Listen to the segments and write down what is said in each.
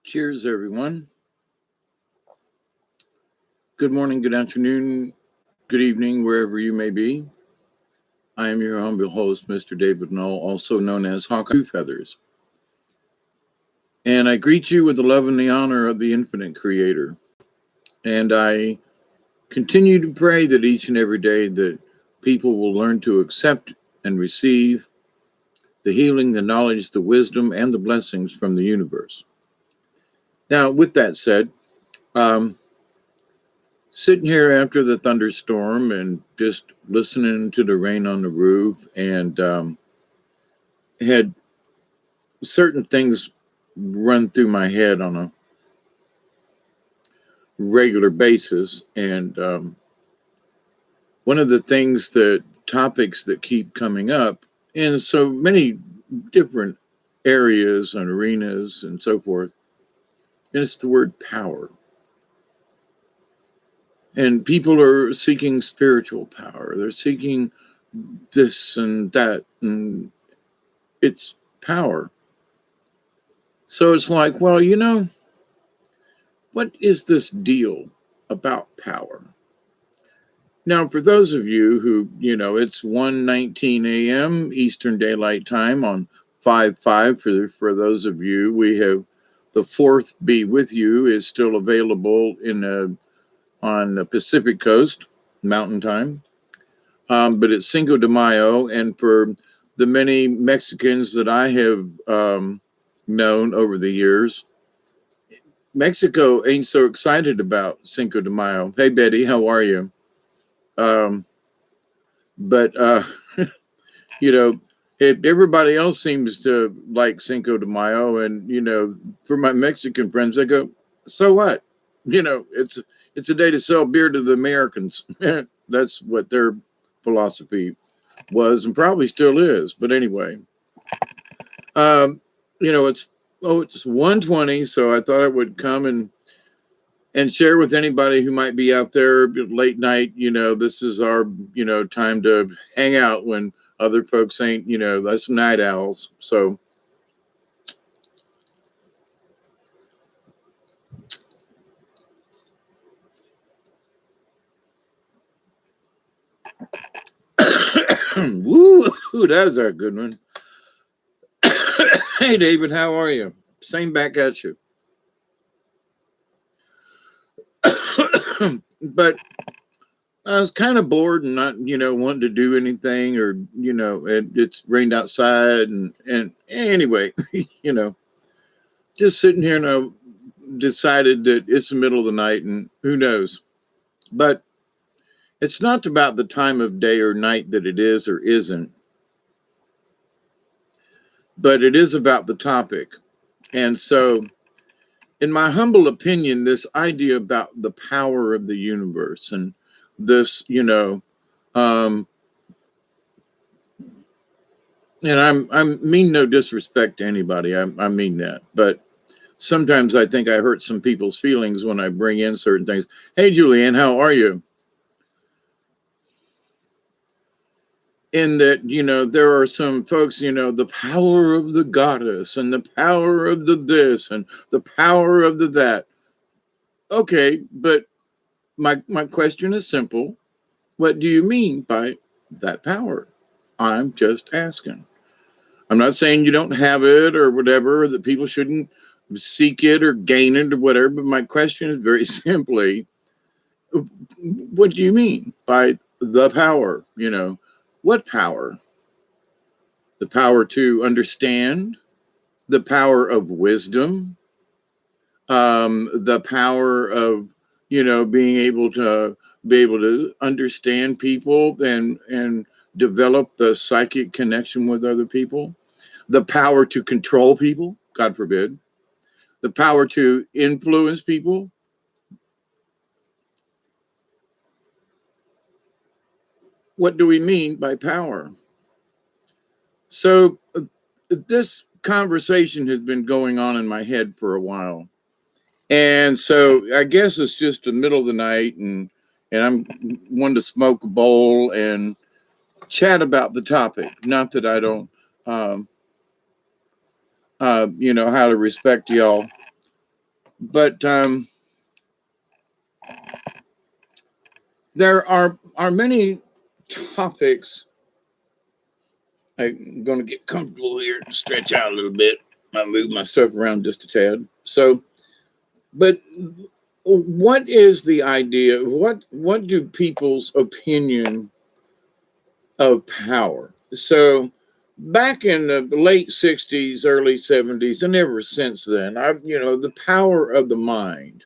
Cheers, everyone. Good morning, good afternoon, good evening, wherever you may be. I am your humble host, Mr. David Knoll, also known as Hawkeye Feathers. And I greet you with the love and the honor of the infinite creator. And I continue to pray that each and every day that people will learn to accept and receive the healing, the knowledge, the wisdom, and the blessings from the universe. Now, with that said, sitting here after the thunderstorm and just listening to the rain on the roof and had certain things run through my head on a regular basis. And one of the things that topics that keep coming up in so many different areas and arenas and so forth is the word power. And people are seeking spiritual power. They're seeking this and that, and it's power. So it's like, well, what is this deal about power? Now, for those of you who, it's 1:19 a.m. Eastern Daylight Time on 5/5. For those of you, we have the fourth Be With You is still available on the Pacific Coast, Mountain Time. But it's Cinco de Mayo, and for the many Mexicans that I have known over the years, Mexico ain't so excited about Cinco de Mayo. Hey, Betty, how are you? Um, but, everybody else seems to like Cinco de Mayo. And, for my Mexican friends, they go, so what? It's a day to sell beer to the Americans. That's what their philosophy was and probably still is. But anyway, it's 1:20, so I thought I would come and share with anybody who might be out there late night. This is our time to hang out when other folks ain't, that's night owls. So woo, that's a good one. Hey, David, how are you? Same back at you. But I was kind of bored and not, wanting to do anything, or, it's rained outside. And anyway, just sitting here, and I decided that it's the middle of the night and who knows. But it's not about the time of day or night that it is or isn't, but it is about the topic. And so, in my humble opinion, this idea about the power of the universe and this, um, and I mean no disrespect to anybody. I mean that, but sometimes I think I hurt some people's feelings when I bring in certain things. Hey, Julianne, how are you? In that, there are some folks, the power of the goddess and the power of the this and the power of the that. Okay, but my question is simple. What do you mean by that power? I'm just asking. I'm not saying you don't have it or whatever, or that people shouldn't seek it or gain it or whatever, but my question is very simply, what do you mean by the power? What power? The power to understand, the power of wisdom, the power of being able to understand people and develop the psychic connection with other people, the power to control people, God forbid, the power to influence people. What do we mean by power? So this conversation has been going on in my head for a while. And so I guess it's just the middle of the night, and I'm wanting to smoke a bowl and chat about the topic. Not that I don't, how to respect y'all. But there are many topics. I'm going to get comfortable here and stretch out a little bit. I move my stuff around just a tad. So, but what is the idea? What do people's opinion of power? So, back in the late 60s, early 70s, and ever since then, the power of the mind.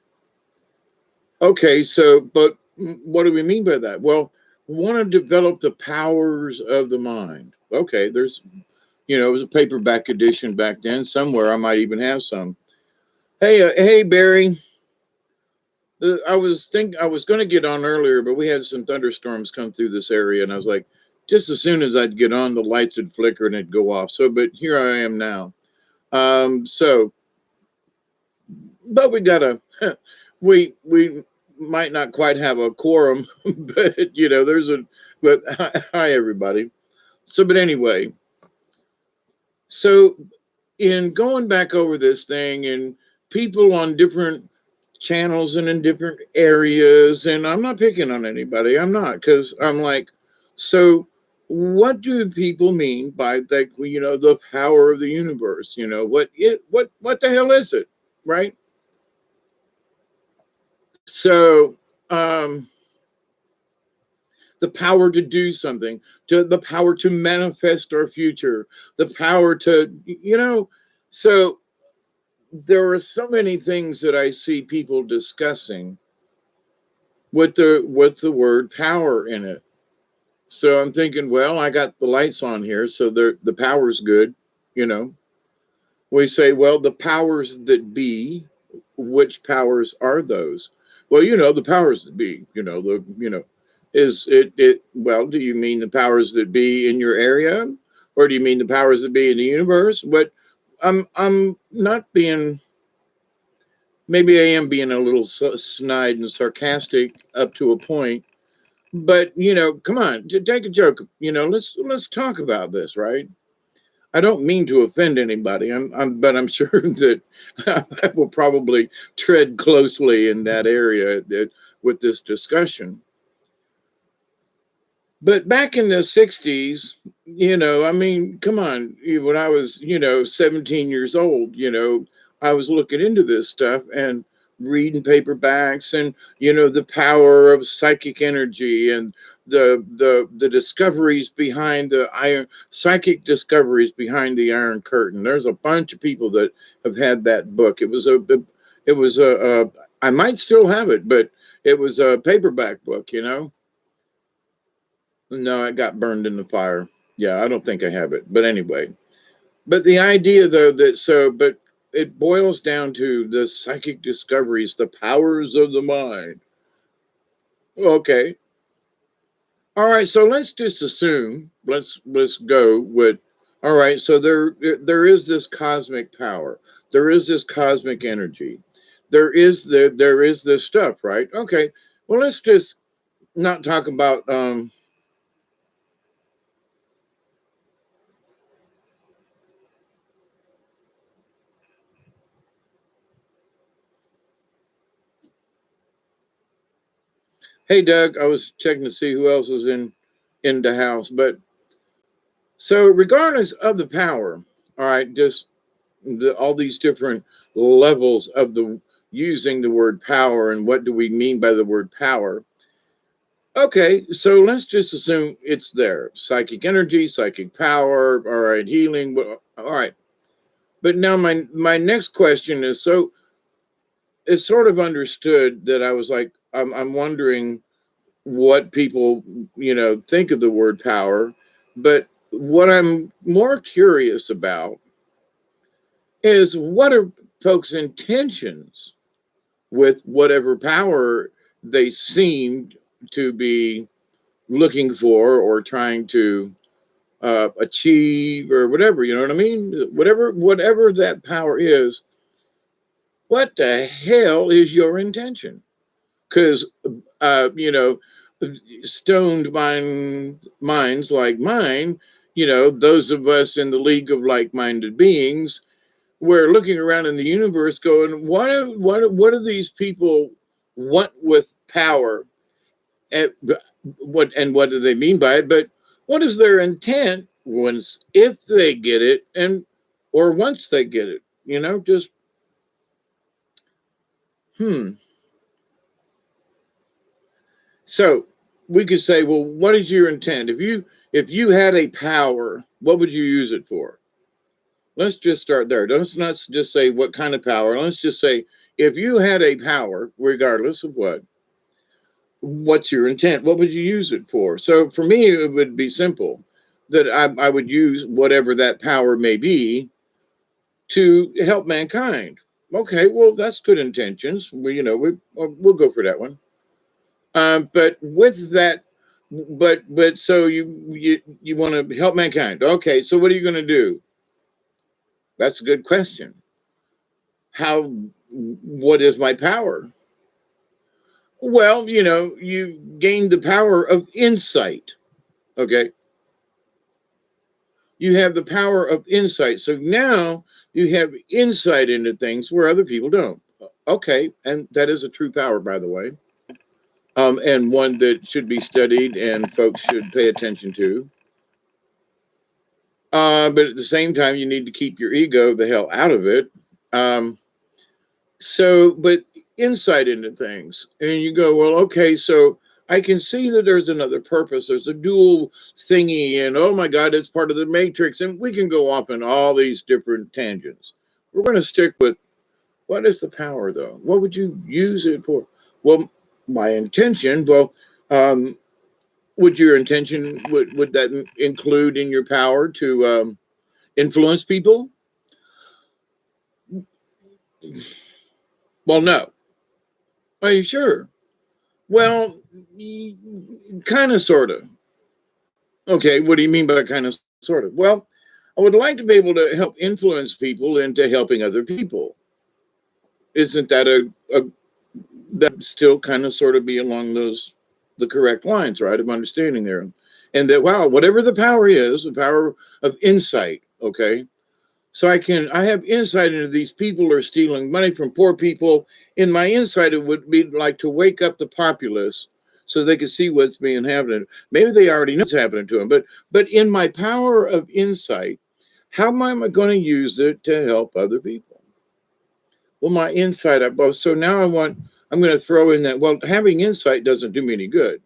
Okay, so, but what do we mean by that? Well, we want to develop the powers of the mind. Okay, it was a paperback edition back then. Somewhere I might even have some. Hey, Barry. I was going to get on earlier, but we had some thunderstorms come through this area, and I was like, just as soon as I'd get on, the lights would flicker and it'd go off. So, but here I am now. So, but we gotta, we might not quite have a quorum, but but hi everybody. So, but anyway, so in going back over this thing and people on different channels and in different areas, and I'm not picking on anybody, I'm not, because I'm like, so what do people mean by that, the power of the universe? What the hell is it, right? So the power to do something, to the power to manifest our future, the power to, so there are so many things that I see people discussing with the word power in it. So I'm thinking, well, I got the lights on here, so the power's good, We say, well, the powers that be, which powers are those? Well, the powers that be, is it well, do you mean the powers that be in your area? Or do you mean the powers that be in the universe? But I'm not being, maybe I am being a little snide and sarcastic up to a point, but come on, take a joke. Let's talk about this, right? I don't mean to offend anybody. But I'm sure that I will probably tread closely in that area with this discussion. But back in the 60s, come on, when I was, 17 years old, I was looking into this stuff and reading paperbacks and, the power of psychic energy and the discoveries behind the psychic discoveries behind the Iron Curtain. There's a bunch of people that have had that book. I might still have it, but it was a paperback book, No, it got burned in the fire. Yeah, I don't think I have it. But anyway, but the idea though but it boils down to the psychic discoveries, the powers of the mind. Okay. All right, so let's just assume, let's go with, all right, so there is this cosmic power. There is this cosmic energy. There is this stuff, right? Okay. Well, let's just not talk about hey, Doug, I was checking to see who else was in the house. But so, regardless of the power, all right, just all these different levels of the using the word power and what do we mean by the word power? Okay, so let's just assume it's there. Psychic energy, psychic power, all right, healing, all right. But now my next question is, so it's sort of understood that I was like, I'm wondering what people think of the word power, but what I'm more curious about is what are folks' intentions with whatever power they seem to be looking for or trying to achieve or whatever, you know what I mean? Whatever that power is, what the hell is your intention? Because stoned minds like mine, those of us in the League of Like-Minded Beings, we're looking around in the universe going, what do these people want with power? And what do they mean by it? But what is their intent once, if they get it, and or once they get it? Just So we could say, well, what is your intent? If you had a power, what would you use it for? Let's just start there. Let's not just say what kind of power. Let's just say if you had a power, regardless of what's your intent? What would you use it for? So for me, it would be simple that I would use whatever that power may be to help mankind. Okay, well, that's good intentions. We'll go for that one. But with that, but so you want to help mankind. Okay, so what are you going to do? That's a good question. What is my power? Well, you gain the power of insight. Okay. You have the power of insight. So now you have insight into things where other people don't. Okay. And that is a true power, by the way. And one that should be studied and folks should pay attention to. But at the same time, you need to keep your ego the hell out of it. But insight into things. And you go, well, okay, so I can see that there's another purpose. There's a dual thingy, and oh my God, it's part of the matrix. And we can go off on all these different tangents. We're going to stick with what is the power, though? What would you use it for? Well, my intention, would your intention, would that include in your power to influence people? Well, no. Are you sure? Well, kind of, sort of. Okay, what do you mean by kind of, sort of? Well, I would like to be able to help influence people into helping other people. Isn't that that still kind of sort of be along the correct lines, right, of understanding there? And that, wow, whatever the power is, the power of insight, okay? So I have insight into these people who are stealing money from poor people. In my insight, it would be like to wake up the populace so they can see what's being happening. Maybe they already know what's happening to them, but in my power of insight, how am I going to use it to help other people? Well, my insight, so now I'm going to throw in that, well, having insight doesn't do me any good,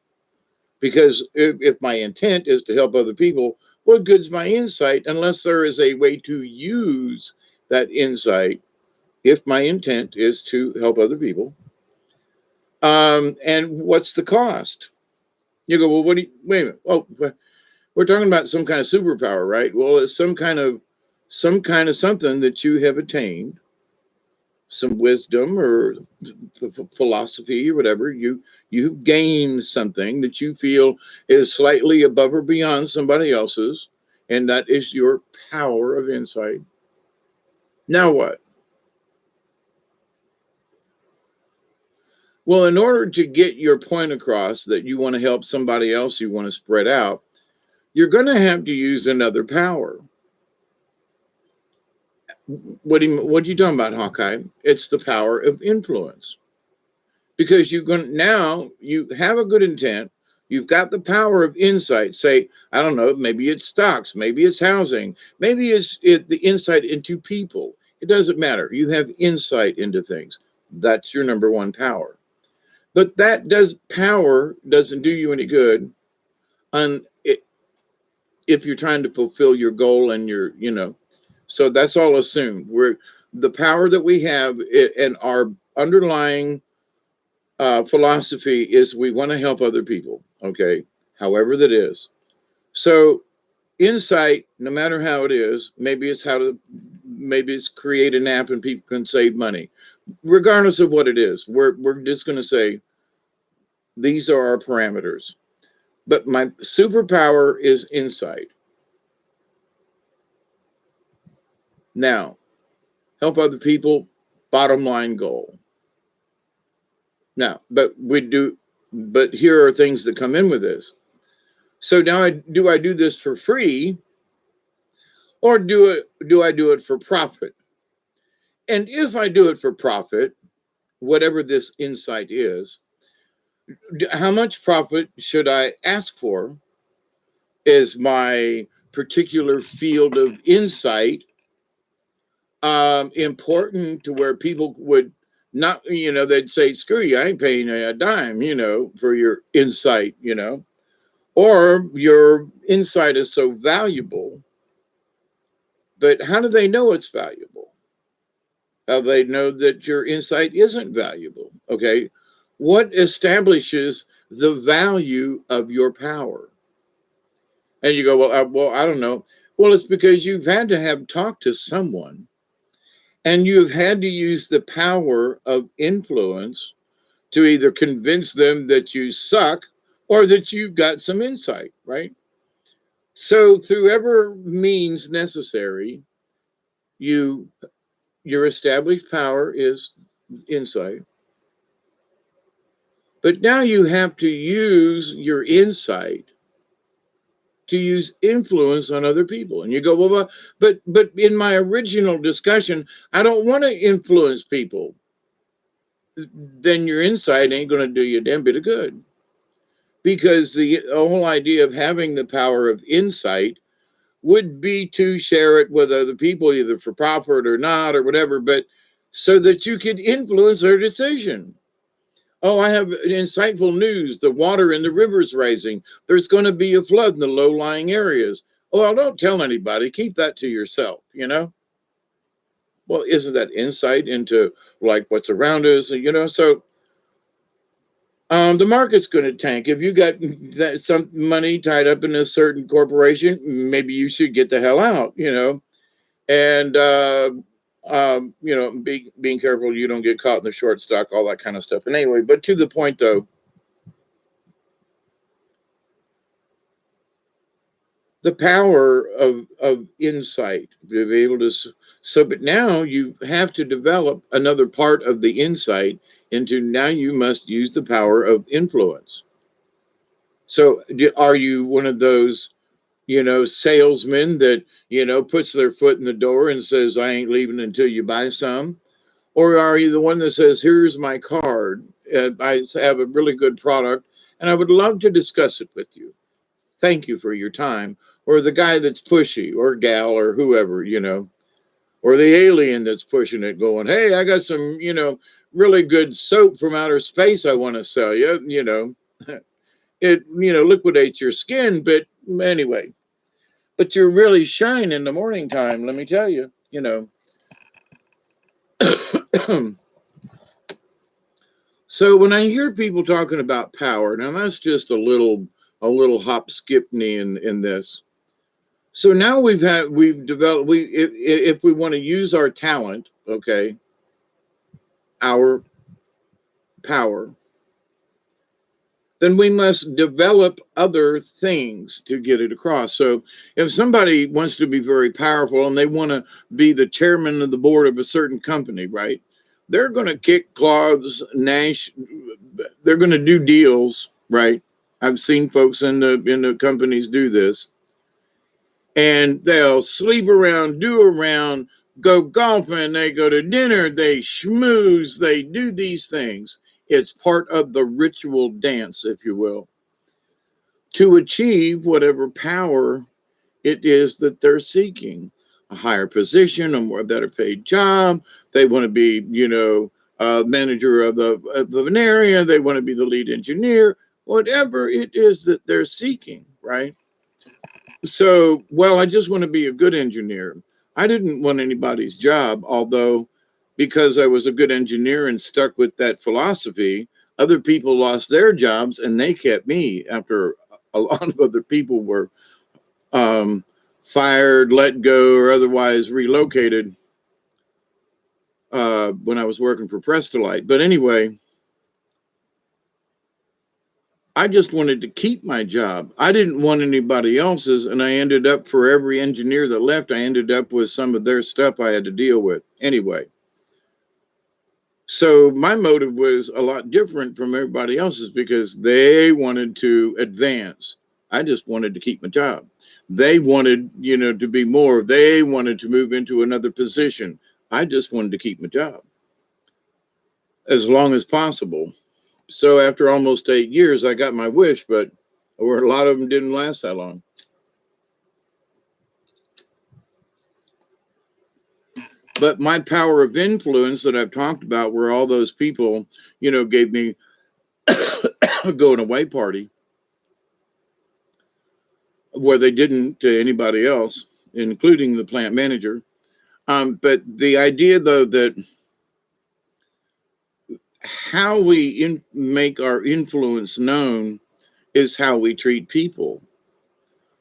because if my intent is to help other people, what good's my insight unless there is a way to use that insight if my intent is to help other people? And what's the cost? You go, well, wait a minute. Oh, we're talking about some kind of superpower, right? Well, it's some kind of something that you have attained, some wisdom or philosophy or whatever. You gain something that you feel is slightly above or beyond somebody else's, and that is your power of insight. Now what? Well, in order to get your point across that you want to help somebody else, you want to spread out, you're going to have to use another power. What are you talking about, Hawkeye? It's the power of influence. Because now you have a good intent. You've got the power of insight. Say, I don't know, maybe it's stocks, maybe it's housing, maybe it's the insight into people. It doesn't matter. You have insight into things. That's your number one power. But power doesn't do you any good if you're trying to fulfill your goal and so that's all assumed. The power that we have and our underlying philosophy is we want to help other people, okay, however that is. So insight, no matter how it is, maybe it's create an app and people can save money. Regardless of what it is, we're just going to say these are our parameters. But my superpower is insight. Now, help other people, bottom line goal. Now, but here are things that come in with this. So now do I do this for free, or do I do it for profit? And if I do it for profit, whatever this insight is, how much profit should I ask for? Is my particular field of insight important to where people would not, they'd say, screw you, I ain't paying a dime, for your insight, or your insight is so valuable. But how do they know it's valuable? How do they know that your insight isn't valuable? Okay. What establishes the value of your power? And you go, well, I don't know. Well, it's because you've had to have talked to someone and you've had to use the power of influence to either convince them that you suck or that you've got some insight, right? So through ever means necessary, your established power is insight. But now you have to use your insight to use influence on other people. And you go, well, but in my original discussion, I don't want to influence people. Then your insight ain't going to do you a damn bit of good. Because the whole idea of having the power of insight would be to share it with other people, either for profit or not, or whatever, but so that you could influence their decision. Oh, I have insightful news. The water in the river's rising. There's going to be a flood in the low-lying areas. Oh, well, don't tell anybody. Keep that to yourself, Well, isn't that insight into like what's around us? So the market's going to tank. If you got some money tied up in a certain corporation, maybe you should get the hell out, and being careful you don't get caught in the short stock, all that kind of stuff. And anyway, but to the point though, the power of insight to be able to but now you have to develop another part of the insight into now you must use the power of influence. So are you one of those salesmen that puts their foot in the door and says I ain't leaving until you buy some? Or are you the one that says here's my card and I have a really good product and I would love to discuss it with you, thank you for your time? Or the guy that's pushy, or gal, or whoever, or the alien that's pushing it, going, hey, I got some, really good soap from outer space I want to sell you, it, liquidates your skin. But anyway, but you're really shine in the morning time, let me tell you, So when I hear people talking about power, now that's just a little hop skip knee in this. So now we've developed, if we want to use our talent, okay, our power, then we must develop other things to get it across. So if somebody wants to be very powerful and they want to be the chairman of the board of a certain company, right? They're going to kick claws, gnash, they're going to do deals, right? I've seen folks in the companies do this. And they'll sleep around, do around, go golfing, they go to dinner, they schmooze, they do these things. It's part of the ritual dance, if you will, to achieve whatever power it is that they're seeking. A higher position, a more better paid job. They want to be, manager of an area. They want to be the lead engineer, whatever it is that they're seeking, right? So, well, I just want to be a good engineer. I didn't want anybody's job, although because I was a good engineer and stuck with that philosophy, other people lost their jobs and they kept me after a lot of other people were fired, let go, or otherwise relocated when I was working for Prestolite. But anyway, I just wanted to keep my job. I didn't want anybody else's. And I ended up, for every engineer that left, I ended up with some of their stuff I had to deal with anyway. So my motive was a lot different from everybody else's because they wanted to advance. I just wanted to keep my job. They wanted, to be more. They wanted to move into another position. I just wanted to keep my job as long as possible. So after almost 8 years, I got my wish, but where a lot of them didn't last that long. But my power of influence that I've talked about, where all those people, gave me a going away party where they didn't to anybody else, including the plant manager. But the idea, though, that how we make our influence known is how we treat people.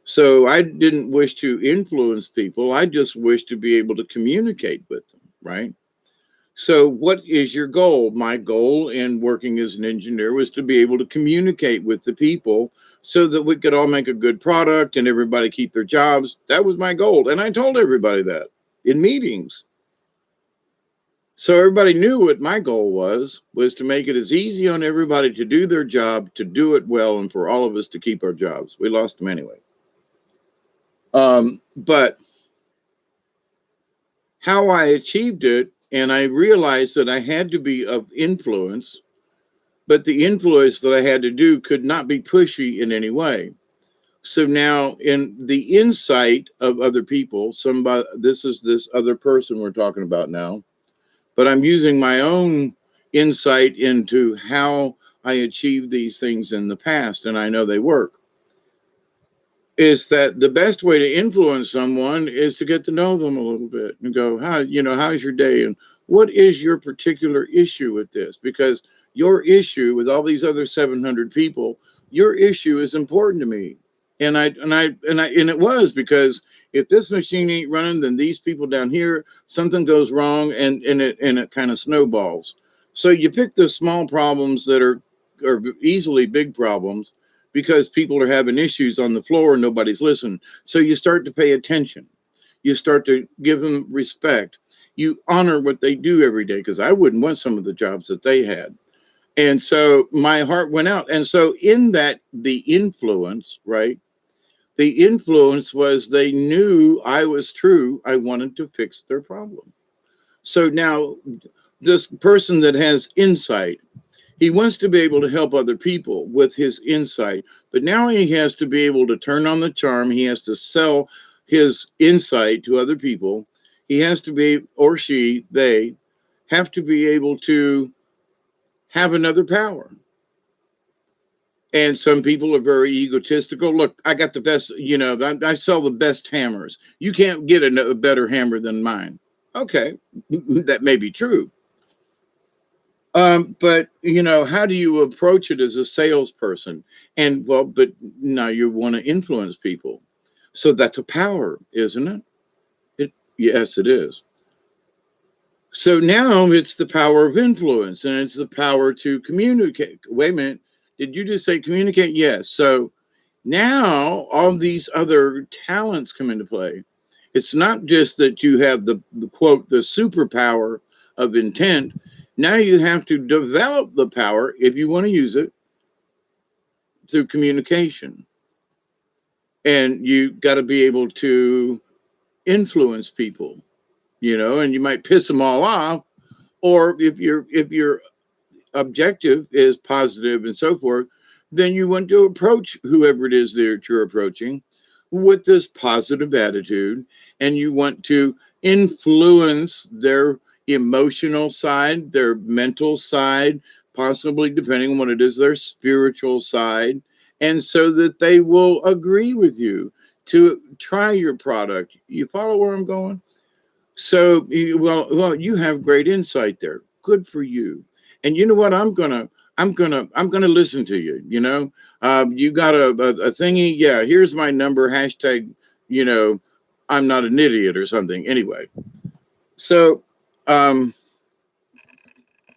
So I didn't wish to influence people. I just wish to be able to communicate with them, right? So what is your goal? My goal in working as an engineer was to be able to communicate with the people so that we could all make a good product and everybody keep their jobs. That was my goal. And I told everybody that in meetings. So everybody knew what my goal was to make it as easy on everybody to do their job, to do it well, and for all of us to keep our jobs. We lost them anyway. But how I achieved it, and I realized that I had to be of influence, but the influence that I had to do could not be pushy in any way. So now in the insight of other people, this is this other person we're talking about now, but I'm using my own insight into how I achieved these things in the past, and I know they work. Is that the best way to influence someone is to get to know them a little bit and go, how's your day? And what is your particular issue with this? Because your issue with all these other 700 people, your issue is important to me. And it was, because if this machine ain't running, then these people down here, something goes wrong, and it kind of snowballs. So you pick the small problems that are easily big problems, because people are having issues on the floor and nobody's listening. So you start to pay attention. You start to give them respect. You honor what they do every day, because I wouldn't want some of the jobs that they had. And so my heart went out. And so in that, the influence, right? The influence was they knew I was true. I wanted to fix their problem. So now this person that has insight, he wants to be able to help other people with his insight, but now he has to be able to turn on the charm. He has to sell his insight to other people. He has to be, or they have to be able to have another power. And some people are very egotistical. Look, I got the best, I sell the best hammers. You can't get a better hammer than mine. Okay, that may be true. But how do you approach it as a salesperson? And but now you want to influence people. So that's a power, isn't it? Yes, it is. So now it's the power of influence, and it's the power to communicate. Wait a minute. Did you just say communicate? Yes. So now all these other talents come into play. It's not just that you have the quote, the superpower of intent. Now you have to develop the power, if you want to use it, through communication. And you got to be able to influence people, and you might piss them all off. Or if your objective is positive and so forth, then you want to approach whoever it is that you're approaching with this positive attitude, and you want to influence their emotional side, their mental side, possibly, depending on what it is, their spiritual side, and so that they will agree with you to try your product. You follow where I'm going? So, you have great insight there. Good for you. And you know what? I'm gonna listen to you. You got a thingy. Yeah, here's my number. Hashtag. I'm not an idiot or something. Anyway, so and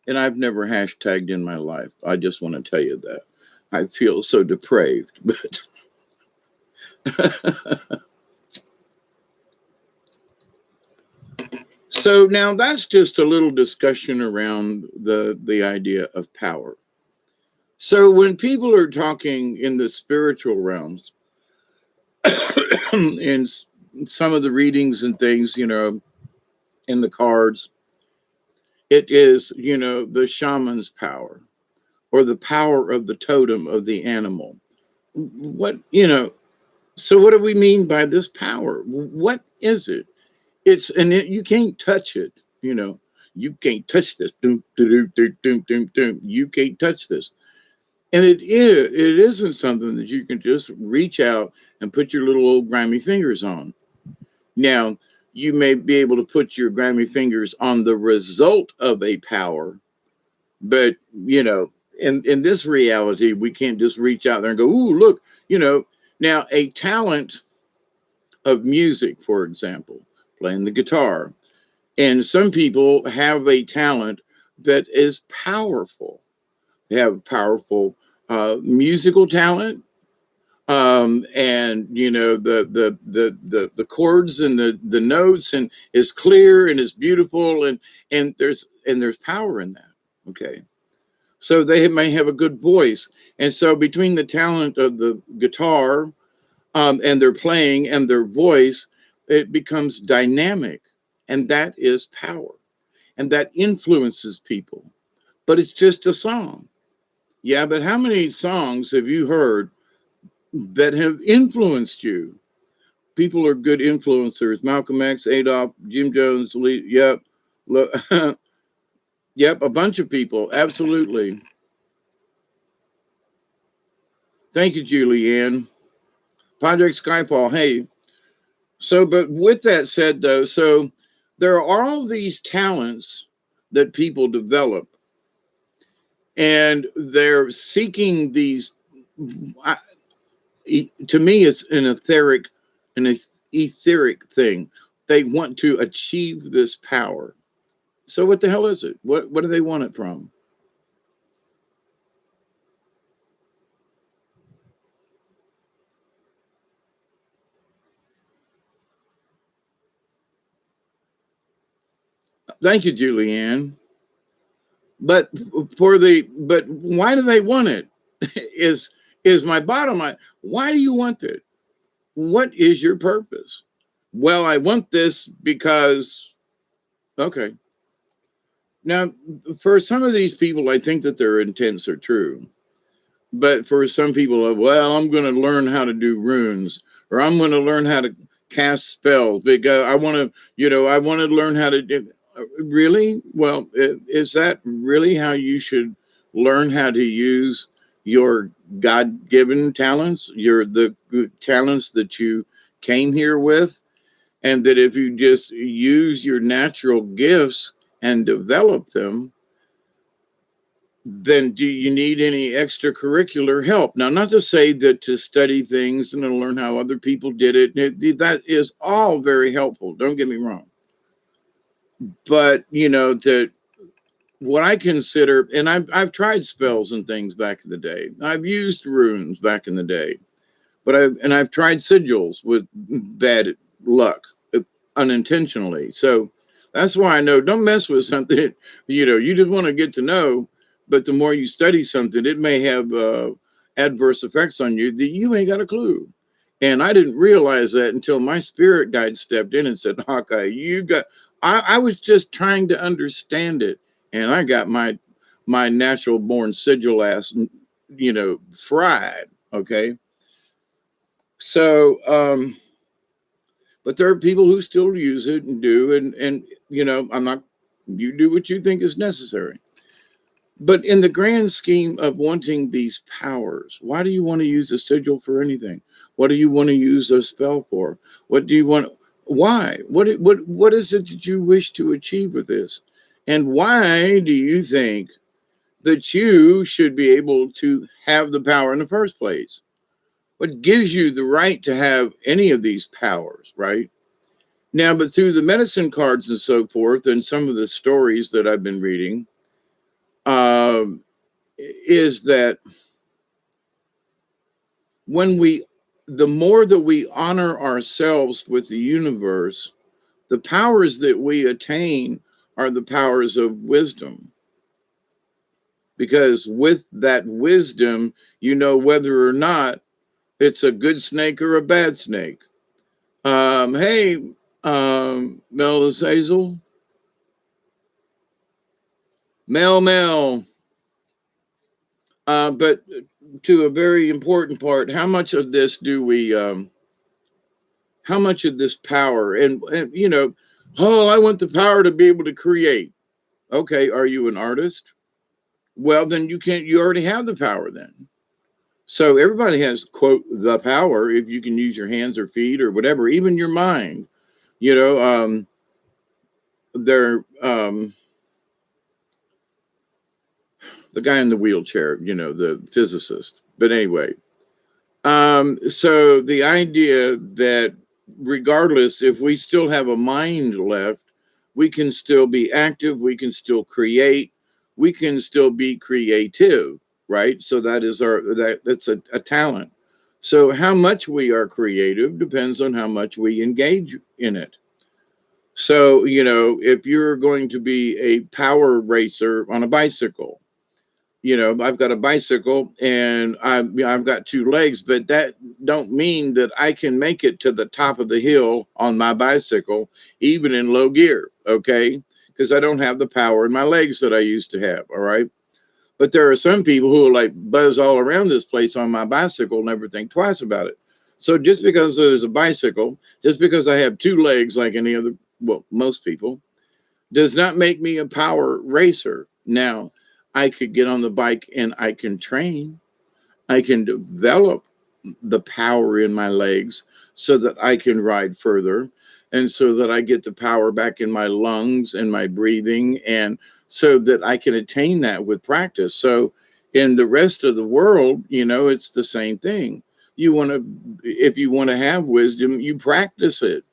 I've never hashtagged in my life. I just want to tell you that. I feel so depraved, but so now that's just a little discussion around the idea of power. So when people are talking in the spiritual realms, in some of the readings and things, in the cards. It is, the shaman's power or the power of the totem of the animal. So what do we mean by this power? What is it? You can't touch it, you know. You can't touch this. Doom, doom, doom, doom, doom, doom. You can't touch this. And it isn't something that you can just reach out and put your little old grimy fingers on. Now, you may be able to put your grimy fingers on the result of a power, but in this reality, we can't just reach out there and go, "Ooh, look!" Now a talent of music, for example, playing the guitar, and some people have a talent that is powerful. They have powerful musical talent, and the chords and the notes and is clear and is beautiful, and there's power in that. Okay, so they may have a good voice, and so between the talent of the guitar, and their playing and their voice, it becomes dynamic, and that is power, and that influences people. But it's just a song. Yeah, but how many songs have you heard that have influenced you? People are good influencers. Malcolm X, Adolf, Jim Jones, Lee. Yep. Yep, a bunch of people. Absolutely. Thank you, Julianne. Project Skyfall. Hey, but with that said, though, so there are all these talents that people develop, and they're seeking these. To me, it's an etheric thing. They want to achieve this power. So what the hell is it? What do they want it from? Thank you, Julianne. But why do they want it? Is my bottom line. Why do you want it? What is your purpose? Well, I want this because, okay. Now, for some of these people, I think that their intents are true. But for some people, well, I'm going to learn how to do runes, or I'm going to learn how to cast spells because I want to, I want to learn how to do. Really? Well, is that really how you should learn how to use your God-given talents, the talents that you came here with? And that if you just use your natural gifts and develop them, then do you need any extracurricular help? Now, not to say that to study things and to learn how other people did it, that is all very helpful. Don't get me wrong. But, to what I consider, and I've tried spells and things back in the day. I've used runes back in the day, but I've tried sigils with bad luck, unintentionally. So that's why I know don't mess with something. You just want to get to know, but the more you study something, it may have adverse effects on you that you ain't got a clue. And I didn't realize that until my spirit guide stepped in and said, Hawkeye, I was just trying to understand it. And I got my natural born sigil ass, fried. Okay. So, but there are people who still use it and do, and I'm not. You do what you think is necessary. But in the grand scheme of wanting these powers, why do you want to use a sigil for anything? What do you want to use a spell for? What do you want? Why? What is it that you wish to achieve with this? And why do you think that you should be able to have the power in the first place? What gives you the right to have any of these powers, right? Now, but through the medicine cards and so forth, and some of the stories that I've been reading, is that the more that we honor ourselves with the universe, the powers that we attain are the powers of wisdom. Because with that wisdom, you know whether or not it's a good snake or a bad snake. Hey, Mel Hazel. Mel. But to a very important part, how much of this do we, how much of this power, and you know, oh, I want the power to be able to create. Okay, are you an artist? Well, then you already have the power then. So everybody has, quote, the power if you can use your hands or feet or whatever, even your mind. You know, they're, the guy in the wheelchair, you know, the physicist. But anyway, so the idea that regardless, if we still have a mind left, we can still be active, we can still create, we can still be creative, right? So that is that's a talent. So how much we are creative depends on how much we engage in it. So, you know, if you're going to be a power racer on a bicycle, you know, I've got a bicycle and I've got two legs, but that don't mean that I can make it to the top of the hill on my bicycle, even in low gear. Okay. Because I don't have the power in my legs that I used to have. All right. But there are some people who will like buzz all around this place on my bicycle, never think twice about it. So just because there's a bicycle, just because I have two legs like any other, well, most people, does not make me a power racer. Now, I could get on the bike and I can train. I can develop the power in my legs so that I can ride further and so that I get the power back in my lungs and my breathing, and so that I can attain that with practice. So in the rest of the world, you know, it's the same thing. You want to, if you want to have wisdom, you practice it.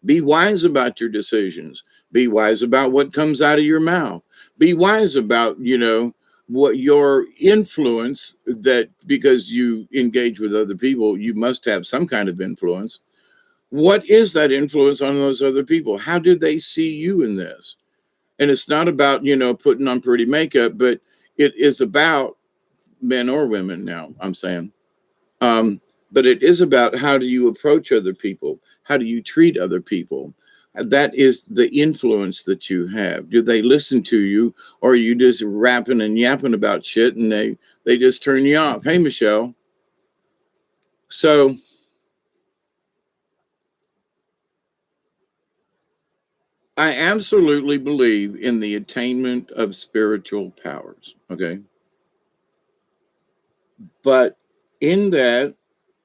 Be wise about your decisions. Be wise about what comes out of your mouth. Be wise about, you know, what your influence, that because you engage with other people, you must have some kind of influence. What is that influence on those other people? How do they see you in this? And it's not about, you know, putting on pretty makeup, but it is about men or women now, I'm saying. Um, but it is about how do you approach other people? How do you treat other people? That is the influence that you have. Do they listen to you, or are you just rapping and yapping about shit and they just turn you off? Hey, Michelle. So I absolutely believe in the attainment of spiritual powers. Okay. But in that,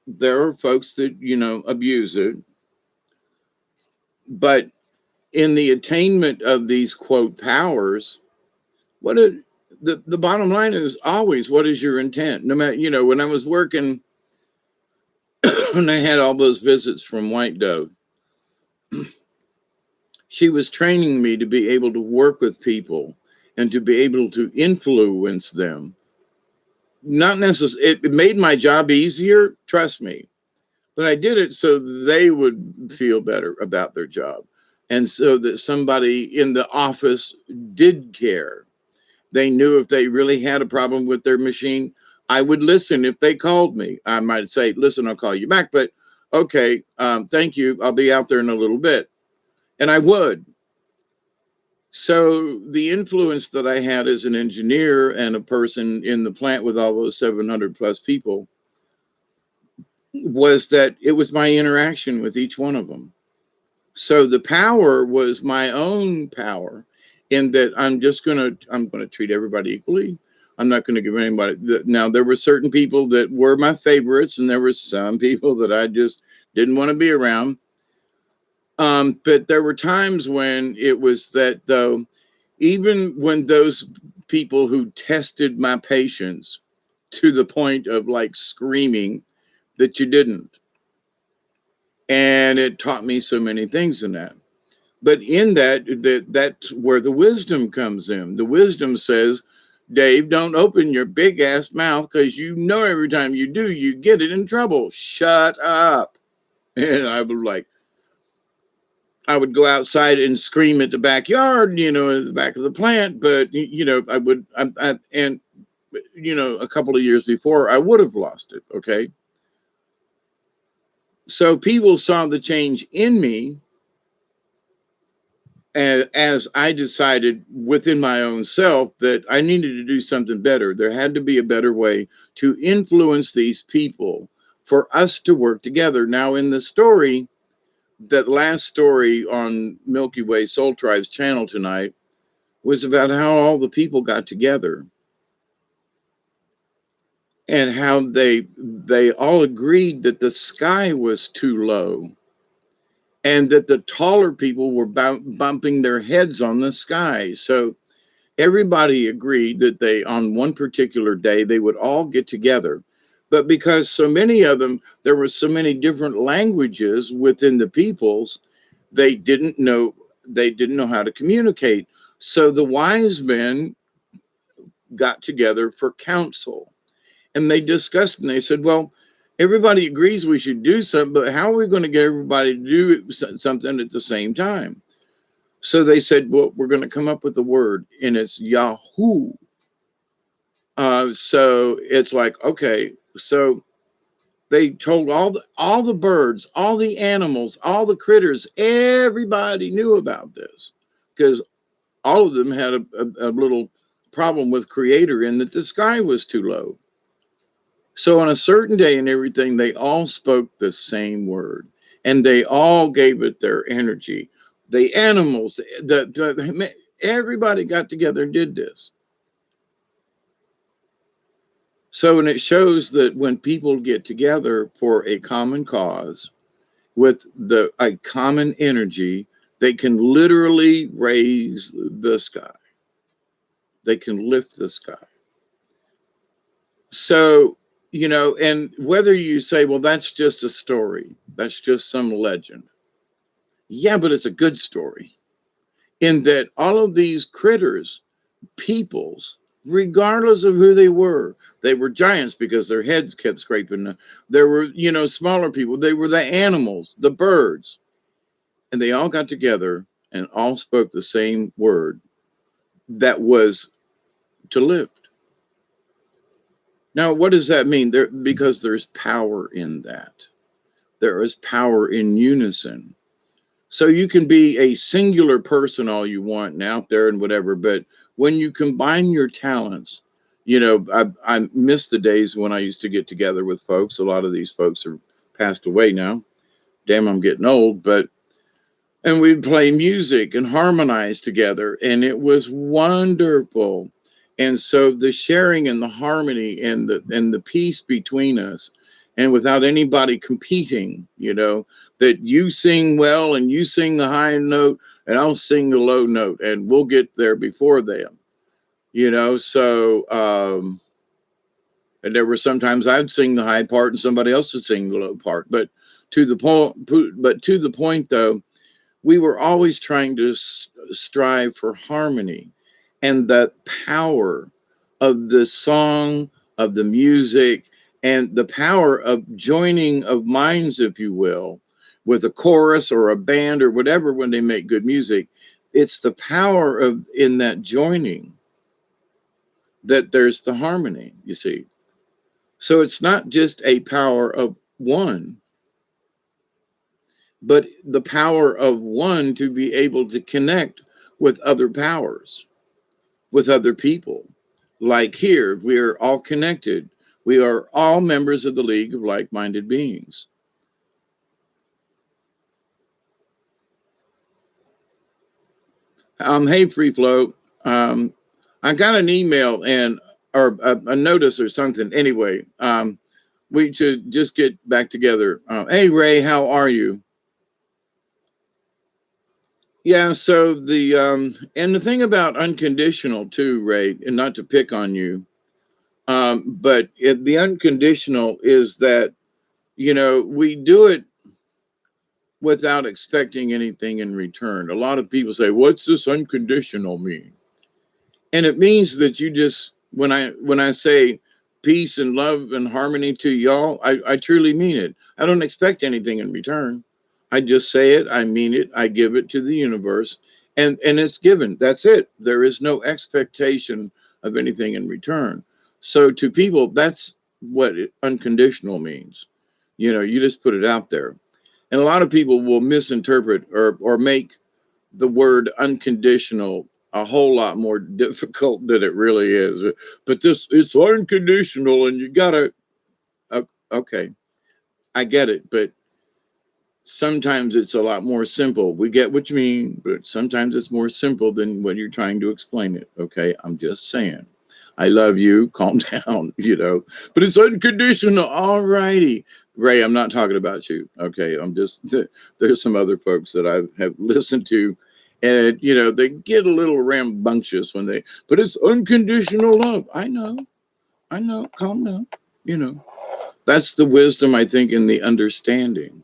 there are folks that, you know, abuse it. But in the attainment of these, quote, powers, what is the bottom line is always, what is your intent? No matter, you know, when I was working, when I had all those visits from White Dove, she was training me to be able to work with people and to be able to influence them. Not necessarily, it made my job easier, trust me, but I did it so they would feel better about their job. And so that somebody in the office did care. They knew if they really had a problem with their machine, I would listen. If they called me, I might say, listen, I'll call you back, but okay, thank you. I'll be out there in a little bit. And I would. So the influence that I had as an engineer and a person in the plant with all those 700 plus people was that it was my interaction with each one of them. So the power was my own power, in that I'm gonna treat everybody equally. I'm not going to give anybody. Now there were certain people that were my favorites, and there were some people that I just didn't want to be around. But there were times when it was that, though, even when those people who tested my patience to the point of like screaming that you didn't, and it taught me so many things in that. But in that's where the wisdom comes in. The wisdom says, Dave, don't open your big ass mouth, because you know every time you do, you get it in trouble. Shut up. And I would like, I would go outside and scream at the backyard, you know, at the back of the plant. But, you know, and, you know, a couple of years before, I would have lost it. Okay. So people saw the change in me, And as I decided within my own self that I needed to do something better, there had to be a better way to influence these people for us to work together. Now, in the story, that last story on Milky Way Soul Tribe's channel tonight was about how all the people got together and how they all agreed that the sky was too low and that the taller people were bumping their heads on the sky. So everybody agreed that they, on one particular day, they would all get together. But because so many of them, there were so many different languages within the peoples, they didn't know how to communicate. So the wise men got together for council and they discussed and they said, well, everybody agrees we should do something, but how are we going to get everybody to do something at the same time? So they said, well, we're going to come up with a word, and it's Yahoo. So it's like, okay, so they told all the birds, all the animals, all the critters, everybody knew about this because all of them had a little problem with Creator in that the sky was too low. So on a certain day and everything, they all spoke the same word and they all gave it their energy. The animals, everybody got together and did this. So, and it shows that when people get together for a common cause with a common energy, they can literally raise the sky. They can lift the sky. So, and whether you say, well, that's just a story, that's just some legend. Yeah, but it's a good story in that all of these critters, peoples, regardless of who they were giants because their heads kept scraping. There were, smaller people. They were the animals, the birds, and they all got together and all spoke the same word that was to lift. Now, what does that mean? Because there's power in that. There is power in unison. So you can be a singular person all you want and out there and whatever, but when you combine your talents, I miss the days when I used to get together with folks. A lot of these folks are passed away now. Damn, I'm getting old, and we'd play music and harmonize together, and it was wonderful. And so the sharing and the harmony and the peace between us, and without anybody competing, that you sing well and you sing the high note and I'll sing the low note and we'll get there before them, so and there were sometimes I'd sing the high part and somebody else would sing the low part, but to the point though, we were always trying to strive for harmony and that power of the song, of the music, and the power of joining of minds, if you will, with a chorus or a band or whatever when they make good music. It's the power of in that joining that there's the harmony, you see. So it's not just a power of one, but the power of one to be able to connect with other powers, with other people. Like here, we're all connected. We are all members of the League of Like-Minded Beings. Hey, Free Flow. I got an email or a notice or something. Anyway, we should just get back together. Hey, Ray, how are you? Yeah, so and the thing about unconditional too, Ray, and not to pick on you, but the unconditional is that, we do it without expecting anything in return. A lot of people say, what's this unconditional mean? And it means that you just, when I say peace and love and harmony to y'all, I truly mean it. I don't expect anything in return. I just say it, I mean it, I give it to the universe, and it's given. That's it. There is no expectation of anything in return. So to people, that's what unconditional means. You just put it out there. And a lot of people will misinterpret or make the word unconditional a whole lot more difficult than it really is. But this, it's unconditional, and you gotta. Okay, I get it, but sometimes it's a lot more simple. We get what you mean, but sometimes it's more simple than when you're trying to explain it. Okay, I'm just saying. I love you. Calm down, But it's unconditional. All righty. Ray, I'm not talking about you. Okay, I'm just, there's some other folks that I have listened to, and, they get a little rambunctious but it's unconditional love. I know. Calm down. You know, that's the wisdom, I think, in the understanding.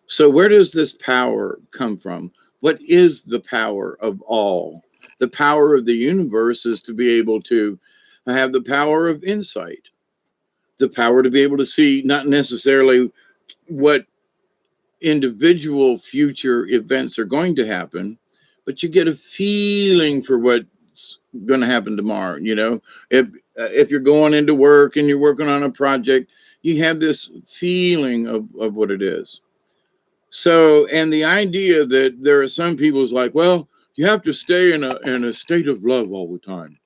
So, where does this power come from? What is the power of all? The power of the universe is to be able to have the power of insight, the power to be able to see not necessarily what individual future events are going to happen, but you get a feeling for what's going to happen tomorrow. If you're going into work and you're working on a project, you have this feeling of what it is. So, and the idea that there are some people who's like, well, you have to stay in a state of love all the time.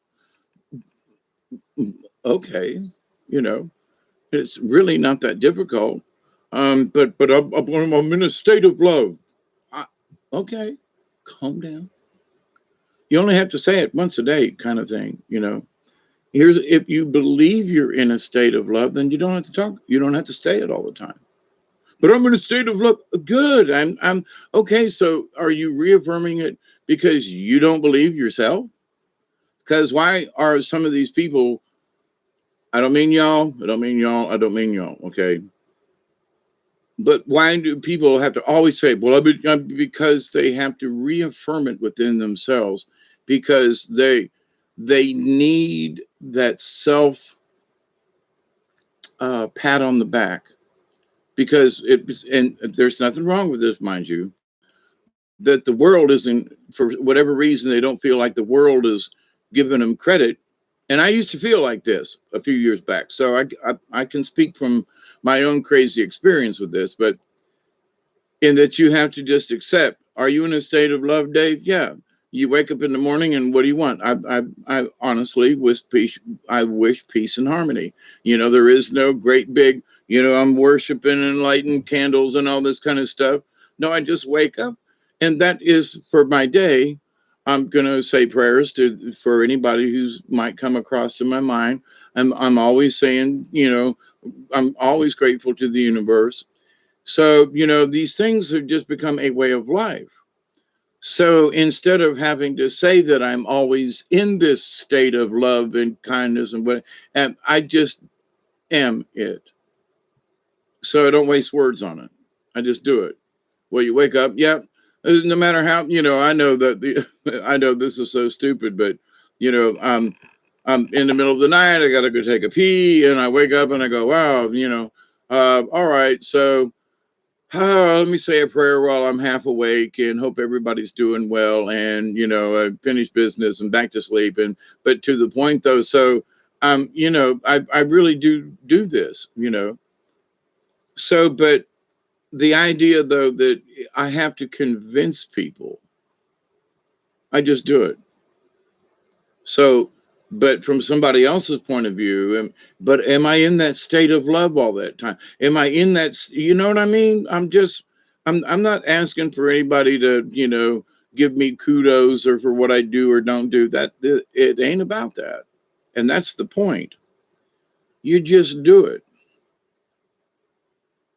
Okay, you know, it's really not that difficult. But I'm in a state of love. I, okay, calm down. You only have to say it once a day, kind of thing. Here's, if you believe you're in a state of love, then you don't have to talk. You don't have to stay it all the time. But I'm in a state of love. Good. I'm okay. So are you reaffirming it because you don't believe yourself? Because why are some of these people? I don't mean y'all. I don't mean y'all. I don't mean y'all. Okay. But why do people have to always say, well, because they have to reaffirm it within themselves, because they need that self pat on the back, because and there's nothing wrong with this, mind you, that the world isn't, for whatever reason, they don't feel like the world is giving them credit. And I used to feel like this a few years back, so I can speak from my own crazy experience with this, but in that you have to just accept. Are you in a state of love, Dave? Yeah. You wake up in the morning and what do you want? I honestly wish peace. I wish peace and harmony. There is no great big, I'm worshiping and lighting candles and all this kind of stuff. No, I just wake up, and that is for my day. I'm gonna say prayers for anybody who's might come across to my mind. I'm always saying, I'm always grateful to the universe. So, these things have just become a way of life. So instead of having to say that I'm always in this state of love and kindness and I just am it. So I don't waste words on it. I just do it. Well, you wake up, yeah. No matter how, I know that I know this is so stupid, but I'm in the middle of the night. I got to go take a pee, and I wake up and I go, wow, all right, so let me say a prayer while I'm half awake and hope everybody's doing well, and finish business and back to sleep. And but to the point though, so I really do this, so but the idea though that I have to convince people, I just do it. So, but from somebody else's point of view, but am I in that state of love all that time? Am I in that? You know what I mean? I'm not asking for anybody to, give me kudos or for what I do or don't do. That it ain't about that, and that's the point. You just do it,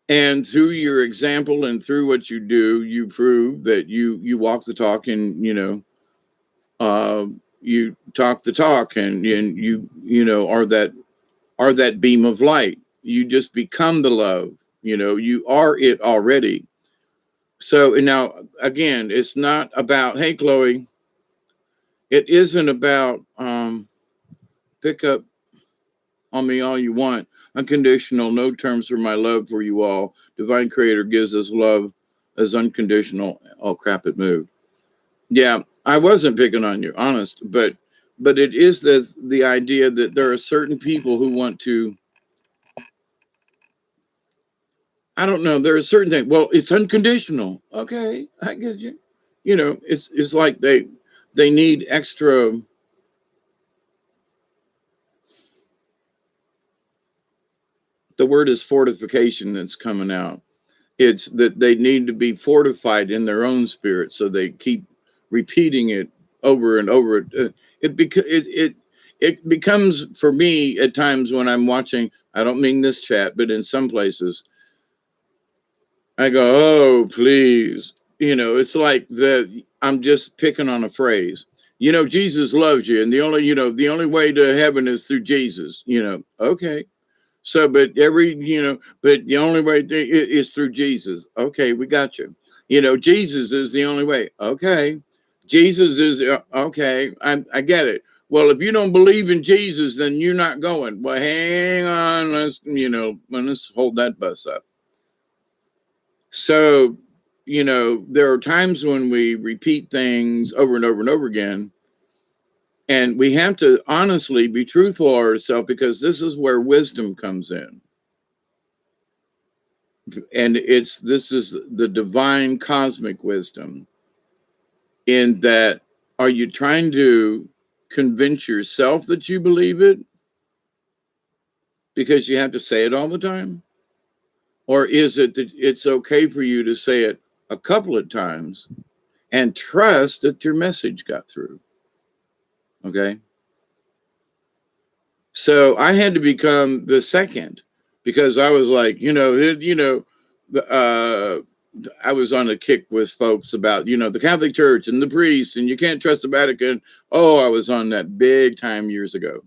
and through your example and through what you do, you prove that you walk the talk, and uh, you talk the talk, and you are that beam of light. You just become the love. You are it already. So, and now again, it's not about, hey, Chloe, it isn't about pick up on me all you want. Unconditional, no terms for my love for you all. Divine Creator gives us love as unconditional. Oh crap, it moved. Yeah, I wasn't picking on you, honest, but it is the idea that there are certain people who want to, I don't know. There are certain things. Well, it's unconditional. Okay, I get you. it's like they need extra. The word is fortification that's coming out. It's that they need to be fortified in their own spirit, so they keep repeating it over and over. It becomes, for me, at times when I'm watching. I don't mean this chat, but in some places, I go, "Oh, please." It's like I'm just picking on a phrase. Jesus loves you, and the only way to heaven is through Jesus. Okay. So, but the only way is through Jesus. Okay, we got you. Jesus is the only way. Okay, Jesus is okay. I get it. Well, if you don't believe in Jesus, then you're not going. Well, hang on. Let's hold that bus up. So, there are times when we repeat things over and over and over again. And we have to honestly be truthful to ourselves, because this is where wisdom comes in. And this is the divine cosmic wisdom, in that, are you trying to convince yourself that you believe it because you have to say it all the time? Or is it that it's okay for you to say it a couple of times and trust that your message got through? Okay. So I had to become the second, because I was like, I was on a kick with folks about, the Catholic Church and the priests, and you can't trust the Vatican. Oh, I was on that big time years ago.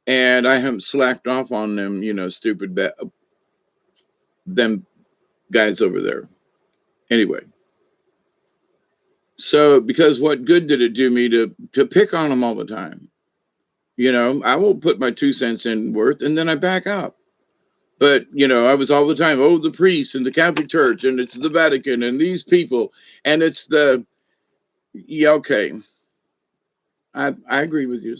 And I haven't slacked off on them, them guys over there. Anyway. So, because what good did it do me to pick on them all the time? I will put my 2 cents in worth, and then I back up. But, I was all the time, oh, the priests and the Catholic Church, and it's the Vatican and these people, and it's yeah, okay. I agree with you.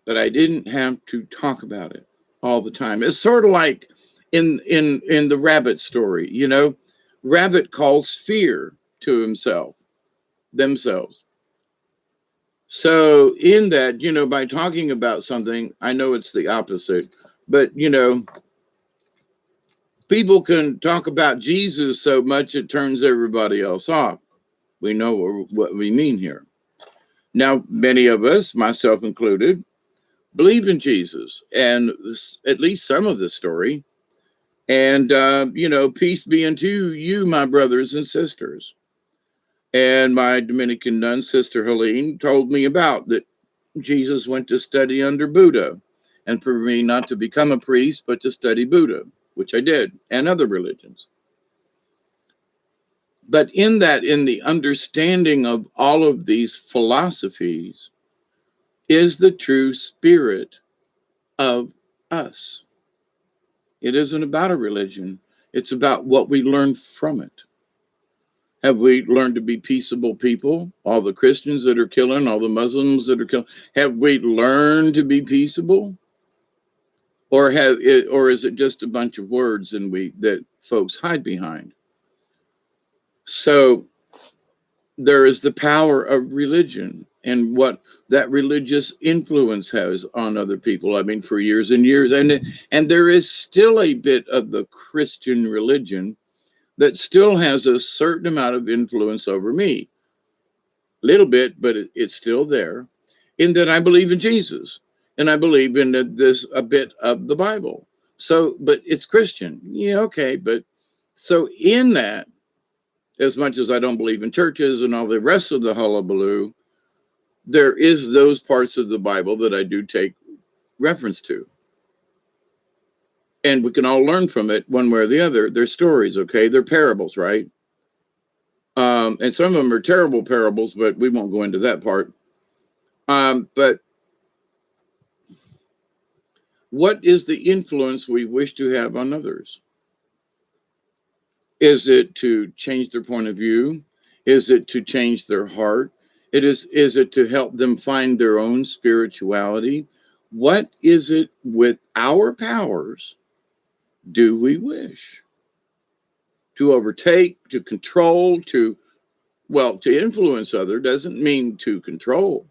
But I didn't have to talk about it all the time. It's sort of like in the rabbit story, Rabbit calls fear to themselves. So in that, by talking about something, I know it's the opposite, but people can talk about Jesus so much it turns everybody else off. We know what we mean here. Now, many of us, myself included, believe in Jesus, and at least some of the story. And, peace be unto you, my brothers and sisters. And my Dominican nun, Sister Helene, told me about that Jesus went to study under Buddha, and for me not to become a priest, but to study Buddha, which I did, and other religions. But in the understanding of all of these philosophies is the true spirit of us. It isn't about a religion. It's about what we learn from it. Have we learned to be peaceable people? All the Christians that are killing, all the Muslims that are killing, have we learned to be peaceable? Or is it just a bunch of words that folks hide behind? So there is the power of religion and what that religious influence has on other people. I mean, for years and years, and there is still a bit of the Christian religion that still has a certain amount of influence over me. Little bit, but it's still there. In that I believe in Jesus, and I believe in a bit of the Bible. So, but it's Christian. Yeah, okay, but so in that, as much as I don't believe in churches and all the rest of the hullabaloo, there is those parts of the Bible that I do take reference to. And we can all learn from it one way or the other. They're stories, okay? They're parables, right? And some of them are terrible parables, but we won't go into that part. But what is the influence we wish to have on others? Is it to change their point of view? Is it to change their heart? Is it to help them find their own spirituality? What is it with our powers do we wish? To overtake, to control, to Well, to influence other doesn't mean to control,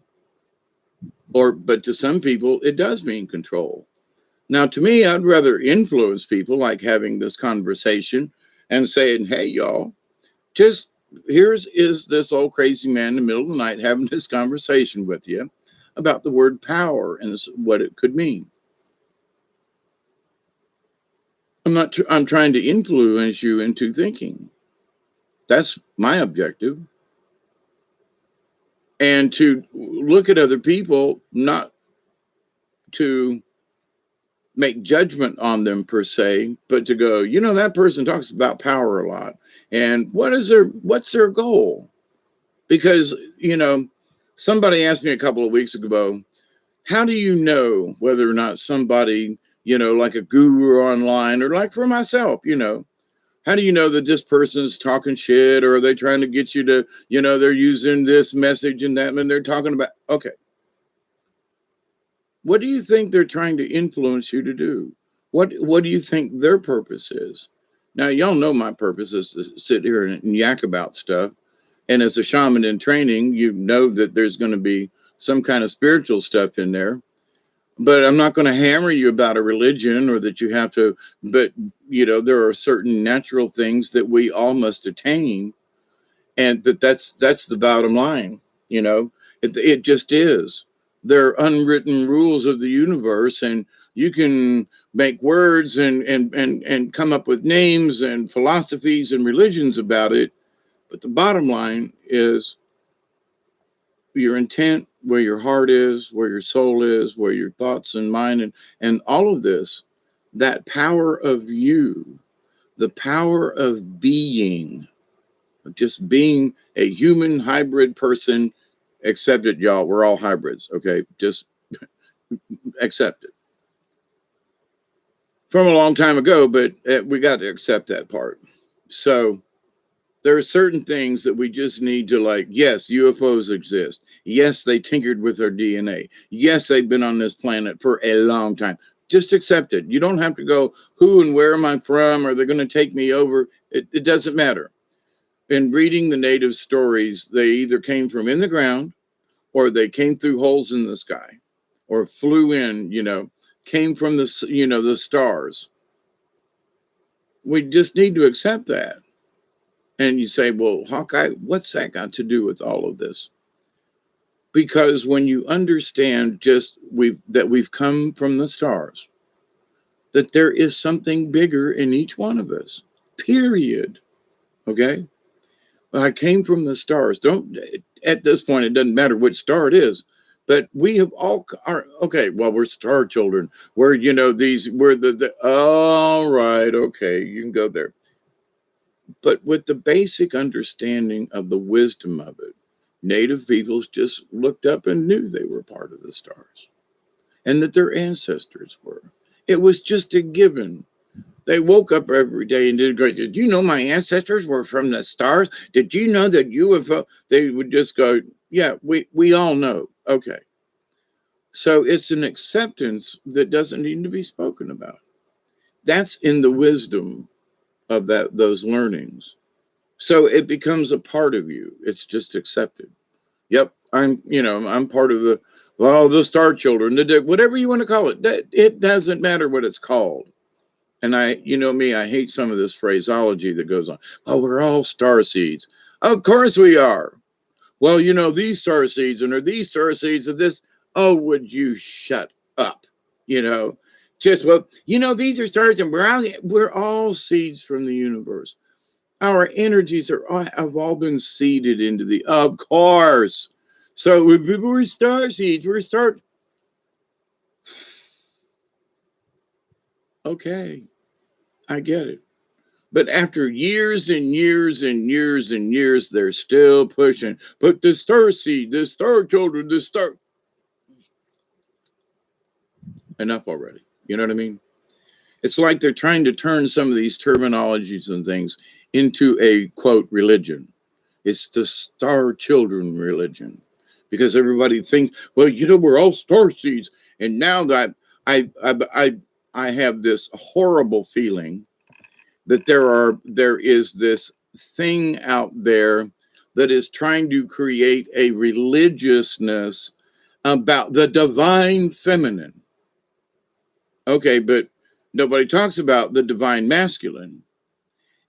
but to some people, it does mean control. Now, to me, I'd rather influence people, like having this conversation and saying, hey, y'all, just here's is this old crazy man in the middle of the night having this conversation with you about the word power and what it could mean. I'm trying to influence you into thinking. That's my objective. And to look at other people, not to make judgment on them per se, but to go, that person talks about power a lot. And what's their goal? Because, somebody asked me a couple of weeks ago, how do you know whether or not somebody, like a guru online, or like for myself, how do you know that this person's talking shit, or are they trying to get you to, they're using this message and that, and they're talking about, okay, what do you think they're trying to influence you to do? What do you think their purpose is? Now, y'all know my purpose is to sit here and yak about stuff. And as a shaman in training, you know that there's going to be some kind of spiritual stuff in there. But I'm not going to hammer you about a religion or that you have to, but, there are certain natural things that we all must attain. And that's the bottom line. It just is. There are unwritten rules of the universe, and you can make words and come up with names and philosophies and religions about it. But the bottom line is your intent, where your heart is, where your soul is, where your thoughts and mind and all of this, that power of you, the power of being, just being a human hybrid person. Accept it, y'all. We're all hybrids, okay? Just accept it. From a long time ago, but we got to accept that part. So there are certain things that we just need to, like, yes, UFOs exist. Yes, they tinkered with our DNA. Yes, they've been on this planet for a long time. Just accept it. You don't have to go, who and where am I from? Are they going to take me over? It doesn't matter. In reading the native stories, they either came from in the ground, or they came through holes in the sky, or flew in, came from the stars. We just need to accept that. And you say, well, Hawkeye, what's that got to do with all of this? Because when you understand that we've come from the stars, that there is something bigger in each one of us, period. Okay? I came from the stars. At this point, it doesn't matter which star it is, but we have all are okay. Well, we're star children. We're all right. Okay, you can go there. But with the basic understanding of the wisdom of it, native peoples just looked up and knew they were part of the stars and that their ancestors were. It was just a given. They woke up every day and did great. Did you know my ancestors were from the stars? Did you know that UFO? They would just go, yeah, we all know. Okay. So it's an acceptance that doesn't need to be spoken about. That's in the wisdom of those learnings. So it becomes a part of you. It's just accepted. Yep, I'm part of the star children, whatever you want to call it. It doesn't matter what it's called. And I hate some of this phraseology that goes on. Oh, we're all star seeds. Of course we are. Well, these star seeds and are these star seeds of this. Oh, would you shut up? Just, these are stars and we're all seeds from the universe. Our energies have all been seeded into of course. So we're star seeds. Okay, I get it. But after years and years and years and years, they're still pushing. But the star seed, the star children, the star. Enough already. You know what I mean? It's like they're trying to turn some of these terminologies and things into a quote religion. It's the star children religion, because everybody thinks, well, we're all star seeds. And now that I have this horrible feeling that there is this thing out there that is trying to create a religiousness about the divine feminine. Okay, but nobody talks about the divine masculine.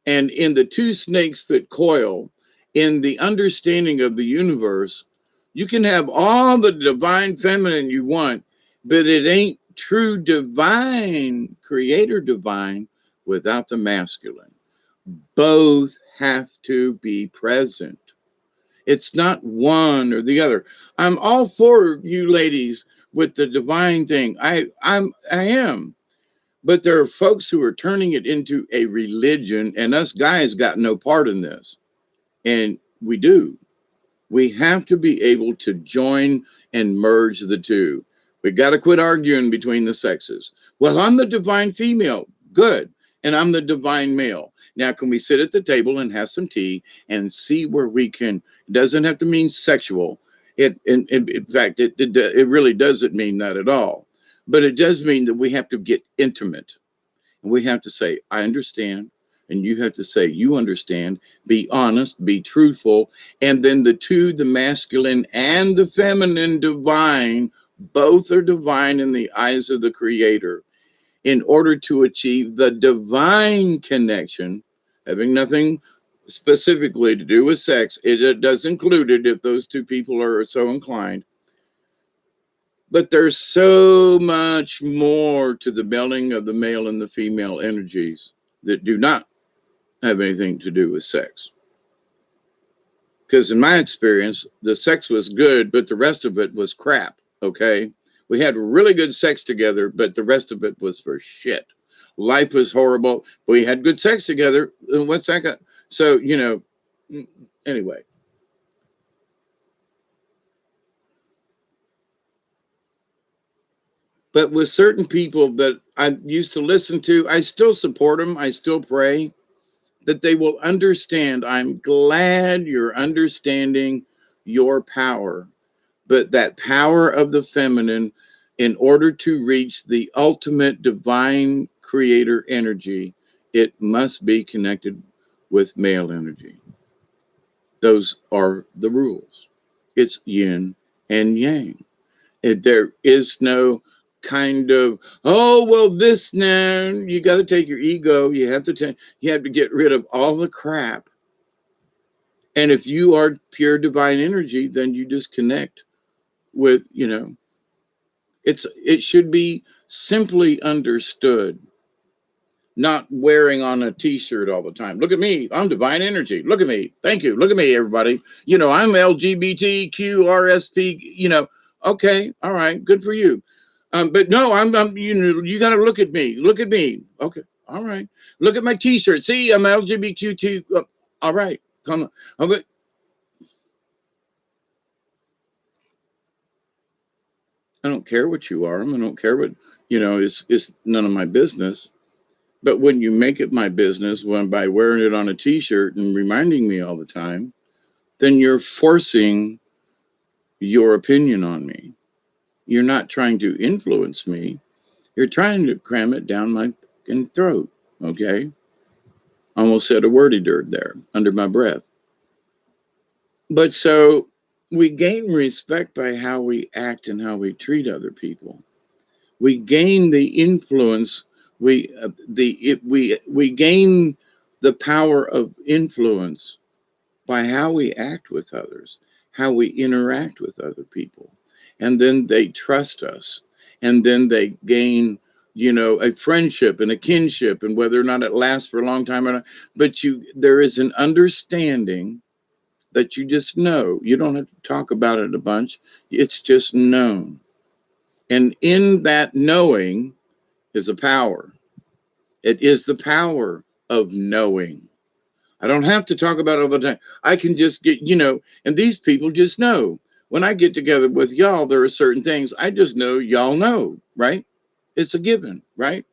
And in the two snakes that coil, in the understanding of the universe, you can have all the divine feminine you want, but it ain't true divine, creator divine, without the masculine. Both have to be present. It's not one or the other. I'm all for you ladies with the divine thing. I am. But there are folks who are turning it into a religion, and us guys got no part in this. And we do. We have to be able to join and merge the two. We got to quit arguing between the sexes. Well, I'm the divine female. Good. And I'm the divine male. Now, can we sit at the table and have some tea and see where we can? It doesn't have to mean sexual. In fact, it really doesn't mean that at all. But it does mean that we have to get intimate. And we have to say, I understand. And you have to say, you understand. Be honest, be truthful. And then the two, the masculine and the feminine divine, both are divine in the eyes of the Creator. In order to achieve the divine connection, having nothing specifically to do with sex, it does include it if those two people are so inclined. But there's so much more to the melding of the male and the female energies that do not have anything to do with sex. Because in my experience, the sex was good, but the rest of it was crap, okay? We had really good sex together, but the rest of it was for shit. Life was horrible. We had good sex together. And what's that got? So, anyway. But with certain people that I used to listen to, I still support them. I still pray that they will understand. I'm glad you're understanding your power, but that power of the feminine, in order to reach the ultimate divine creator energy, it must be connected with male energy. Those are the rules. It's yin and yang. There is no kind of, oh, well, this now, you got to take your ego. You have to get rid of all the crap. And if you are pure divine energy, then you just connect with, it should be simply understood, not wearing on a t-shirt all the time. Look at me. I'm divine energy. Look at me. Thank you. Look at me, everybody. I'm LGBTQRSP, okay. All right. Good for you. But no, I'm you got to look at me. Look at me. Okay. All right. Look at my t-shirt. See, I'm LGBTQ. All right. Come on. Okay. I don't care what you are. I don't care what, it's none of my business. But when you make it my business, by wearing it on a t-shirt and reminding me all the time, then you're forcing your opinion on me. You're not trying to influence me. You're trying to cram it down my fucking throat. Okay. Almost said a wordy dirt there under my breath. But so we gain respect by how we act and how we treat other people. We gain the influence. We gain the power of influence by how we act with others, how we interact with other people. And then they trust us. And then they gain, a friendship and a kinship, and whether or not it lasts for a long time or not. But there is an understanding that you just know. You don't have to talk about it a bunch. It's just known. And in that knowing is a power. It is the power of knowing. I don't have to talk about it all the time. I can just get, and these people just know. When I get together with y'all, there are certain things I just know y'all know, right? It's a given, right?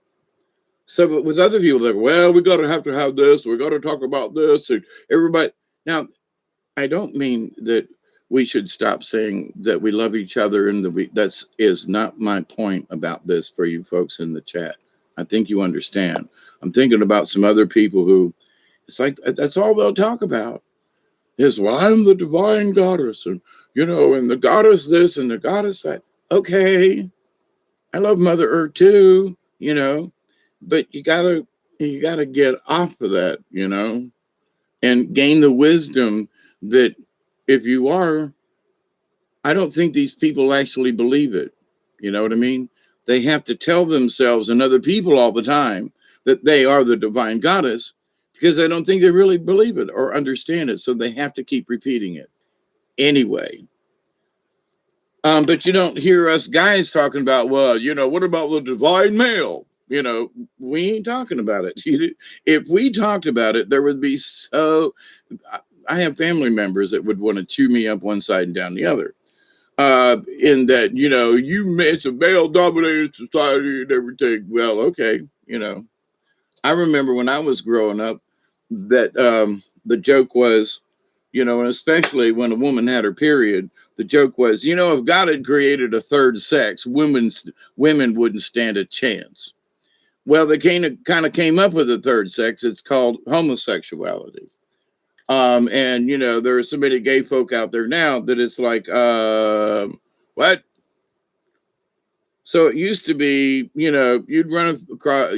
So, but with other people, they're like, well, we got to have this. We got to talk about this. And everybody. Now, I don't mean that we should stop saying that we love each other and that is not my point about this for you folks in the chat. I think you understand. I'm thinking about some other people who it's like that's all they'll talk about. is, well, I'm the divine goddess, and and the goddess this and the goddess that. Okay, I love Mother Earth too, but you gotta get off of that, and gain the wisdom that if you are, I don't think these people actually believe it. You know what I mean? They have to tell themselves and other people all the time that they are the divine goddess because I don't think they really believe it or understand it. So they have to keep repeating it anyway. But you don't hear us guys talking about, well, what about the divine male? We ain't talking about it. If we talked about it, there would be I have family members that would want to chew me up one side and down the other. In that, it's a male dominated society and everything. Well, okay, I remember when I was growing up that the joke was, and especially when a woman had her period, the joke was, if God had created a third sex, women wouldn't stand a chance. Well, they kind of came up with a third sex. It's called homosexuality. And there are so many gay folk out there now that it's like, what? So it used to be, you'd run across,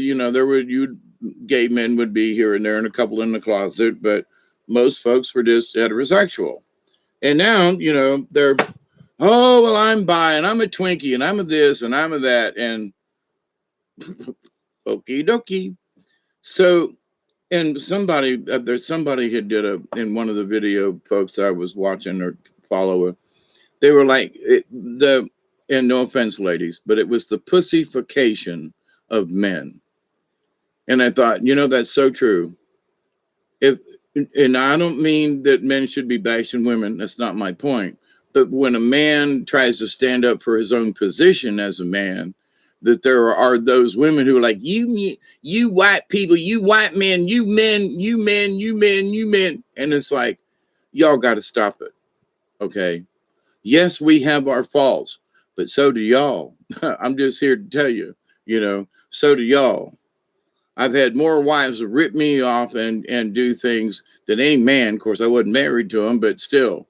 gay men would be here and there and a couple in the closet, but most folks were just heterosexual. And now, they're, oh, well, I'm bi and I'm a Twinkie and I'm a this and I'm a that. And okie dokie. So, and there's somebody had did in one of the video folks I was watching or follow, they were like, and no offense, ladies, but it was the pussification of men. And I thought, that's so true. And I don't mean that men should be bashing women. That's not my point. But when a man tries to stand up for his own position as a man, that there are those women who are like, you white people, you white men, you men, you men, you men, you men. And it's like, y'all got to stop it. Okay. Yes, we have our faults, but so do y'all. I'm just here to tell you, so do y'all. I've had more wives that rip me off and do things than any man. Of course, I wasn't married to them, but still,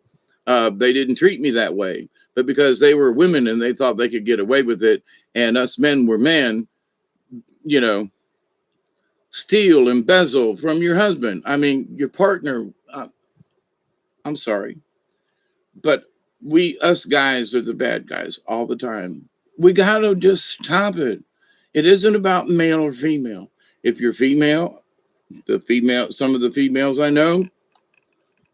they didn't treat me that way. But because they were women and they thought they could get away with it, and us men were men, steal, embezzle from your husband. I mean, your partner. I'm sorry, but us guys are the bad guys all the time. We got to just stop it. It isn't about male or female. If you're female, some of the females I know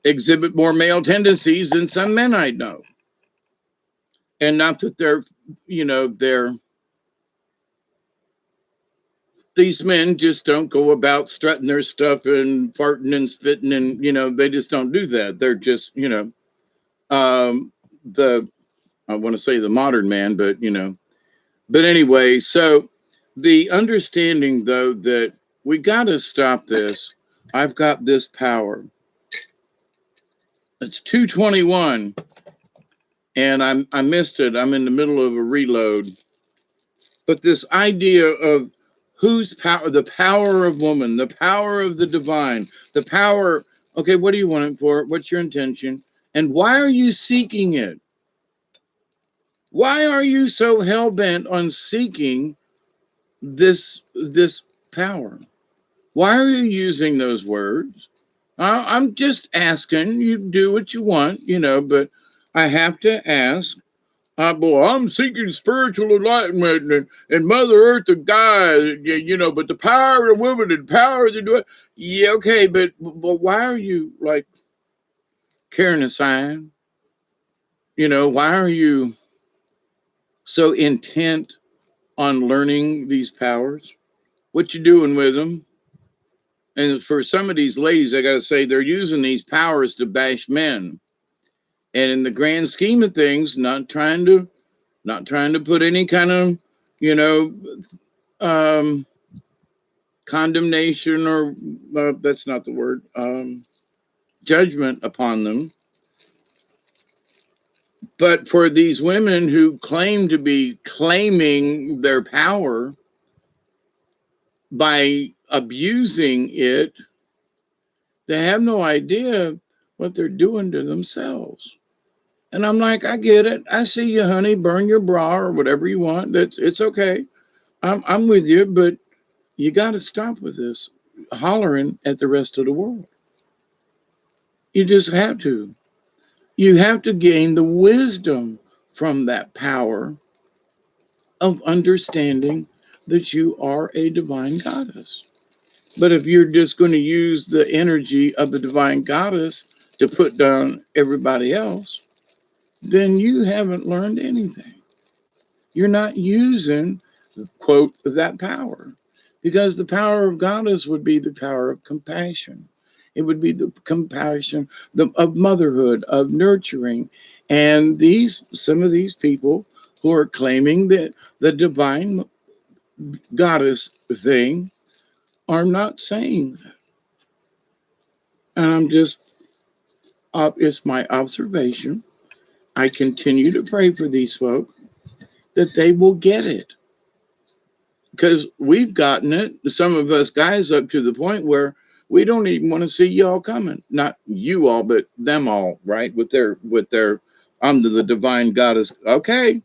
exhibit more male tendencies than some men I know. And not that these men just don't go about strutting their stuff and farting and spitting and, they just don't do that. They're just, I want to say the modern man, but anyway, so the understanding though that we got to stop this. I've got this power. It's 2:21 and I missed it. I'm in the middle of a reload. But this idea of whose power, the power of woman, the power of the divine, the power, okay, what do you want it for? What's your intention? And why are you seeking it? Why are you so hell-bent on seeking this power? Why are you using those words? I'm just asking. You do what you want, but I have to ask. Boy, I'm seeking spiritual enlightenment and Mother Earth of God, but the power of women and power of the yeah, okay, but why are you like carrying a sign? Why are you so intent on learning these powers? What you doing with them? And for some of these ladies, I got to say, they're using these powers to bash men. And in the grand scheme of things, not trying to put any kind of, condemnation or that's not the word, judgment upon them. But for these women who claim to be claiming their power by abusing it, they have no idea what they're doing to themselves. And I'm like, I get it. I see you, honey. Burn your bra or whatever you want. It's okay. I'm with you, but you got to stop with this hollering at the rest of the world. You just have to. You have to gain the wisdom from that power of understanding that you are a divine goddess. But if you're just going to use the energy of the divine goddess to put down everybody else, then you haven't learned anything. You're not using, quote, that power. Because the power of goddess would be the power of compassion. It would be the compassion of motherhood, of nurturing. And some of these people who are claiming that the divine goddess thing are not saying that. And it's my observation. I continue to pray for these folks that they will get it. Because we've gotten it, some of us guys, up to the point where we don't even want to see y'all coming. Not you all, but them all, right? With their I'm the divine goddess. Okay,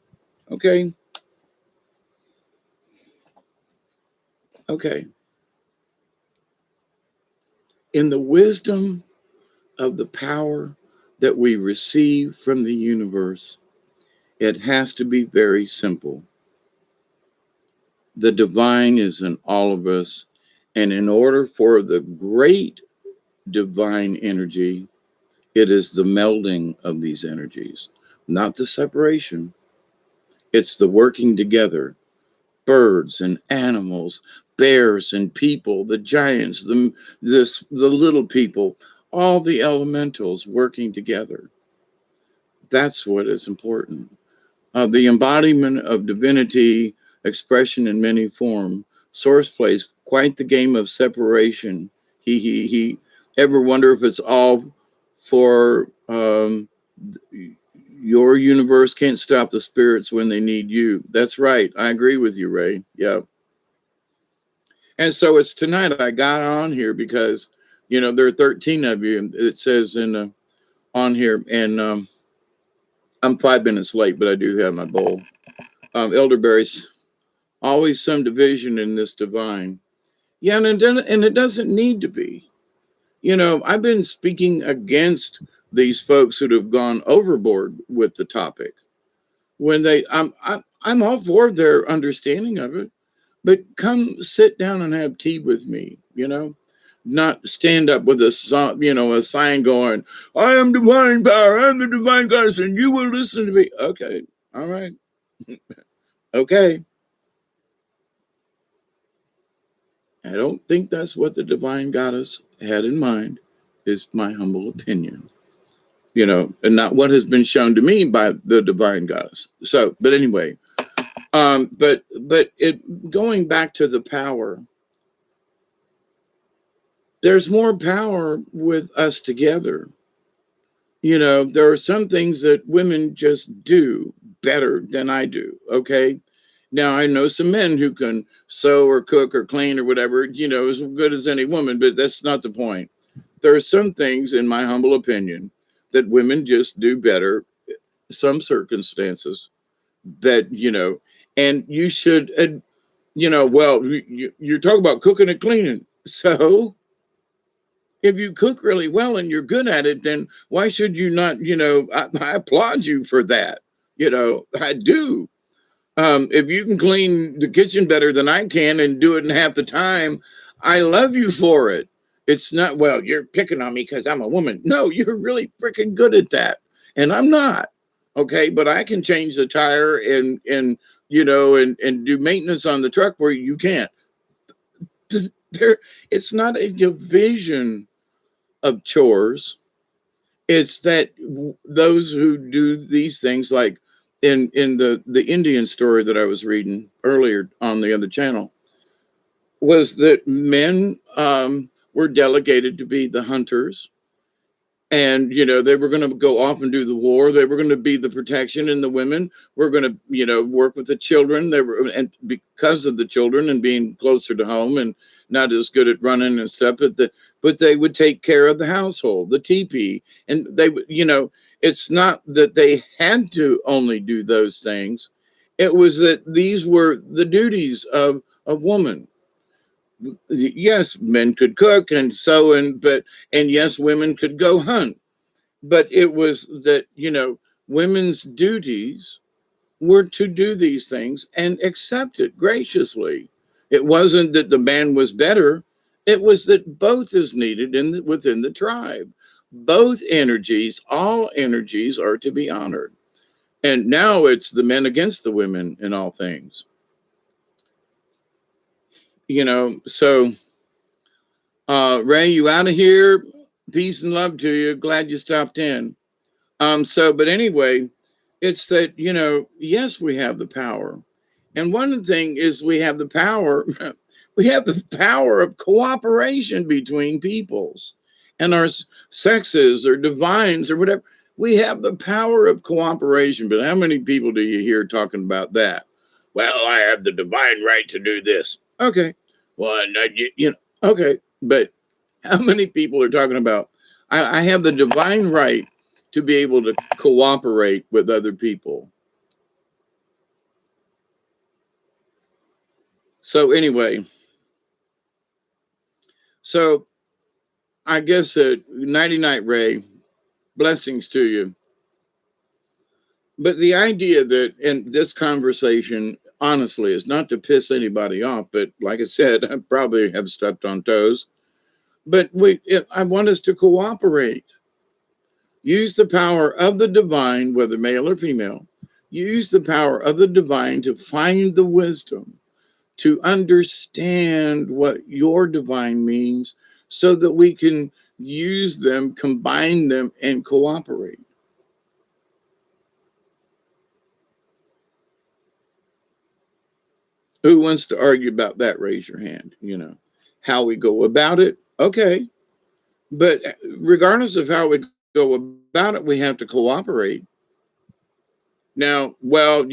okay, okay. In the wisdom of the power that we receive from the universe, it has to be very simple. The divine is in all of us. And in order for the great divine energy, it is the melding of these energies, not the separation. It's the working together. Birds and animals, bears and people, the giants, the little people, all the elementals working together. That's what is important. The embodiment of divinity, expression in many form. Source plays quite the game of separation. He. Ever wonder if it's all for your universe can't stop the spirits when they need you? That's right. I agree with you, Ray. Yeah. And so it's tonight I got on here because, there are 13 of you. It says on here, and I'm 5 minutes late, but I do have my bowl. Elderberries, always some division in this divine. Yeah, and it doesn't need to be. I've been speaking against these folks that have gone overboard with the topic. When I'm all for their understanding of it, but come sit down and have tea with me. Not stand up with a sign going, "I am divine power. I'm the divine goddess, and you will listen to me." Okay, all right, okay. I don't think that's what the divine goddess had in mind. Is my humble opinion. And not what has been shown to me by the divine goddess. So, but anyway, but it going back to the power, there's more power with us together. There are some things that women just do better than I do. Okay. Now I know some men who can sew or cook or clean or whatever, as good as any woman, but that's not the point. There are some things, in my humble opinion, that women just do better, some circumstances that, and you should, well, you're talking about cooking and cleaning. So if you cook really well and you're good at it, then why should you not, I applaud you for that. I do. If you can clean the kitchen better than I can and do it in half the time, I love you for it. It's not, well, you're picking on me because I'm a woman. No, you're really freaking good at that. And I'm not. Okay. But I can change the tire and do maintenance on the truck where you can't. It's not a division of chores. It's that those who do these things, like in the Indian story that I was reading earlier on the other channel, was that men were delegated to be the hunters, and they were going to go off and do the war. They were going to be the protection, and the women were going to work with the children. They were, and because of the children and being closer to home and not as good at running and stuff, but but they would take care of the household, the teepee, and they would, it's not that they had to only do those things. It was that these were the duties of woman. Yes, men could cook and sew, and yes, women could go hunt, but it was that, women's duties were to do these things and accept it graciously. It wasn't that the man was better. It was that both is needed within the tribe. Both energies, all energies are to be honored. And now it's the men against the women in all things. So Ray, you out of here? Peace and love to you. Glad you stopped in. But anyway, it's that, yes, we have the power. And one thing is we have the power, we have the power of cooperation between peoples and our sexes or divines or whatever. We have the power of cooperation. But how many people do you hear talking about that? Well, I have the divine right to do this. Okay. Well, okay. But how many people are talking about, I have the divine right to be able to cooperate with other people? So anyway, so I guess nighty night, Ray, blessings to you. But the idea that in this conversation, honestly, is not to piss anybody off, but like I said, I probably have stepped on toes. But I want us to cooperate. Use the power of the divine, whether male or female. Use the power of the divine to find the wisdom, to understand what your divine means so that we can use them, combine them, and cooperate. Who wants to argue about that? Raise your hand. How we go about it. Okay. But regardless of how we go about it, we have to cooperate. Now, well,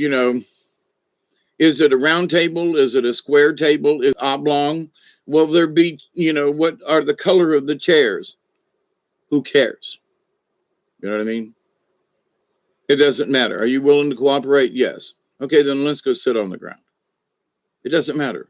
is it a round table? Is it a square table? Is it oblong? Will there be, what are the color of the chairs? Who cares? You know what I mean? It doesn't matter. Are you willing to cooperate? Yes. Okay, then let's go sit on the ground. It doesn't matter.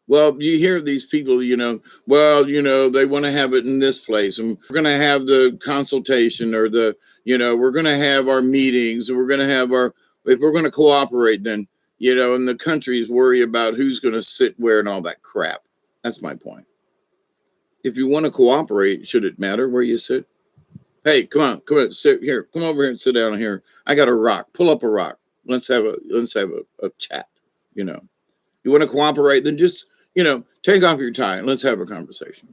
Well, you hear these people, they want to have it in this place, and we're going to have the consultation, or we're going to have our meetings, and we're going to have if we're going to cooperate, then, and the countries worry about who's going to sit where and all that crap. That's my point. If you want to cooperate, should it matter where you sit? Hey, come on, sit here. Come over here and sit down here. I got a rock. Pull up a rock. Let's have a chat. You want to cooperate, then just, take off your tie and let's have a conversation.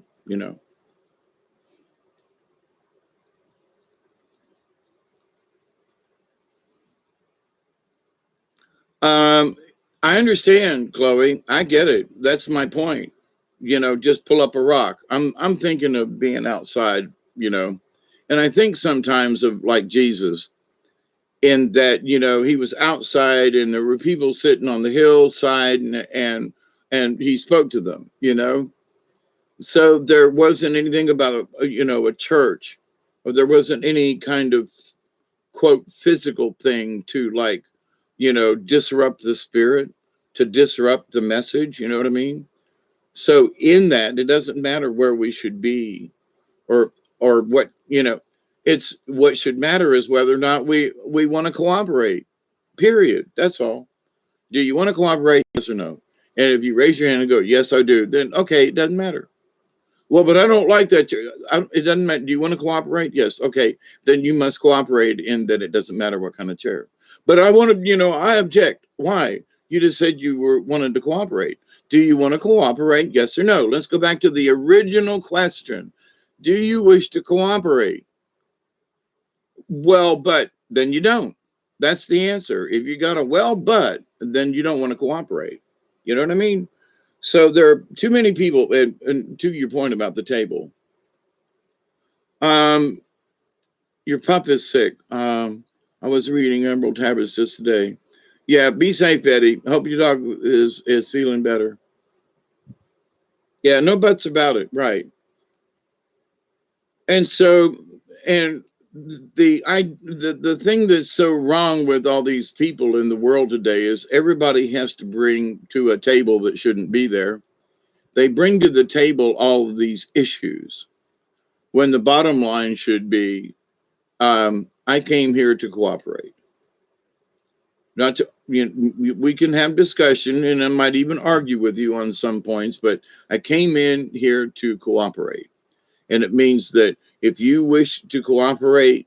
I understand, Chloe. I get it. That's my point. Just pull up a rock. I'm thinking of being outside, and I think sometimes of like Jesus, in that, he was outside and there were people sitting on the hillside, and he spoke to them, so there wasn't anything about a church, or there wasn't any kind of quote physical thing to, like, disrupt the spirit, to disrupt the message. You know what I mean? So in that, it doesn't matter where we should be, or what, it's what should matter is whether or not we want to cooperate. Period. That's all. Do you want to cooperate? Yes or no? And if you raise your hand and go, yes, I do, then okay, it doesn't matter. Well, but I don't like that. It doesn't matter. Do you want to cooperate? Yes. Okay. Then you must cooperate in that it doesn't matter what kind of chair. But I want to, I object. Why? You just said you wanted to cooperate. Do you want to cooperate? Yes or no? Let's go back to the original question. Do you wish to cooperate? Well, but then you don't. That's the answer. If you got a well, but then you don't want to cooperate. You know what I mean? So there are too many people, and to your point about the table, your pup is sick. I was reading Emerald Tablets just today. Yeah, be safe, Betty. Hope your dog is feeling better. Yeah, no buts about it. Right. And so, and the thing that's so wrong with all these people in the world today is everybody has to bring to a table that shouldn't be there. They bring to the table all of these issues when the bottom line should be, I came here to cooperate. Not to, we can have discussion and I might even argue with you on some points, but I came in here to cooperate. And it means that if you wish to cooperate,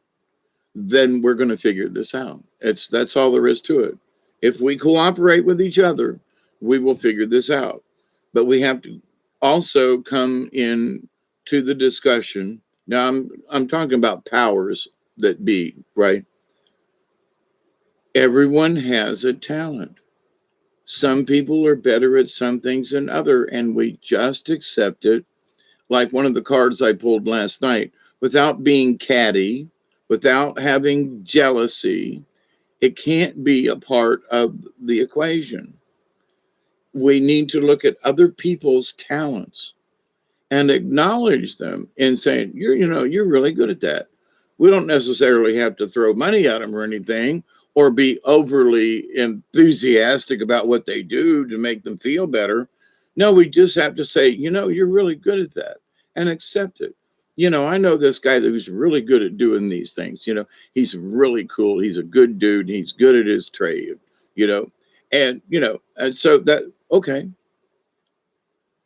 then we're going to figure this out. That's all there is to it. If we cooperate with each other, we will figure this out. But we have to also come in to the discussion. Now I'm talking about powers that be, right? Everyone has a talent. Some people are better at some things than other, and we just accept it. Like one of the cards I pulled last night, without being catty, without having jealousy, it can't be a part of the equation. We need to look at other people's talents and acknowledge them and saying, you're really good at that. We don't necessarily have to throw money at them or anything or be overly enthusiastic about what they do to make them feel better. No, we just have to say, you're really good at that and accept it. I know this guy who's really good at doing these things. He's really cool. He's a good dude. He's good at his trade, and, and so that, okay.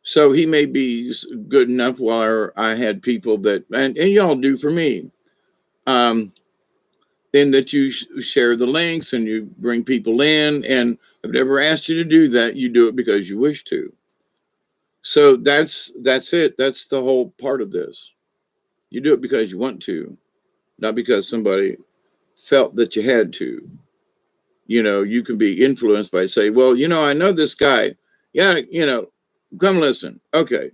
So he may be good enough while I had people that, and y'all do for me, then that you share the links and you bring people in. And I've never asked you to do that. You do it because you wish to. So that's it. That's the whole part of this. You do it because you want to, not because somebody felt that you had to. You can be influenced by say, well, I know this guy. Yeah, come listen. Okay.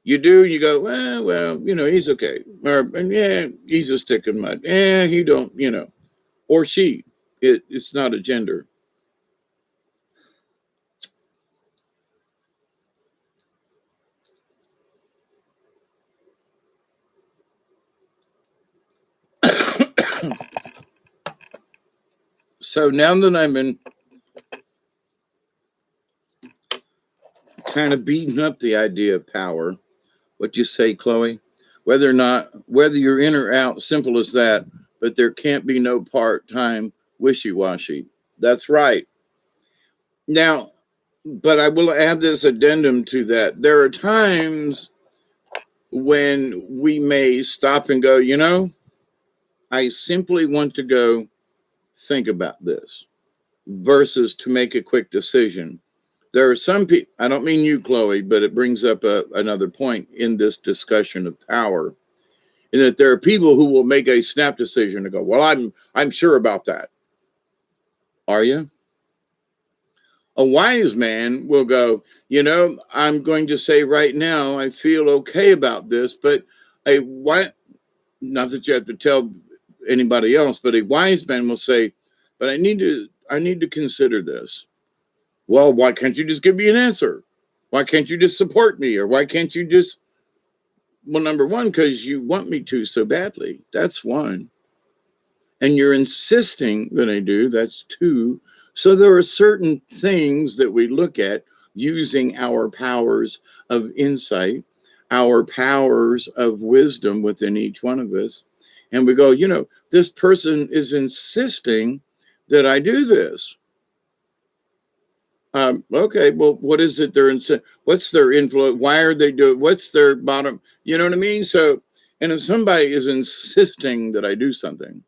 You do, you go, well, he's okay. Or, yeah, he's a stick in mud. He don't, or she. It's not a gender. So now that I'm in kind of beating up the idea of power, what you say, Chloe? Whether you're in or out, simple as that, but there can't be no part-time wishy-washy. That's right. Now, but I will add this addendum to that. There are times when we may stop and go, I simply want to go think about this versus to make a quick decision. There are some people, I don't mean you, Chloe, but it brings up another point in this discussion of power, in that there are people who will make a snap decision to go, well, I'm sure about that. Are you? A wise man will go, I'm going to say right now, I feel okay about this, but not that you have to tell anybody else, but a wise man will say, but I need to consider this. Well, why can't you just give me an answer? Why can't you just support me? Or why can't you just, well, number one, because you want me to so badly. That's one. And you're insisting that I do. That's two. So there are certain things that we look at using our powers of insight, our powers of wisdom within each one of us. And we go, this person is insisting that I do this. Okay, well, what is it what's their influence? Why are they doing, what's their bottom? You know what I mean? So, and if somebody is insisting that I do something,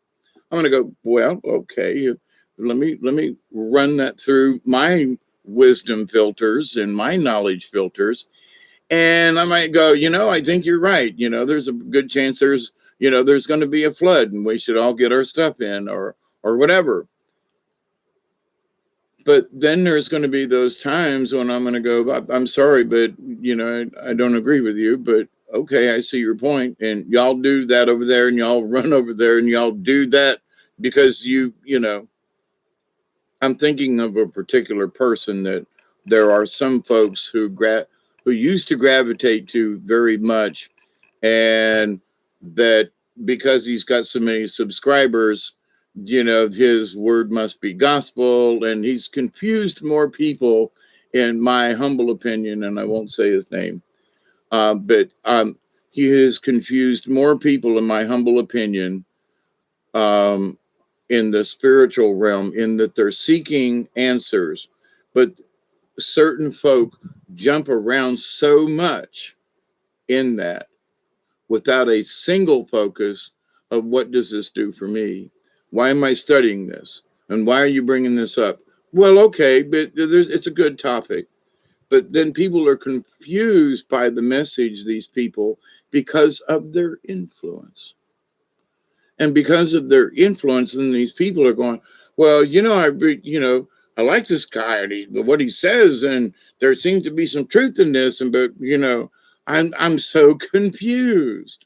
I'm going to go, well, okay, let me run that through my wisdom filters and my knowledge filters. And I might go, I think you're right. There's a good chance there's going to be a flood and we should all get our stuff in or whatever. But then there's going to be those times when I'm going to go, I'm sorry, but I don't agree with you, but okay, I see your point, and y'all do that over there, and y'all run over there, and y'all do that because I'm thinking of a particular person that there are some folks who used to gravitate to very much, and that because he's got so many subscribers, his word must be gospel, and he's confused more people, in my humble opinion, and I won't say his name, but he has confused more people, in my humble opinion, um, in the spiritual realm, in that they're seeking answers, but certain folk jump around so much in that without a single focus of what does this do for me? Why am I studying this? And why are you bringing this up? Well, okay, but it's a good topic. But then people are confused by the message, these people, because of their influence. And because of their influence, then these people are going, well, I like this guy and what he says, and there seems to be some truth in this, and but I'm so confused.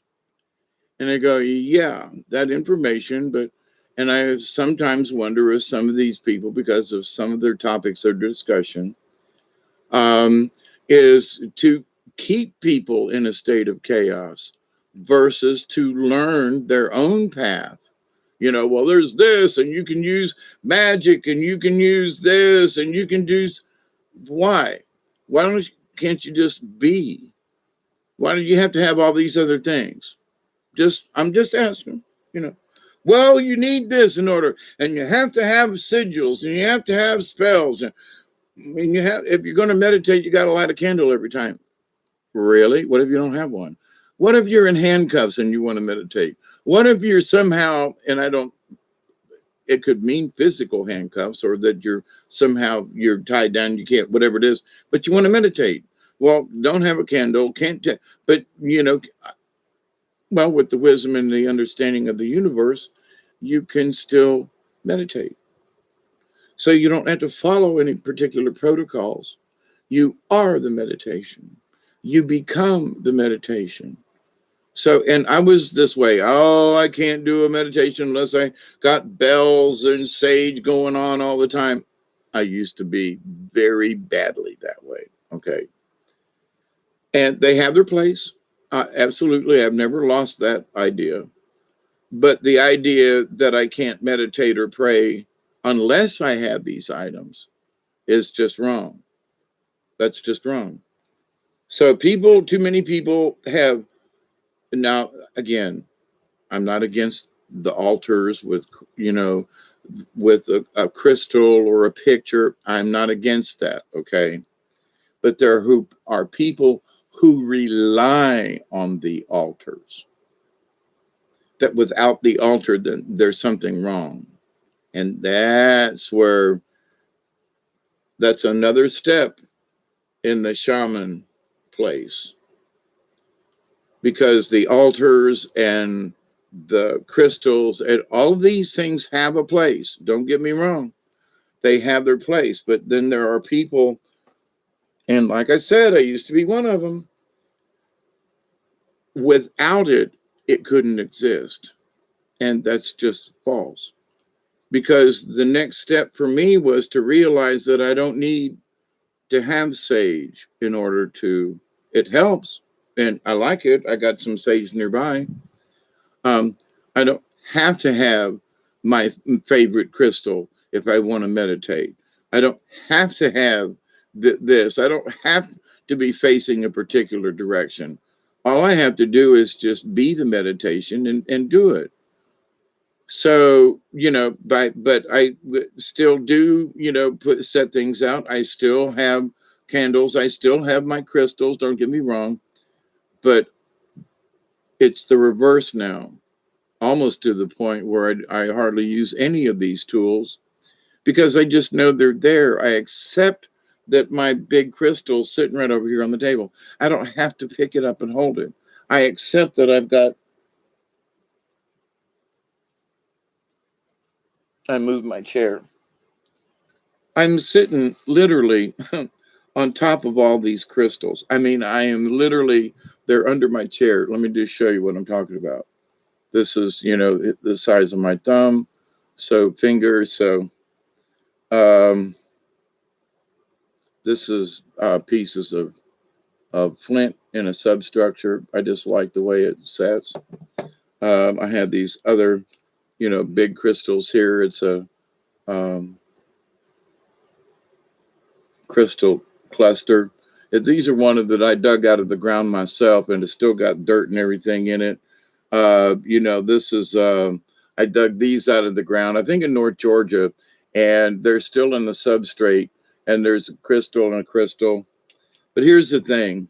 And I go, yeah, that information, but and I sometimes wonder if some of these people, because of some of their topics of discussion, um, is to keep people in a state of chaos versus to learn their own path. Well, there's this, and you can use magic, and you can use this, and you can do. Why? Why can't you just be? Why do you have to have all these other things? I'm just asking, you know. Well, you need this in order, and you have to have sigils, and you have to have spells. And you have, if you're going to meditate, you got to light a candle every time. Really? What if you don't have one? What if you're in handcuffs and you want to meditate? What if you're somehow, and I don't, it could mean physical handcuffs, or that you're tied down, you can't, whatever it is, but you want to meditate. Well, don't have a candle, can't, but well, with the wisdom and the understanding of the universe, you can still meditate. So you don't have to follow any particular protocols. You are the meditation. You become the meditation. So, and I was this way. Oh, I can't do a meditation unless I got bells and sage going on all the time. I used to be very badly that way. Okay. And they have their place. Absolutely. I've never lost that idea. But the idea that I can't meditate or pray unless I have these items is just wrong. That's just wrong. So too many people have, now, again, I'm not against the altars with a crystal or a picture. I'm not against that, okay? But there are people who rely on the altars. That without the altar, then there's something wrong. And that's another step in the shaman place. Because the altars and the crystals and all of these things have a place. Don't get me wrong. They have their place. But then there are people, and like I said, I used to be one of them. Without it, it couldn't exist. And that's just false. Because the next step for me was to realize that I don't need to have sage in order to, it helps. And I like it. I got some sage nearby. I don't have to have my favorite crystal if I want to meditate. I don't have to have this. I don't have to be facing a particular direction. All I have to do is just be the meditation and do it. So, but I still do, set things out. I still have candles. I still have my crystals. Don't get me wrong. But it's the reverse now, almost to the point where I hardly use any of these tools because I just know they're there. I accept that my big crystal's sitting right over here on the table. I don't have to pick it up and hold it. I accept that I moved my chair. I'm sitting literally on top of all these crystals. I mean, I am literally, they're under my chair. Let me just show you what I'm talking about. This is, the size of my thumb. So finger. So this is pieces of flint in a substructure. I just like the way it sets. I had these other, big crystals here. It's a crystal cluster. These are one of that I dug out of the ground myself, and it's still got dirt and everything in it. This is I dug these out of the ground, I think in North Georgia, and they're still in the substrate. And there's a crystal and a crystal. But here's the thing: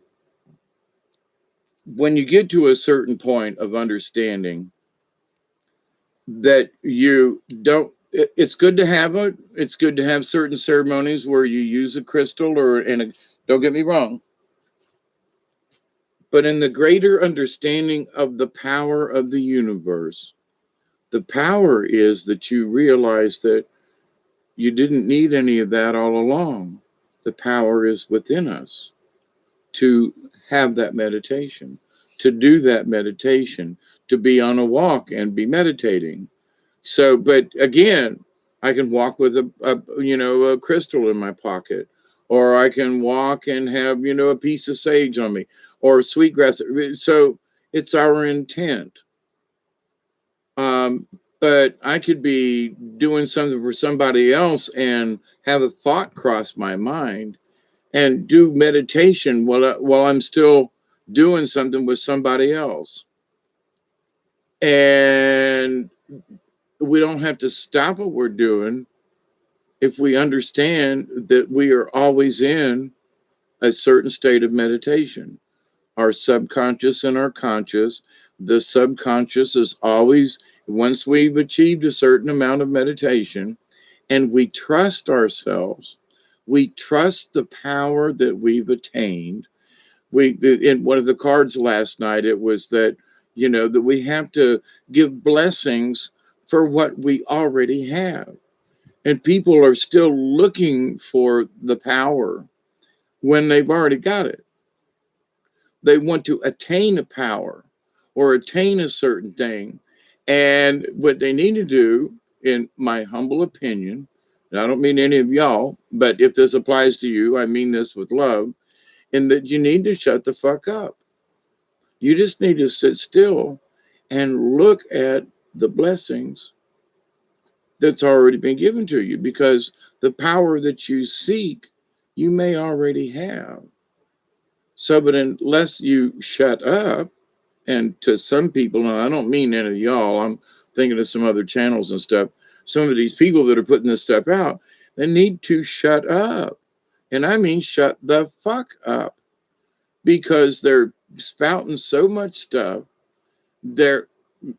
when you get to a certain point of understanding that you don't, it's good to have it's good to have certain ceremonies where you use a crystal don't get me wrong, but in the greater understanding of the power of the universe, the power is that you realize that you didn't need any of that all along. The power is within us to have that meditation, to do that meditation, to be on a walk and be meditating. So, but again, I can walk with a crystal in my pocket, or I can walk and have, a piece of sage on me, or sweetgrass. So it's our intent. Um, but I could be doing something for somebody else and have a thought cross my mind and do meditation while I'm still doing something with somebody else. And we don't have to stop what we're doing if we understand that we are always in a certain state of meditation. Our subconscious and our conscious, the subconscious is always, once we've achieved a certain amount of meditation and we trust ourselves, we trust the power that we've attained. In one of the cards last night, it was that, that we have to give blessings for what we already have. And people are still looking for the power when they've already got it. They want to attain a power or attain a certain thing. And what they need to do, in my humble opinion, and I don't mean any of y'all, but if this applies to you, I mean this with love, in that you need to shut the fuck up. You just need to sit still and look at the blessings that's already been given to you, because the power that you seek, you may already have. So, but unless you shut up, and to some people, and I don't mean any of y'all, I'm thinking of some other channels and stuff, some of these people that are putting this stuff out, they need to shut up. And I mean, shut the fuck up, because they're spouting so much stuff.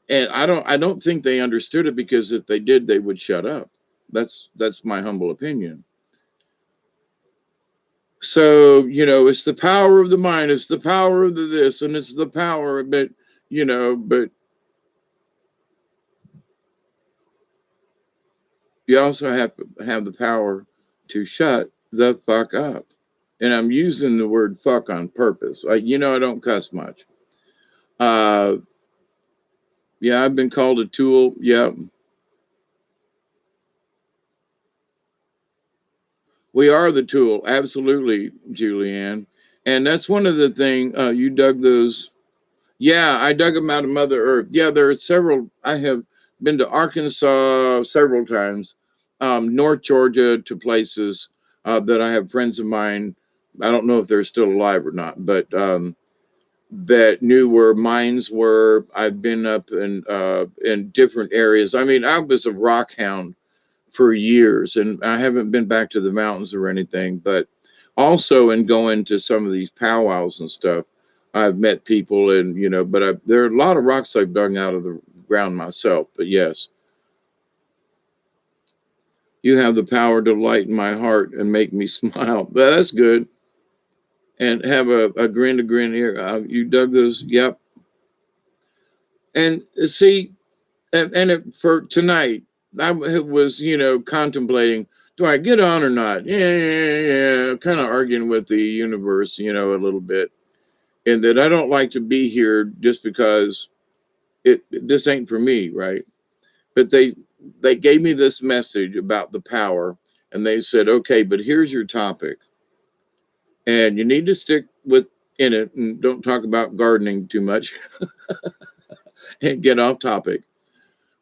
And I don't think they understood it, because if they did, they would shut up. That's my humble opinion. So, it's the power of the mind, it's the power of the this, and it's the power, but you also have to have the power to shut the fuck up. And I'm using the word fuck on purpose. I don't cuss much. Yeah, I've been called a tool. Yeah. We are the tool. Absolutely, Julianne. And that's one of the things, you dug those. Yeah, I dug them out of Mother Earth. Yeah, there are several. I have been to Arkansas several times, North Georgia, to places that I have friends of mine. I don't know if they're still alive or not, but that knew where mines were. I've been up in different areas. I mean, I was a rock hound for years, and I haven't been back to the mountains or anything, but also in going to some of these powwows and stuff, I've met people, and but there are a lot of rocks I've dug out of the ground myself. But yes, you have the power to lighten my heart and make me smile. But that's good. And have a grin to grin here. You dug those, yep. And see, for tonight, I was, contemplating, do I get on or not? Yeah. Kind of arguing with the universe, a little bit. And that I don't like to be here just because this ain't for me, right? But they gave me this message about the power, and they said, okay, but here's your topic. And you need to stick with in it, and don't talk about gardening too much and get off topic.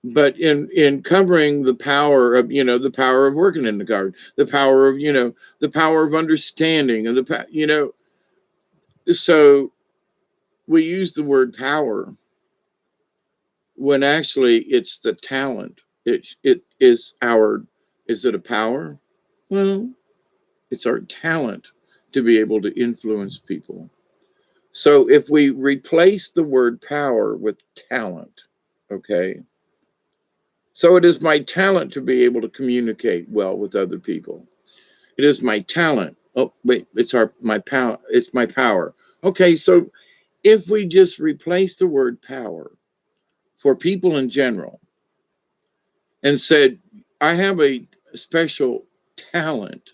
But in covering the power of, the power of working in the garden, the power of, the power of understanding, and so we use the word power when actually it's the talent. It is our, is it a power? Well, it's our talent to be able to influence people. So if we replace the word power with talent, okay, so it is my talent to be able to communicate well with other people. It is my talent. Oh, wait, my power. It's my power. Okay, so if we just replace the word power for people in general and said, I have a special talent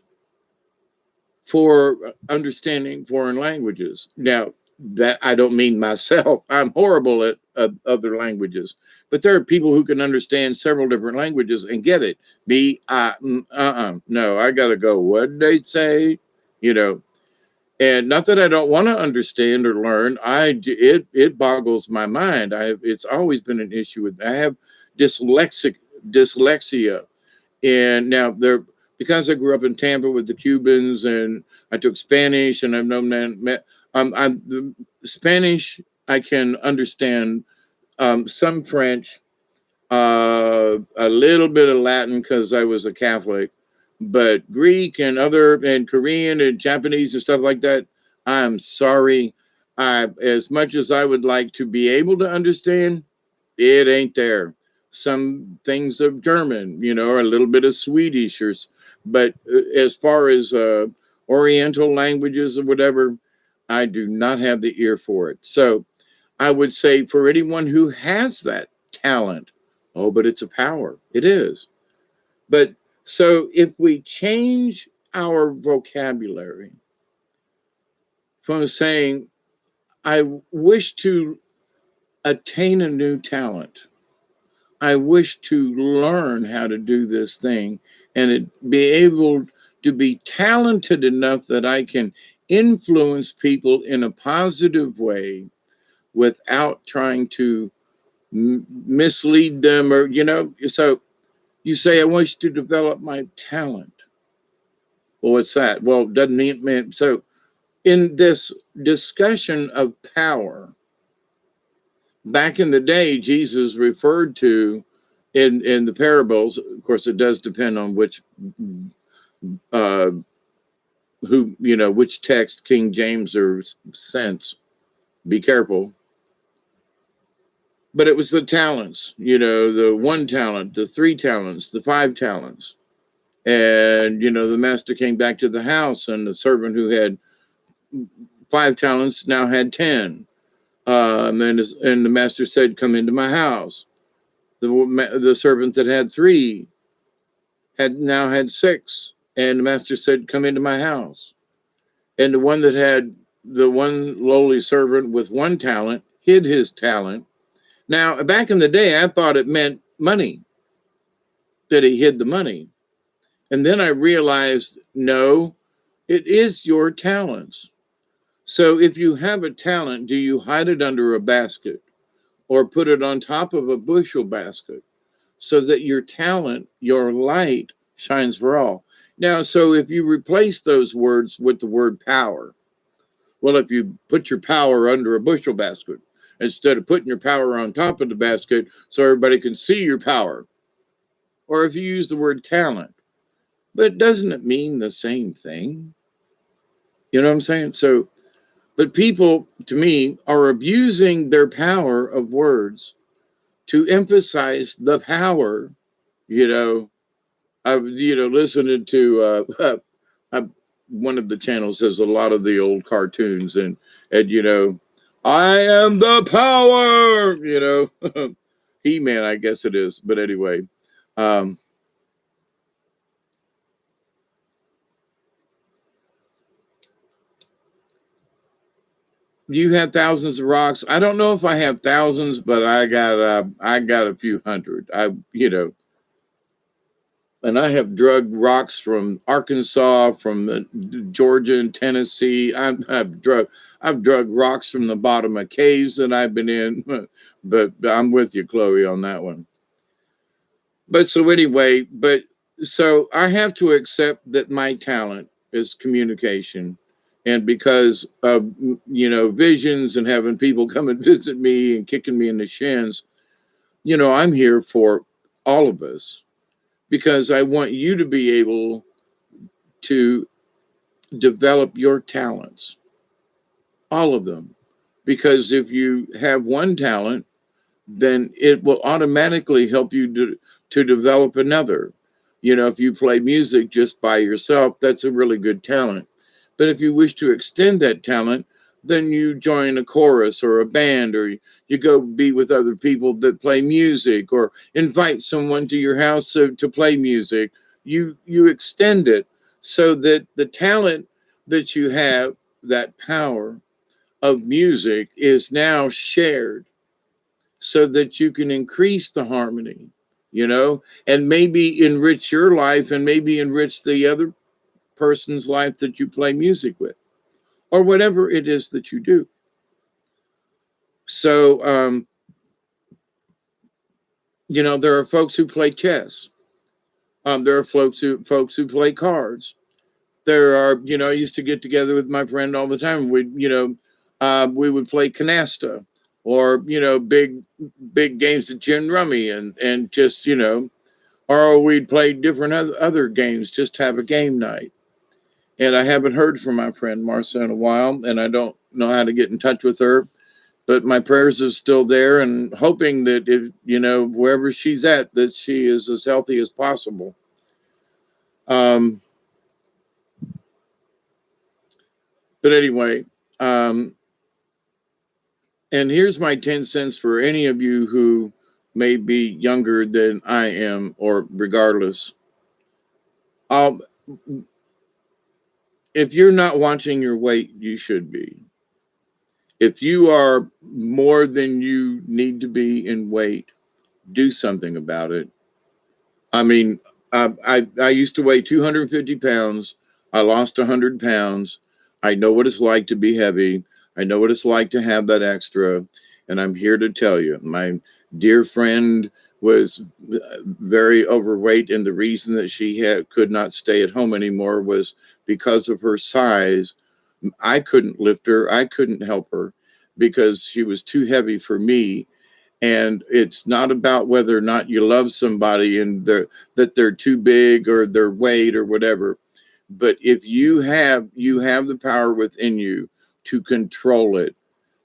for understanding foreign languages. Now, that I don't mean myself. I'm horrible at other languages, but there are people who can understand several different languages and get it. Me, no, I got to go. What they say, you know. And not that I don't want to understand or learn. It boggles my mind. It's always been an issue with. I have dyslexia, and now there, because I grew up in Tampa with the Cubans, and I took Spanish, and I've known that I'm the Spanish. I can understand some French, a little bit of Latin because I was a Catholic, but Greek and Korean and Japanese and stuff like that, I'm sorry. As much as I would like to be able to understand, it ain't there. Some things of German, or a little bit of Swedish, but as far as Oriental languages or whatever, I do not have the ear for it. So I would say for anyone who has that talent, oh, but it's a power. It is. But so if we change our vocabulary from saying, I wish to attain a new talent, I wish to learn how to do this thing and be able to be talented enough that I can influence people in a positive way without trying to mislead them, or so you say, I want you to develop my talent. Well, what's that? Well, doesn't mean so. In this discussion of power, back in the day, Jesus referred to in the parables. Of course, it does depend on which uh, which text, King James or sense. Be careful. But it was the talents, the one talent, the three talents, the five talents. And, the master came back to the house, and the servant who had five talents now had 10. And the master said, come into my house. The servant that had 3 had now had 6. And the master said, come into my house. And the one lowly servant with 1 talent hid his talent. Now, back in the day, I thought it meant money, that he hid the money. And then I realized, no, it is your talents. So if you have a talent, do you hide it under a basket or put it on top of a bushel basket so that your talent, your light shines for all? Now, so if you replace those words with the word power, well, if you put your power under a bushel basket instead of putting your power on top of the basket so everybody can see your power, or if you use the word talent, but doesn't it mean the same thing? You know what I'm saying? So, but people, to me, are abusing their power of words to emphasize the power. I've listening to one of the channels has a lot of the old cartoons, and I am the power. He-Man, I guess it is, but anyway. You have thousands of rocks. I don't know if I have thousands, but I got a few hundred. And I have drug rocks from Arkansas, from Georgia and Tennessee. I've drug rocks from the bottom of caves that I've been in. But I'm with you, Chloe, on that one. But so anyway, so I have to accept that my talent is communication. And because of, visions and having people come and visit me and kicking me in the shins, I'm here for all of us, because I want you to be able to develop your talents, all of them. Because if you have one talent, then it will automatically help you to develop another. If you play music just by yourself, that's a really good talent. But if you wish to extend that talent, then you join a chorus or a band, or you go be with other people that play music, or invite someone to your house to play music. You extend it so that the talent that you have, that power of music, is now shared, so that you can increase the harmony, and maybe enrich your life, and maybe enrich the other person's life that you play music with, or whatever it is that you do. So, there are folks who play chess. There are folks who play cards. There are, I used to get together with my friend all the time. We would play canasta, or big games of gin rummy, and just or we'd play different other games, just have a game night. And I haven't heard from my friend Marcia in a while, and I don't know how to get in touch with her. But my prayers are still there, and hoping that, if wherever she's at, that she is as healthy as possible. Um, but anyway, and here's my 10 cents for any of you who may be younger than I am, or regardless. Um, if you're not watching your weight, you should be. If you are more than you need to be in weight, do something about it. I mean, I used to weigh 250 pounds. I lost 100 pounds. I know what it's like to be heavy. I know what it's like to have that extra. And I'm here to tell you, my dear friend was very overweight. And the reason that she could not stay at home anymore was because of her size. I couldn't lift her. I couldn't help her because she was too heavy for me. And it's not about whether or not you love somebody and that they're too big or their weight or whatever. But if you have the power within you to control it,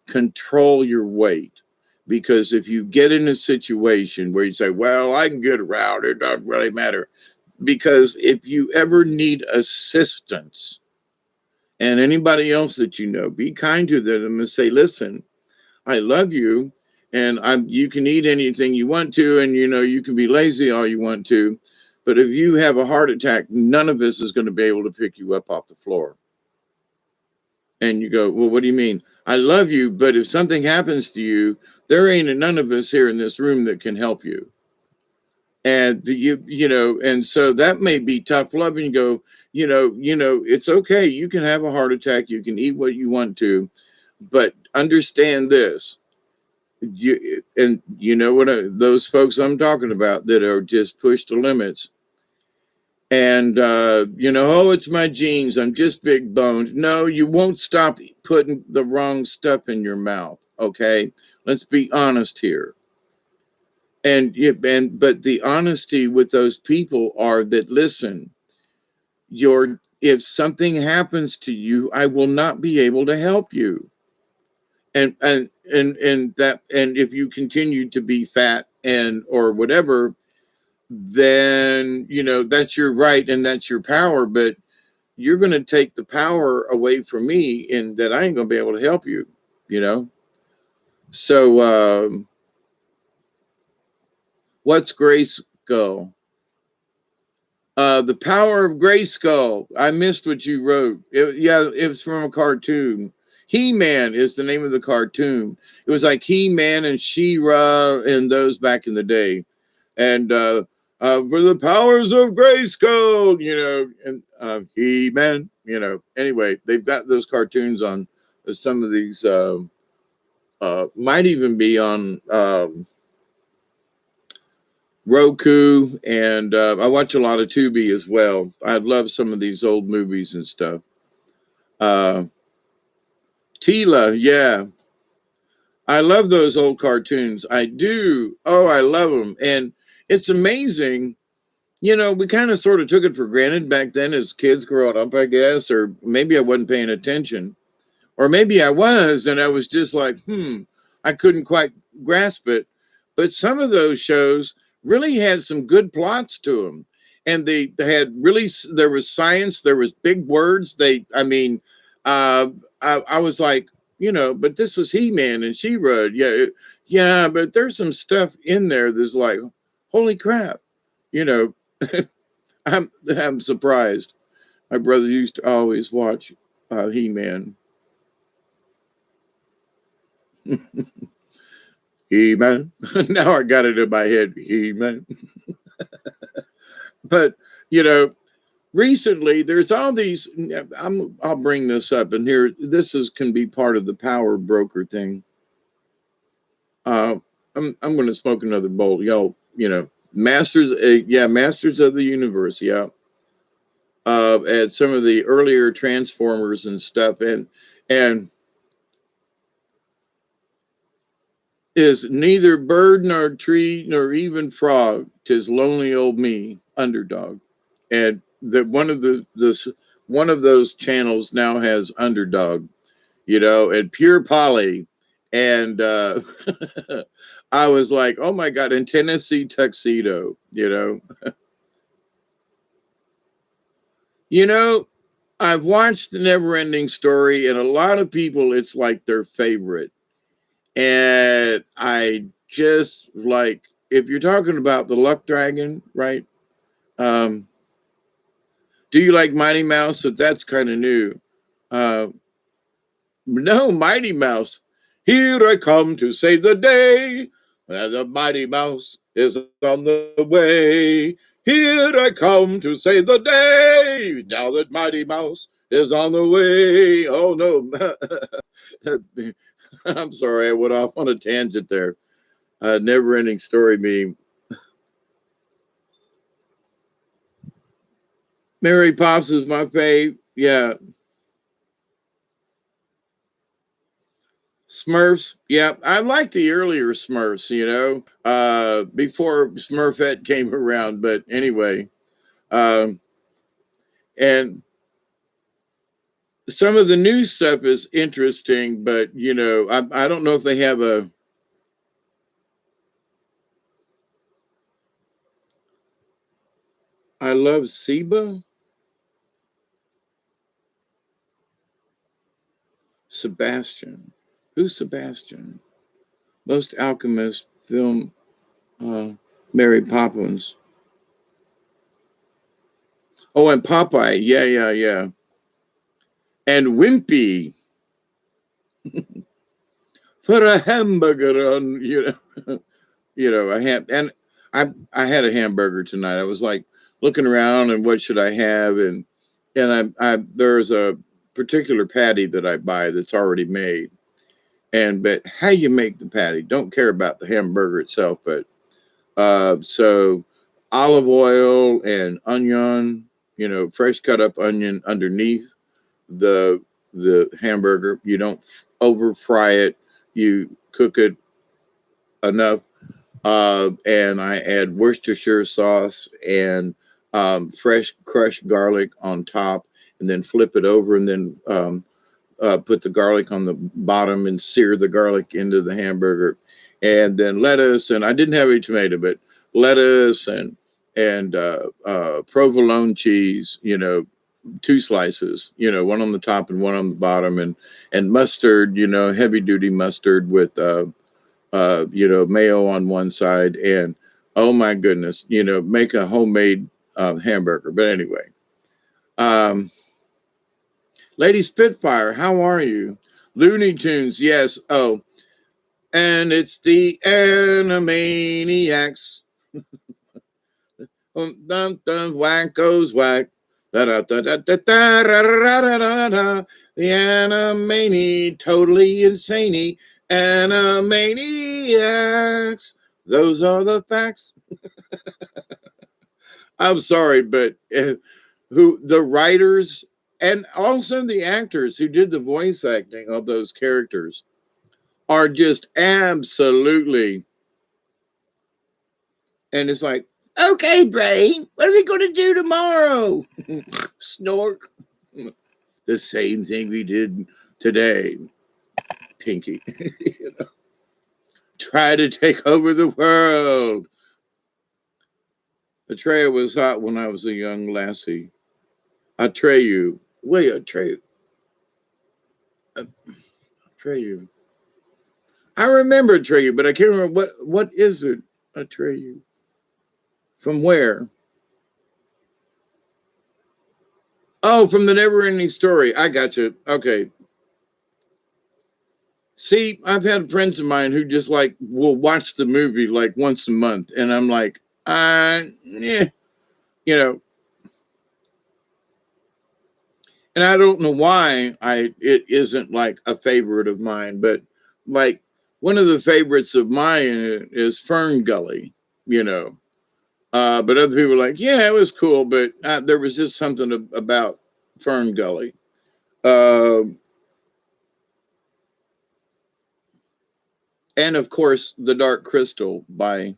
control your weight. Because if you get in a situation where you say, well, I can get around, it doesn't really matter. Because if you ever need assistance, and anybody else that be kind to them and say, listen, I love you, and you can eat anything you want to, and you can be lazy all you want to, but if you have a heart attack, none of us is going to be able to pick you up off the floor. And you go, well, what do you mean? I love you, but if something happens to you, there ain't none of us here in this room that can help you. And and so that may be tough love. And you go, it's okay. You can have a heart attack. You can eat what you want to, but understand this. You know what those folks I'm talking about that are just pushed to limits, and oh, it's my genes, I'm just big boned. No, you won't stop putting the wrong stuff in your mouth. Okay, let's be honest here. But the honesty with those people are that, listen, if something happens to you, I will not be able to help you. And if you continue to be fat and or whatever, then that's your right and that's your power, but you're going to take the power away from me, and that I ain't going to be able to help you. So what's Grayskull? The Power of Grayskull. I missed what you wrote. It was from a cartoon. He-Man is the name of the cartoon. It was like He-Man and She-Ra and those back in the day. And For the powers of Grayskull, and He-Man, Anyway, they've got those cartoons on some of these. Might even be on Roku, and I watch a lot of Tubi as well. I love some of these old movies and stuff. Uh, Tila, yeah, I love those old cartoons. I do. Oh, I love them, and it's amazing. We kind of sort of took it for granted back then as kids growing up, I guess, or maybe I wasn't paying attention, or maybe I was, and I was just like, I couldn't quite grasp it. But some of those shows really had some good plots to them, and they had really, there was science, there was big words. I mean, I was like, but this was He-Man and She-Ra. Yeah, yeah, but there's some stuff in there that's like, holy crap, you know. I'm surprised. My brother used to always watch He-Man. He-Man. Now I got it in my head. He-Man. But recently there's all these. I'll bring this up, and here this can be part of the power broker thing. I'm going to smoke another bowl, y'all. Masters. Masters of the Universe. Yeah. At some of the earlier Transformers and stuff, and is neither bird nor tree nor even frog, 'tis lonely old me, underdog. And that one of those channels now has underdog, and pure poly. And I was like, oh my God, and Tennessee Tuxedo, I've watched the Never Ending Story, and a lot of people, it's like their favorite. And I just like, if you're talking about the Luck Dragon, right? Do you like Mighty Mouse? So that's kind of new. No, Mighty Mouse. Here I come to save the day. The Mighty Mouse is on the way. Here I come to save the day. Now that Mighty Mouse is on the way. Oh no. I'm sorry, I went off on a tangent there. Never Ending Story meme. Mary Pops is my fave. Yeah. Smurfs. Yeah. I like the earlier Smurfs, before Smurfette came around. But anyway, and some of the new stuff is interesting, but I don't know if they have a. I love Seba. Sebastian. Who's Sebastian? Most Alchemist film. Mary Poppins. Oh, and Popeye. Yeah, yeah, yeah. And Wimpy. For a hamburger on, a ham. And I had a hamburger tonight. I was like looking around and what should I have, and there's a particular patty that I buy that's already made. But how you make the patty, don't care about the hamburger itself, but so olive oil and onion, fresh cut up onion underneath the hamburger. You don't over fry it. You cook it enough. And I add Worcestershire sauce and fresh crushed garlic on top, and then flip it over, and then put the garlic on the bottom and sear the garlic into the hamburger, and then lettuce. And I didn't have any tomato, but lettuce and provolone cheese, 2 slices, one on the top and one on the bottom, and mustard, heavy duty mustard with mayo on one side, and oh my goodness, make a homemade hamburger. But anyway, Lady Spitfire, how are you? Looney Tunes, yes. Oh, and it's the Animaniacs. Dun, dun, whack goes whack. Da, da, da, da, da, da, da, da, da, da, da. The Animani, totally insane. Animaniacs. Those are the facts. I'm sorry, but who the writers and also the actors who did the voice acting of those characters are just absolutely. And it's like, okay, brain, what are we going to do tomorrow? Snork. The same thing we did today, Pinky. You know, try to take over the world. Atreyu was hot when I was a young lassie. Atreyu. Wait, Atreyu. Atreyu. I remember Atreyu, but I can't remember what is it, Atreyu? From where? Oh, from the Never Ending Story. I got you. Okay. See, I've had friends of mine who just like will watch the movie like once a month, and I'm like, yeah, you know, and I don't know why it isn't like a favorite of mine, but like one of the favorites of mine is Fern Gully, you know. But other people are like, yeah, it was cool, but there was just something about Fern Gully. Uh, and of course, The Dark Crystal by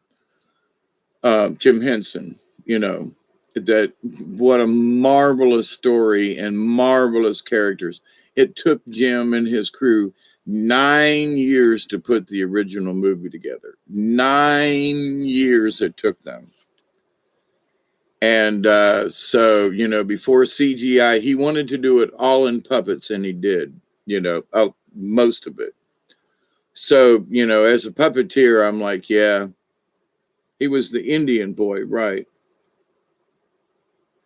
Jim Henson, you know, that what a marvelous story and marvelous characters. It took Jim and his crew 9 years to put the original movie together. 9 years it took them. And so, you know, before CGI, he wanted to do it all in puppets, and he did, you know, most of it. So, you know, as a puppeteer, I'm like, yeah, he was the Indian boy, right?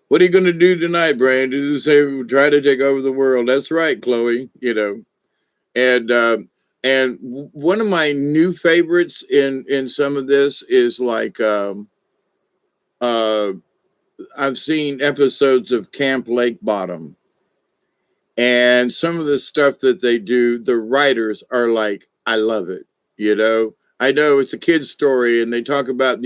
What are you going to do tonight, Brian? Did you say try to take over the world? That's right, Chloe. You know, and one of my new favorites in some of this is like uh, I've seen episodes of Camp Lake Bottom, and some of the stuff that they do, the writers are like, I love it. You know it's a kid's story, and they talk about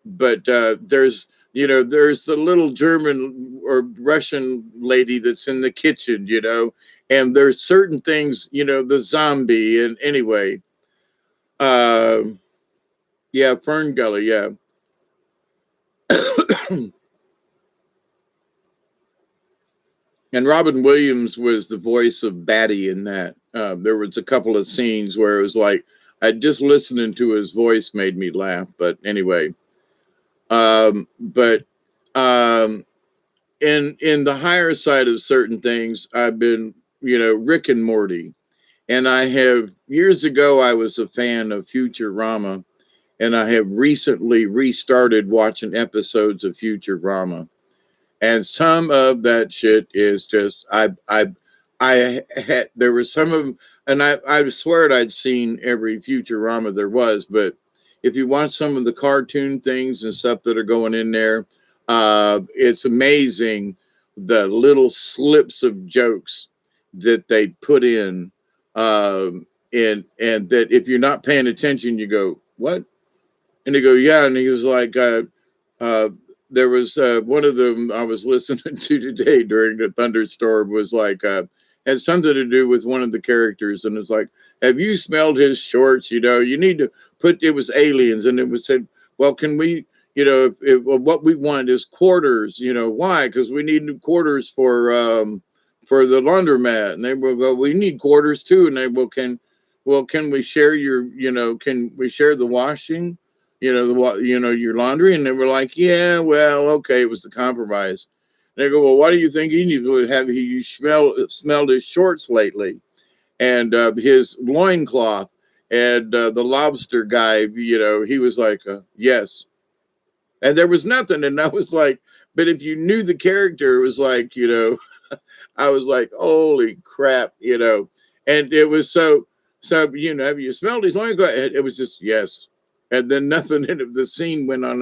but there's the little German or Russian lady that's in the kitchen, and there's certain things, the zombie, and anyway, uh, yeah, Fern Gully, yeah. And Robin Williams was the voice of Batty in that. There was a couple of scenes where it was like, I just listening to his voice made me laugh. But anyway, but in the higher side of certain things, I've been, Rick and Morty, and I have years ago I was a fan of Futurama, and I have recently restarted watching episodes of Futurama, and some of that shit is just I had there was some of them, and I swear I'd seen every Futurama there was, but if you watch some of the cartoon things and stuff that are going in there, it's amazing the little slips of jokes that they put in, and that if you're not paying attention, you go, what? And they go, yeah. And he was like, uh, there was one of them I was listening to today during the thunderstorm was like, had something to do with one of the characters. And it's like, have you smelled his shorts? You need to it was aliens. And it was said, well, can we, well, what we want is quarters, why? Because we need new quarters for the laundromat. And they will go, we need quarters too. And they will, can we share can we share the washing? Your laundry. And they were like, yeah, well, okay, it was the compromise. And they go, well, why do you think he smelled his shorts lately, and his loincloth, and the lobster guy, he was like, yes. And there was nothing. And I was like, but if you knew the character, it was like, I was like, holy crap, and it was so, have you smelled his loincloth? It was just, yes. And then nothing in it, the scene went on.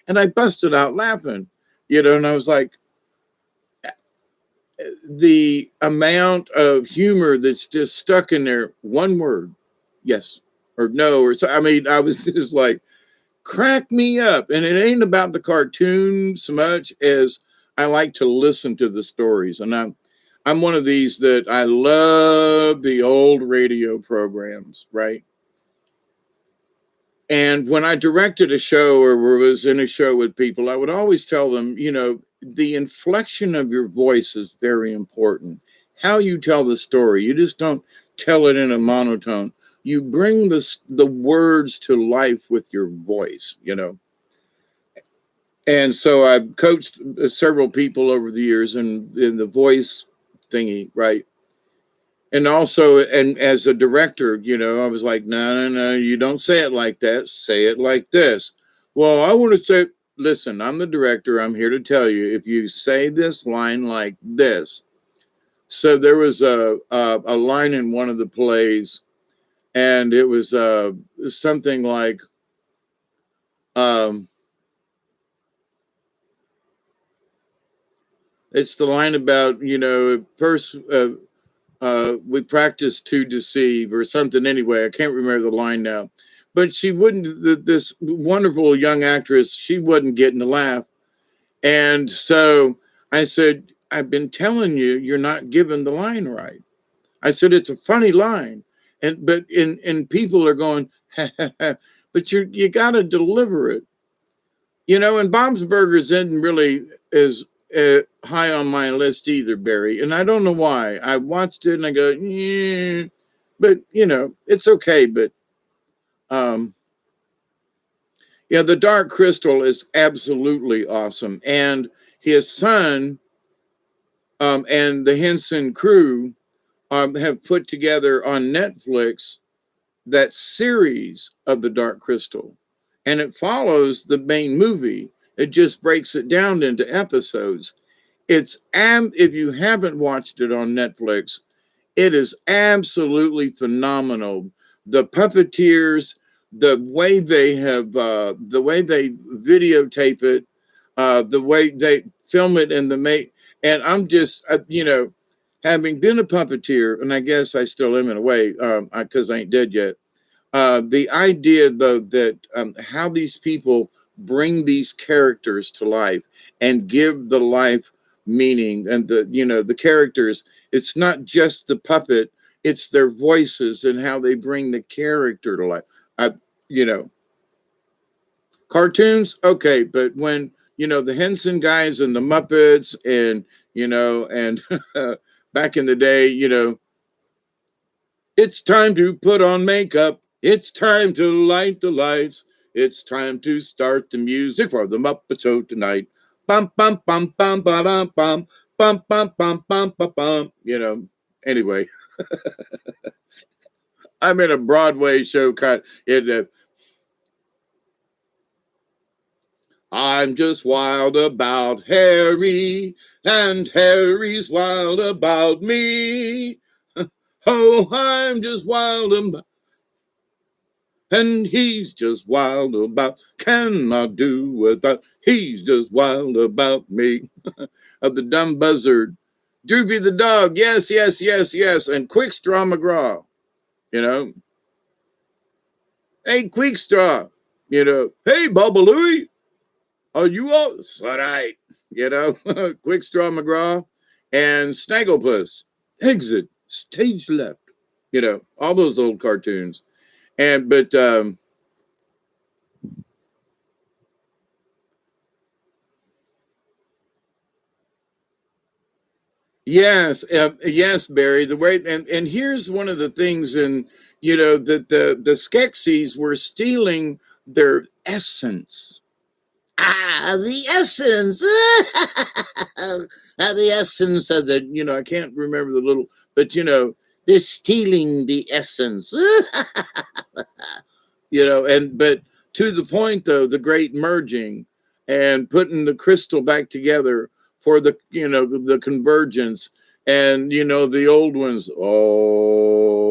And I busted out laughing, and I was like, the amount of humor that's just stuck in there, one word, yes or no, or so. I mean, I was just like, crack me up. And it ain't about the cartoon so much as I like to listen to the stories. And I'm one of these that I love the old radio programs, right? And when I directed a show or was in a show with people, I would always tell them, the inflection of your voice is very important. How you tell the story, you just don't tell it in a monotone. You bring the words to life with your voice. And so I've coached several people over the years in the voice thingy, right? And also, and as a director, I was like, no, no, no, you don't say it like that. Say it like this. Well, I want to say, listen, I'm the director. I'm here to tell you, if you say this line like this. So there was a line in one of the plays, and it was something like, um, it's the line about, first, we practiced to deceive or something. Anyway, I can't remember the line now, but she wouldn't, this wonderful young actress, she wasn't getting the laugh. And so I said, I've been telling you, you're not giving the line right. I said, it's a funny line. But people are going, but you got to deliver it. And Bob's Burgers isn't really as high on my list either, Barry. And I don't know why. I watched it and I go, yeah, but it's okay. But um, yeah, the Dark Crystal is absolutely awesome, and his son and the Henson crew have put together on Netflix that series of the Dark Crystal, and it follows the main movie. It just breaks it down into episodes. If you haven't watched it on Netflix, it is absolutely phenomenal. The puppeteers, the way they videotape it, the way they film it, and I'm just, having been a puppeteer, and I guess I still am in a way, because I ain't dead yet. The idea, though, that how these people bring these characters to life and give the life meaning, and the characters, it's not just the puppet, it's their voices and how they bring the character to life. I, you know, Cartoons, okay, but when the Henson guys and the Muppets, and back in the day, it's time to put on makeup. It's time to light the lights. It's time to start the music for the Muppet Show tonight. Bum bum bum bum ba dum bum bum bum bum bum bum bum. Anyway, I'm in a Broadway show. I'm just wild about Harry, and Harry's wild about me. Oh, I'm just wild about. And he's just wild about, cannot do without, he's just wild about me. Of the Dumb Buzzard, Droopy the dog, yes, yes, yes, yes, and Quickstraw McGraw, you know, hey, Quickstraw, hey, Bubba Louie, are you all? That's right, Quickstraw McGraw and Snagglepuss, exit, stage left, all those old cartoons. But yes, yes, Barry. The way and here's one of the things, and that the Skeksis were stealing their essence. Ah, the essence. The essence of the. I can't remember the little, but they're stealing the essence. And but to the point though, the great merging and putting the crystal back together for the convergence, and the old ones, oh,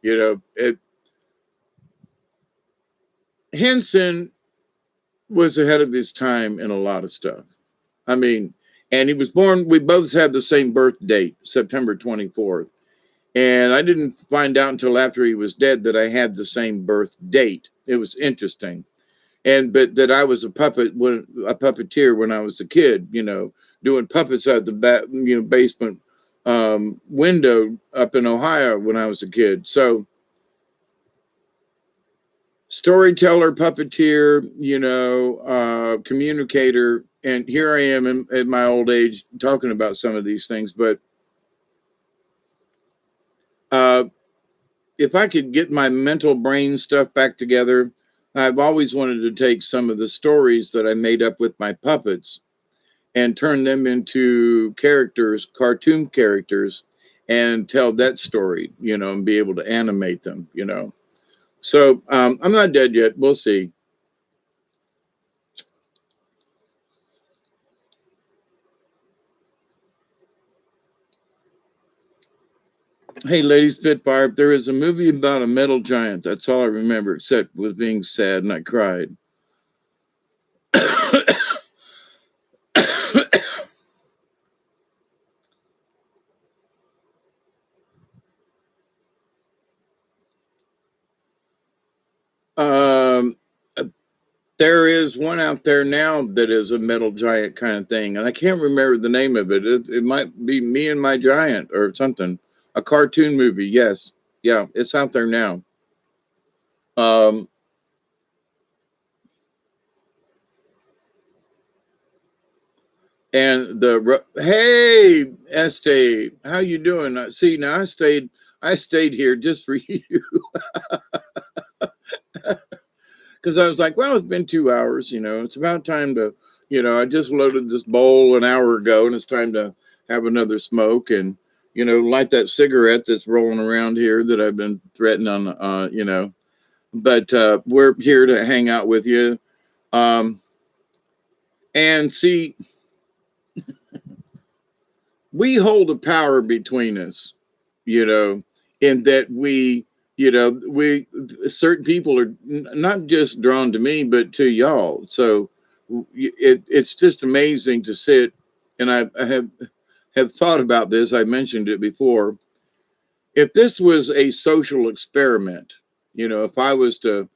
it Henson was ahead of his time in a lot of stuff. I mean, and he was born, we both had the same birth date, September 24th. And I didn't find out until after he was dead that I had the same birth date. It was interesting. And but that I was a puppeteer when I was a kid, doing puppets out the back, basement window up in Ohio when I was a kid. So storyteller, puppeteer, communicator, and here I am in my old age talking about some of these things. But if I could get my mental brain stuff back together, I've always wanted to take some of the stories that I made up with my puppets and turn them into characters, cartoon characters, and tell that story, and be able to animate them. So I'm not dead yet. We'll see. Hey, ladies, Spitfire, there is a movie about a metal giant. That's all I remember, except was being sad and I cried. um, there is one out there now that is a metal giant kind of thing, and I can't remember the name of it. It might be Me and My Giant or something. A cartoon movie, yes. Yeah, it's out there now. Um, and hey, Estee, how you doing? See, now I stayed here just for you because I was like, well, it's been 2 hours. It's about time to, I just loaded this bowl an hour ago, and it's time to have another smoke and light that cigarette that's rolling around here that I've been threatening on. But we're here to hang out with you, and see, we hold a power between us, in that we certain people are not just drawn to me, but to y'all. So it's just amazing to sit, and I have thought about this. I mentioned it before. If this was a social experiment, if I was to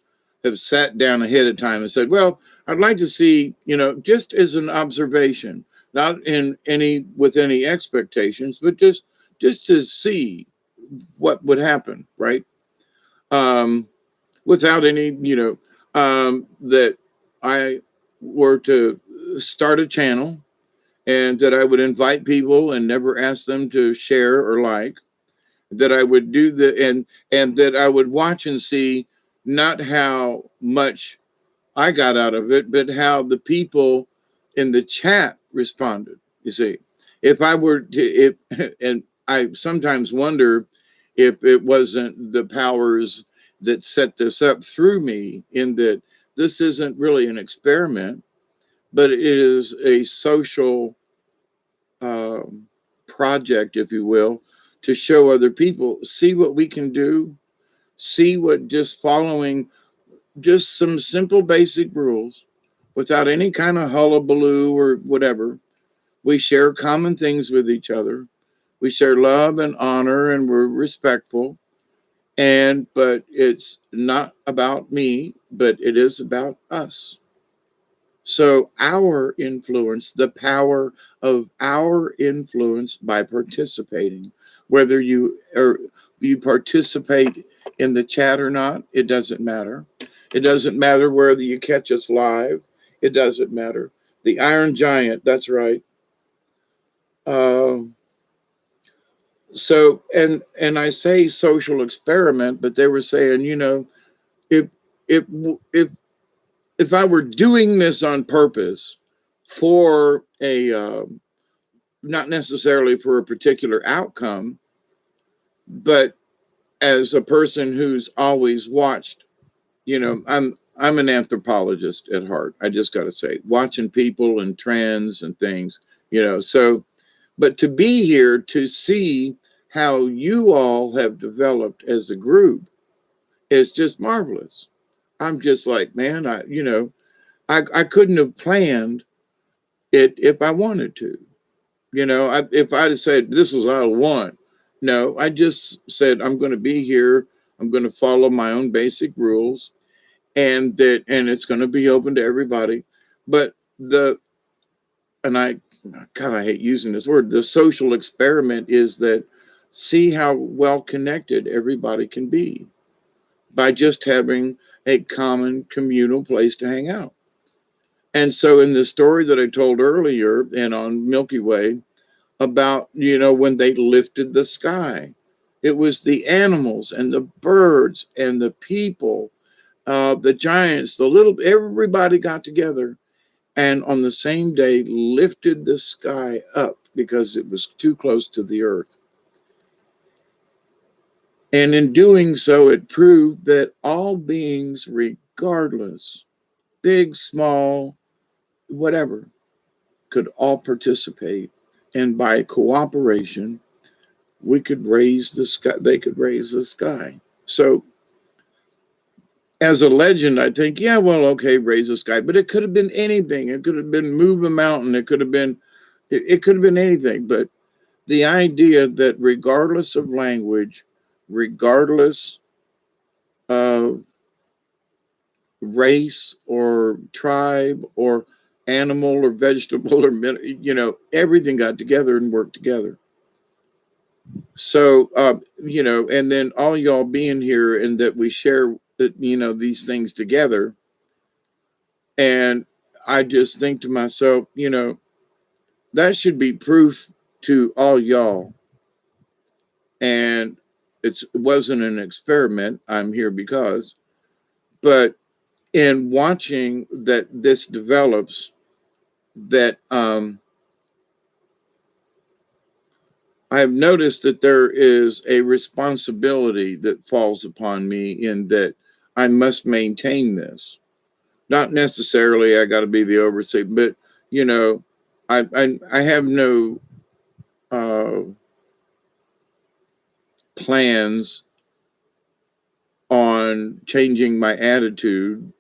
have sat down ahead of time and said, well, I'd like to see, just as an observation, not in any with any expectations, but just to see what would happen, right? Um, Without any, that I were to start a channel and that I would invite people and never ask them to share or like, that I would do and that I would watch and see not how much I got out of it, but how the people in the chat responded. You see, if I were to, if, and I sometimes wonder if it wasn't the powers that set this up through me, in that this isn't really an experiment, but it is a social um, project, if you will, to show other people, see what we can do, see what just following just some simple basic rules without any kind of hullabaloo or whatever. We share common things with each other. We share love and honor, and we're respectful. But it's not about me, but it is about us. So our influence, the power of our influence by participating, whether you participate in the chat or not, it doesn't matter. It doesn't matter whether you catch us live. It doesn't matter. The Iron Giant, that's right. Um, and I say social experiment, but they were saying, if if if if I were doing this on purpose for a not necessarily for a particular outcome, but as a person who's always watched, I'm an anthropologist at heart. I just got to say, watching people and trends and things, So, but to be here to see how you all have developed as a group is just marvelous. I'm just like, man, I couldn't have planned it if I wanted to. If I'd have said this was all I want, no, I just said I'm going to be here. I'm going to follow my own basic rules, and it's going to be open to everybody. But the and I, God, I hate using this word. The social experiment is that see how well connected everybody can be by just having a common communal place to hang out. And so, in the story that I told earlier and on Milky Way about, when they lifted the sky, it was the animals and the birds and the people, the giants, the little, everybody got together and on the same day lifted the sky up because it was too close to the earth. And in doing so, it proved that all beings, regardless, big, small, whatever, could all participate. And by cooperation, we could raise the sky, they could raise the sky. So, as a legend, I think, yeah, well, okay, raise the sky, but it could have been anything. It could have been move a mountain. It could have been anything. But the idea that regardless of language, regardless of race or tribe or animal or vegetable or everything got together and worked together. So and then all y'all being here and that we share that these things together, and I just think to myself, that should be proof to all y'all. And it wasn't an experiment. I'm here because, but in watching that this develops, that I've noticed that there is a responsibility that falls upon me in that I must maintain this. Not necessarily I got to be the overseer, but I have no plans on changing my attitude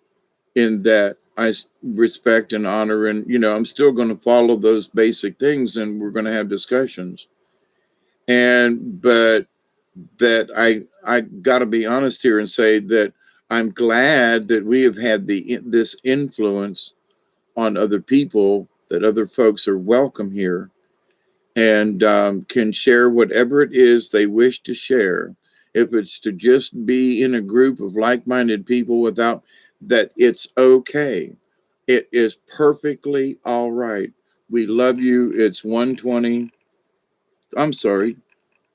in that I respect and honor, and I'm still going to follow those basic things, and we're going to have discussions. But that I got to be honest here and say that I'm glad that we have had this influence on other people, that other folks are welcome here and can share whatever it is they wish to share. If it's to just be in a group of like-minded people without that, it's okay. It is perfectly all right. We love you. It's 1:20. I'm sorry,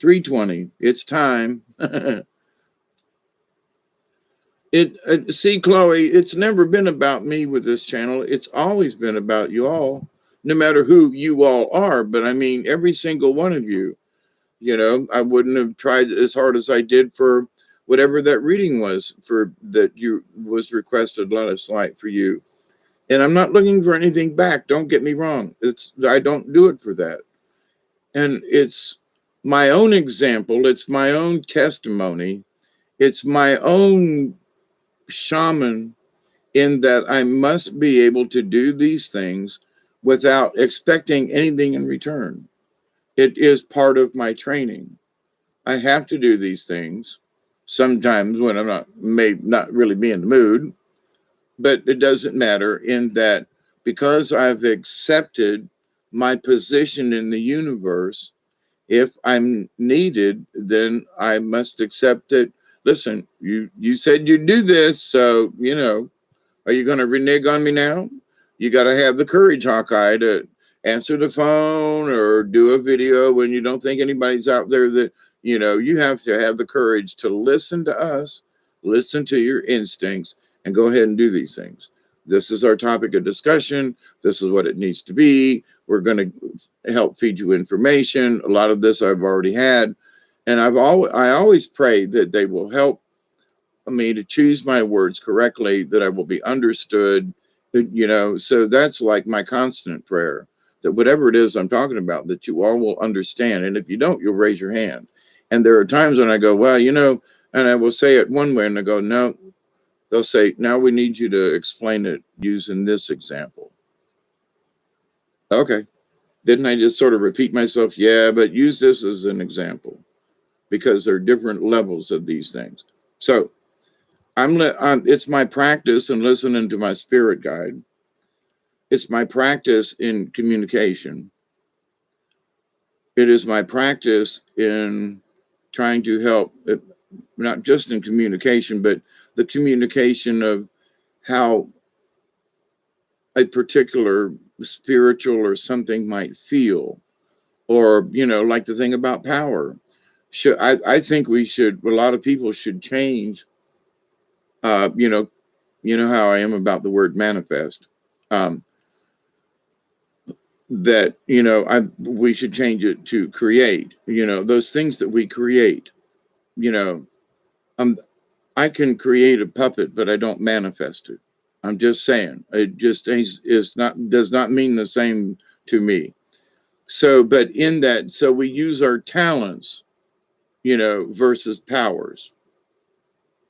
3:20. It's time. See, Chloe, it's never been about me with this channel. It's always been about you all, no matter who you all are. But I mean, every single one of you. I wouldn't have tried as hard as I did for whatever that reading was for that you was requested last night for you. And I'm not looking for anything back. Don't get me wrong. I don't do it for that. And it's my own example. It's my own testimony. It's my own shaman in that I must be able to do these things without expecting anything in return. It is part of my training. I have to do these things sometimes when I'm not really be in the mood, but it doesn't matter in that because I've accepted my position in the universe. If I'm needed, then I must accept it. Listen, you said you'd do this, so are you going to renege on me now? You got to have the courage, Hawkeye, to answer the phone or do a video when you don't think anybody's out there. That you have to have the courage to listen to us, listen to your instincts, and go ahead and do these things. This is our topic of discussion. This is what it needs to be. We're going to help feed you information. A lot of this I've already had, and I always pray that they will help me to choose my words correctly, that I will be understood, so that's like my constant prayer, that whatever it is I'm talking about, that you all will understand. And if you don't, you'll raise your hand. And there are times when I go, well, and I will say it one way and I go, no, They'll say, now we need you to explain it using this example. Okay. Didn't I just sort of repeat myself? Yeah, but use this as an example because there are different levels of these things. So it's my practice in listening to my spirit guide. It's my practice in communication. It is my practice in trying to help, not just in communication, but the communication of how a particular spiritual or something might feel, or, like the thing about power. I think a lot of people should change, uh, you know, how I am about the word manifest. Um, that, we should change it to create, those things that we create, you know, um, I can create a puppet, but I don't manifest it. I'm just saying, it just does not mean the same to me. So, but in that, so we use our talents, versus powers.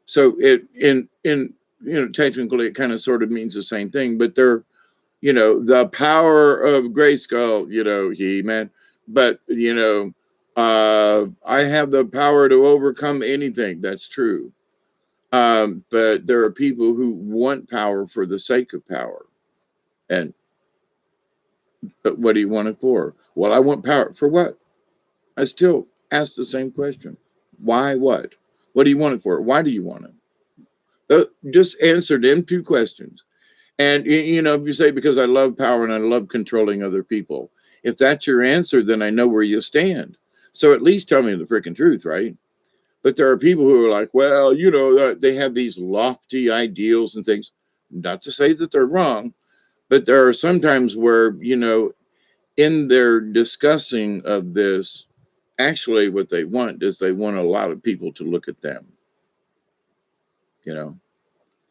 So technically it kind of sort of means the same thing, but they're, the power of Grayskull, He-Man, but, I have the power to overcome anything. That's true. But there are people who want power for the sake of power. And but what do you want it for? Well, I want power for what? I still ask the same question. Why what? What do you want it for? Why do you want it? Just answer them two questions. And if you say because I love power and I love controlling other people, if that's your answer, then I know where you stand. So at least tell me the freaking truth, right? But there are people who are like, well, they have these lofty ideals and things. Not to say that they're wrong, but there are sometimes where, in their discussing of this, actually what they want is they want a lot of people to look at them.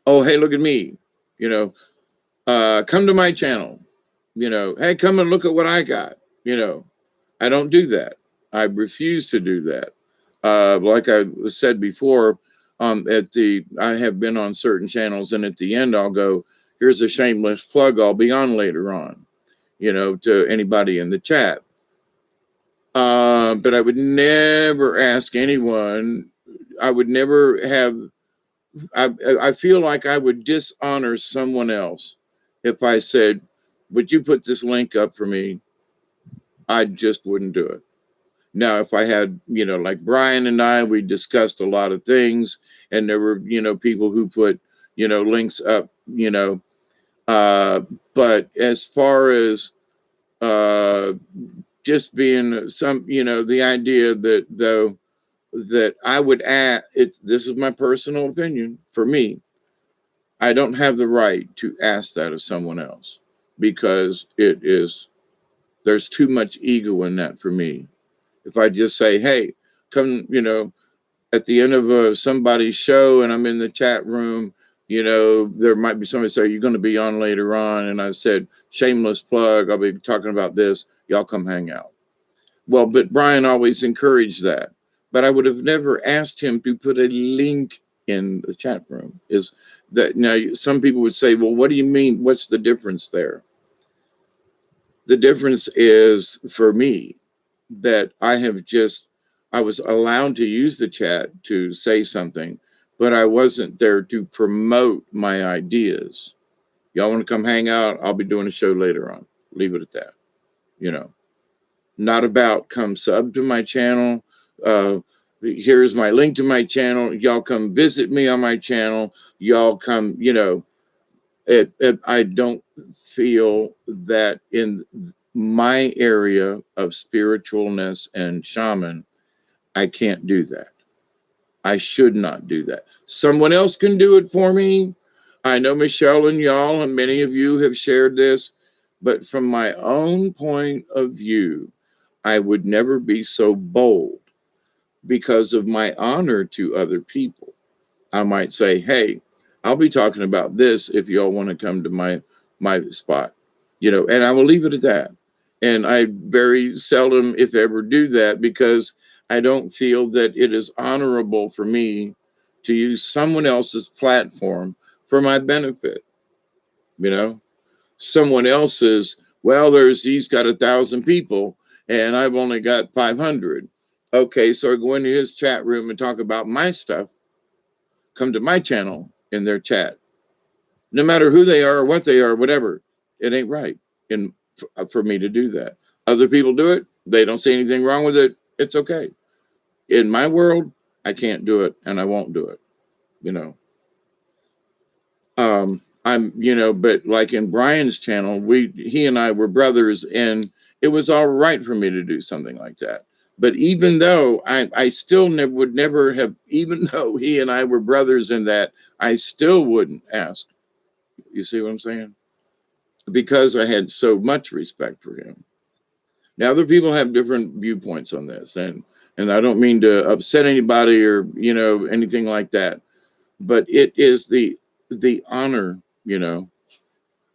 Oh, hey, look at me. Come to my channel. Hey, come and look at what I got. I don't do that. I refuse to do that. Like I said before, I have been on certain channels, and at the end I'll go, here's a shameless plug I'll be on later on, to anybody in the chat. But I would never ask anyone. I would never have. I feel like I would dishonor someone else if I said, "Would you put this link up for me?" I just wouldn't do it. Now, if I had, like Brian and I, we discussed a lot of things, and there were, people who put, links up, but as far as just being the idea that though that I would add, this is my personal opinion for me, I don't have the right to ask that of someone else because there's too much ego in that for me. If I just say, hey, come, at the end of somebody's show and I'm in the chat room, there might be somebody say, you're going to be on later on. And I said, shameless plug, I'll be talking about this. Y'all come hang out. Well, but Brian always encouraged that. But I would have never asked him to put a link in the chat room. Is that now some people would say, well, what do you mean? What's the difference there? The difference is for me that I was allowed to use the chat to say something, but I wasn't there to promote my ideas. Y'all want to come hang out? I'll be doing a show later on. Leave it at that. Not about come sub to my channel. Here's my link to my channel. Y'all come visit me on my channel. Y'all come, I don't feel that in my area of spiritualness and shaman, I can't do that. I should not do that. Someone else can do it for me. I know Michelle and y'all, and many of you have shared this, but from my own point of view, I would never be so bold because of my honor to other people. I might say, hey, I'll be talking about this if y'all want to come to my spot, and I will leave it at that. And I very seldom, if ever, do that because I don't feel that it is honorable for me to use someone else's platform for my benefit. You know, someone else's, well, he's got 1,000 people and I've only got 500. Okay, so I go into his chat room and talk about my stuff, come to my channel in their chat. No matter who they are or what they are, whatever, it ain't right for me to do that. Other people do it. They don't see anything wrong with it. It's okay. In my world, I can't do it and I won't do it, you know. But like in Brian's channel, he and I were brothers, and it was all right for me to do something like that. But even though I still would never have, even though he and I were brothers in that, I still wouldn't ask. You see what I'm saying? Because I had so much respect for him. Now, other people have different viewpoints on this, and I don't mean to upset anybody or anything like that, but it is the honor,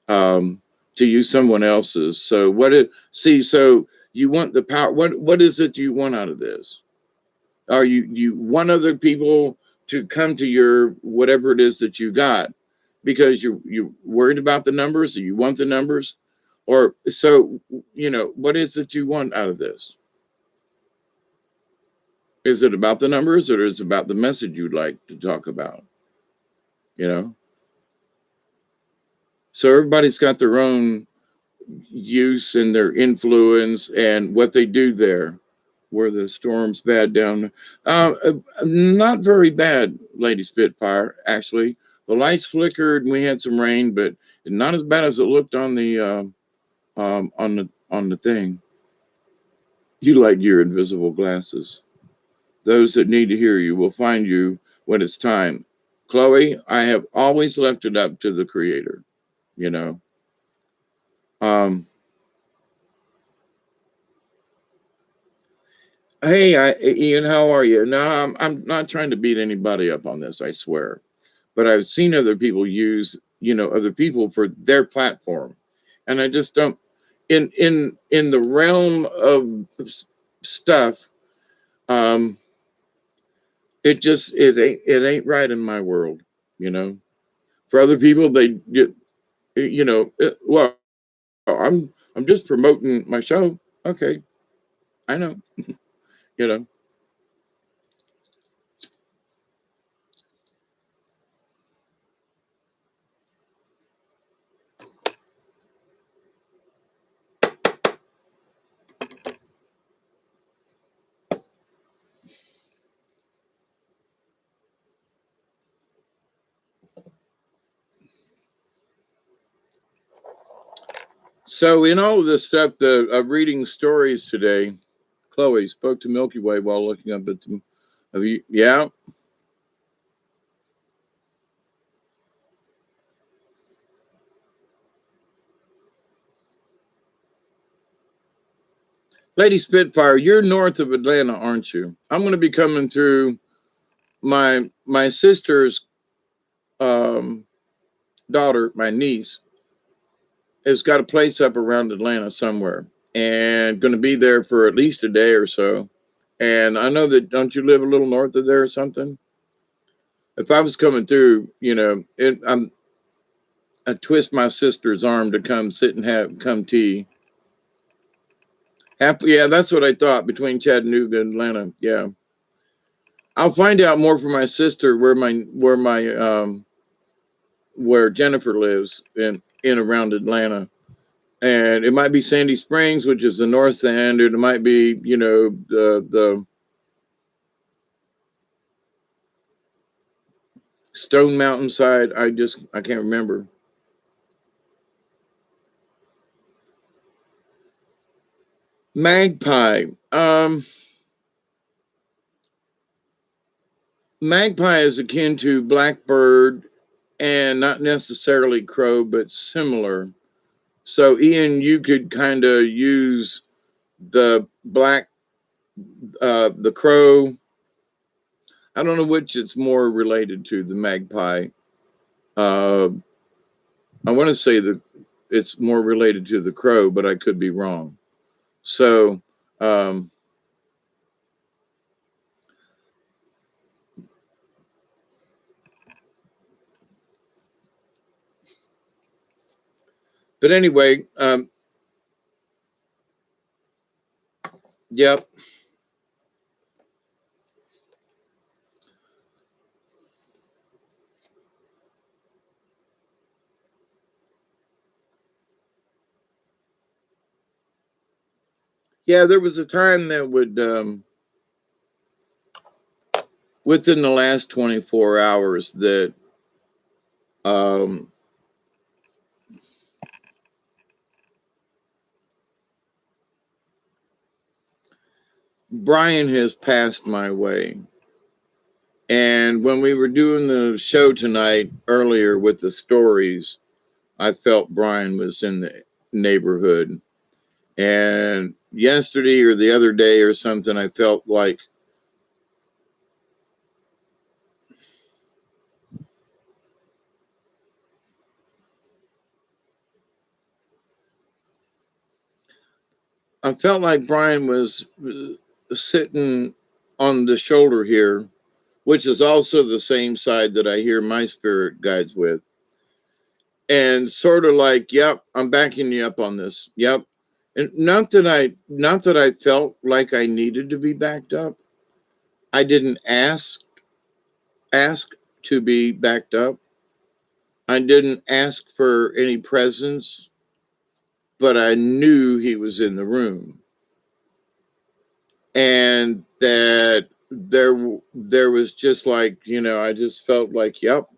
to use someone else's. So so you want the power. What is it you want out of this? Are you want other people to come to your whatever it is that you got because you're worried about the numbers, or you want the numbers, or so what is it you want out of this? Is it about the numbers, or is it about the message you'd like to talk about? So everybody's got their own use and their influence and what they do there. Were the storms bad down? Not very bad, Lady Spitfire. Actually, the lights flickered and we had some rain, but not as bad as it looked on the thing. You like your invisible glasses. Those that need to hear you will find you when it's time. Chloe, I have always left it up to the Creator. You know. Hey, Ian, how are you? No, I'm not trying to beat anybody up on this, I swear. But I've seen other people use, other people for their platform. And I just don't in the realm of stuff, um, it ain't right in my world, you know. For other people, they get well, I'm just promoting my show. Okay, I know, you know. So in all of this stuff, reading stories today, Chloe spoke to Milky Way while looking up at the. Yeah, Lady Spitfire, you're north of Atlanta, aren't you? I'm going to be coming through. My sister's um, daughter, my niece, has got a place up around Atlanta somewhere, and going to be there for at least a day or so. And I know that, don't you live a little north of there or something? If I was coming through, I twist my sister's arm to come sit and come tea. Yeah, that's what I thought, between Chattanooga and Atlanta. Yeah, I'll find out more from my sister where Jennifer lives in around Atlanta, and it might be Sandy Springs, which is the north end, or it might be the Stone Mountain side. I can't remember. Magpie. Magpie is akin to blackbird, and not necessarily crow, but similar. So, Ian, you could kind of use the the crow. I don't know which it's more related to, the magpie. Uh, I want to say that it's more related to the crow, but I could be wrong. So, um, But anyway, yep. Yeah, there was a time that would, within the last 24 hours, that um, Brian has passed my way. And when we were doing the show tonight earlier with the stories, I felt Brian was in the neighborhood. And yesterday or the other day or something, I felt like Brian was sitting on the shoulder here, which is also the same side that I hear my spirit guides with. And sort of like, yep, I'm backing you up on this. Yep. And not that I felt like I needed to be backed up. I didn't ask to be backed up. I didn't ask for any presence, but I knew he was in the room. And that there was just like, I just felt like, yep,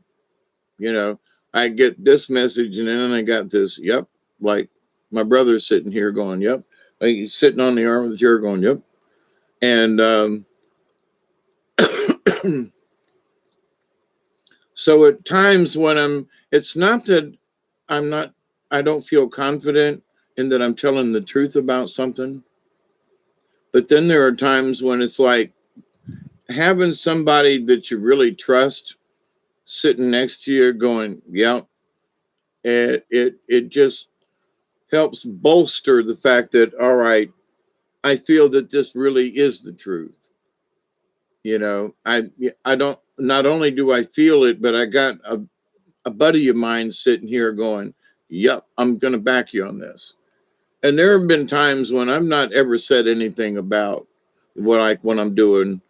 I get this message and then I got this, yep, like my brother's sitting here going, yep. Like he's sitting on the arm of the chair going, yep. And so at times when it's not that I'm not, I don't feel confident in that I'm telling the truth about something. But then there are times when it's like having somebody that you really trust sitting next to you going, yeah, it just helps bolster the fact that, all right, I feel that this really is the truth. I don't, not only do I feel it, but I got a buddy of mine sitting here going, yep, I'm going to back you on this. And there have been times when I've not ever said anything about when I'm doing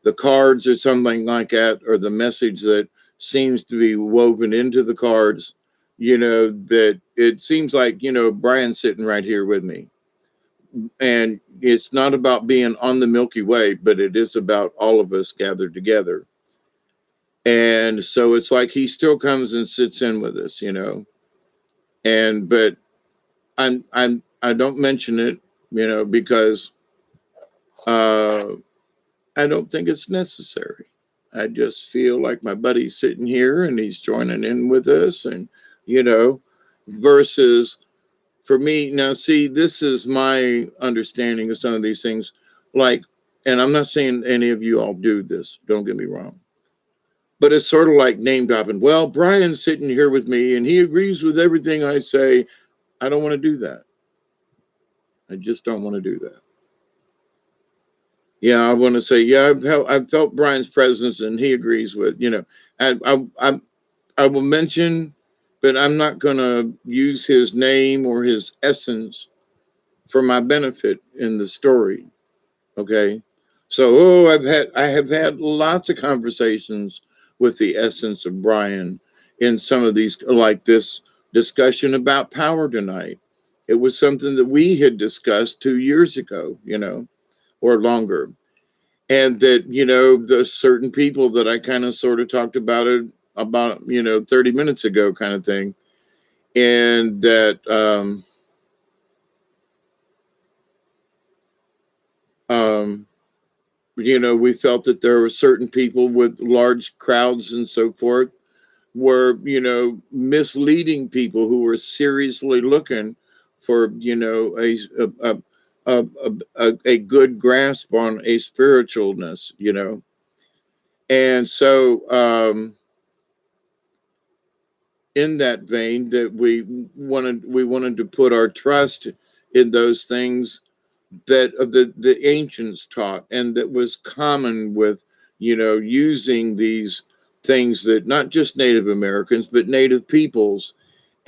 the cards or something like that, or the message that seems to be woven into the cards, that it seems like, Brian's sitting right here with me. And it's not about being on the Milky Way, but it is about all of us gathered together. And so it's like he still comes and sits in with us, but I don't mention it, because I don't think it's necessary. I just feel like my buddy's sitting here and he's joining in with us, and versus for me now. See, this is my understanding of some of these things, like, and I'm not saying any of you all do this. Don't get me wrong, but it's sort of like name dropping. Well, Brian's sitting here with me and he agrees with everything I say. I don't want to do that. I just don't want to do that. Yeah, I want to say, yeah, I've felt Brian's presence, and he agrees with, I will mention, but I'm not going to use his name or his essence for my benefit in the story. Okay, so I have had lots of conversations with the essence of Brian in some of these, like this discussion about power tonight. It was something that we had discussed 2 years ago, or longer. And that, the certain people that I kind of sort of talked about it about, 30 minutes ago, kind of thing. And that, um, we felt that there were certain people with large crowds and so forth were, misleading people who were seriously looking for, a good grasp on a spiritualness, And so, in that vein, that we wanted to put our trust in those things that the ancients taught, and that was common with, using these things that not just Native Americans but Native peoples.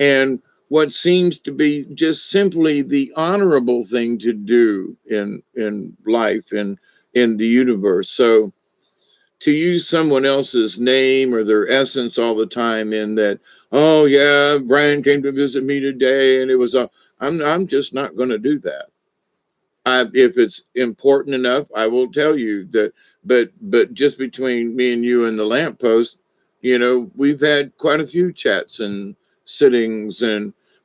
And what seems to be just simply the honorable thing to do in life and in the universe. So to use someone else's name or their essence all the time in that, oh yeah, Brian came to visit me today and it was a, I'm just not going to do that. If it's important enough, I will tell you that. But just between me and you and the lamppost, we've had quite a few chats and sittings,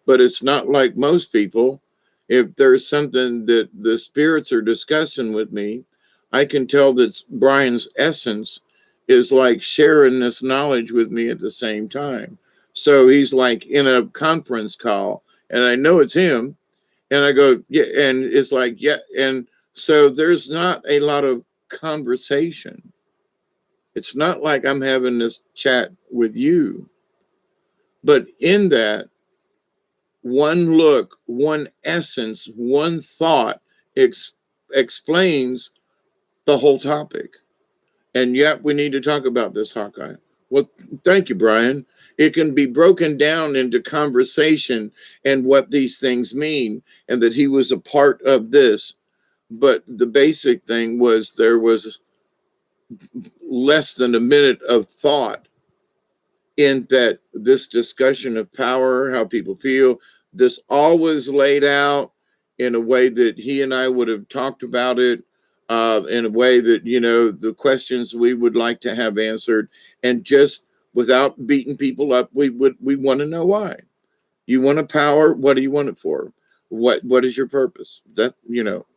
but it's not like most people. If there's something that the spirits are discussing with me, I can tell that Brian's essence is like sharing this knowledge with me at the same time. So he's like in a conference call, and I know it's him, and I go, yeah. And it's like, yeah. And so there's not a lot of conversation. It's not like I'm having this chat with you, but in that one look, one essence, one thought explains the whole topic. And yet we need to talk about this, Hawkeye. Well, thank you, Brian. It can be broken down into conversation and what these things mean, and that he was a part of this. But the basic thing was there was less than a minute of thought in that this discussion of power, how people feel, this all was laid out in a way that he and I would have talked about it, in a way that, the questions we would like to have answered, and just without beating people up, we want to know why. You want a power, what do you want it for? What is your purpose? That,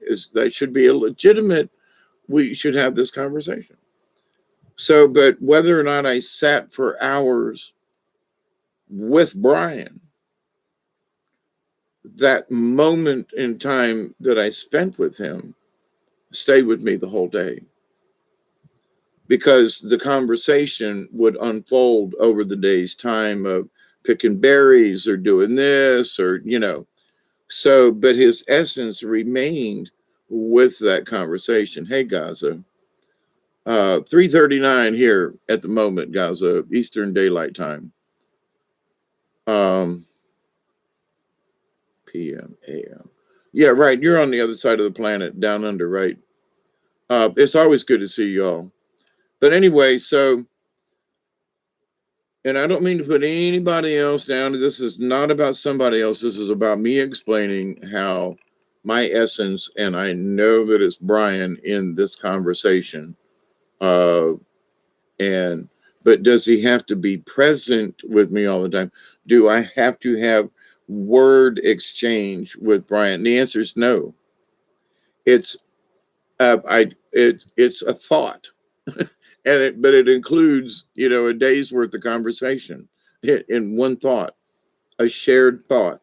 is that should be a legitimate, we should have this conversation. So, but whether or not I sat for hours with Brian, that moment in time that I spent with him stayed with me the whole day, because the conversation would unfold over the day's time of picking berries or doing this or, so, but his essence remained with that conversation. Hey, Gaza. 3:39 here at the moment, Gaza, Eastern Daylight Time. PM, AM. Yeah, right. You're on the other side of the planet, down under, right? It's always good to see y'all. But anyway, so, and I don't mean to put anybody else down. This is not about somebody else. This is about me explaining how my essence, and I know that it's Brian in this conversation. Uh, and but does he have to be present with me all the time? Do I have to have word exchange with Brian? The answer is no. It's it's a thought, but it includes, a day's worth of conversation in one thought, a shared thought.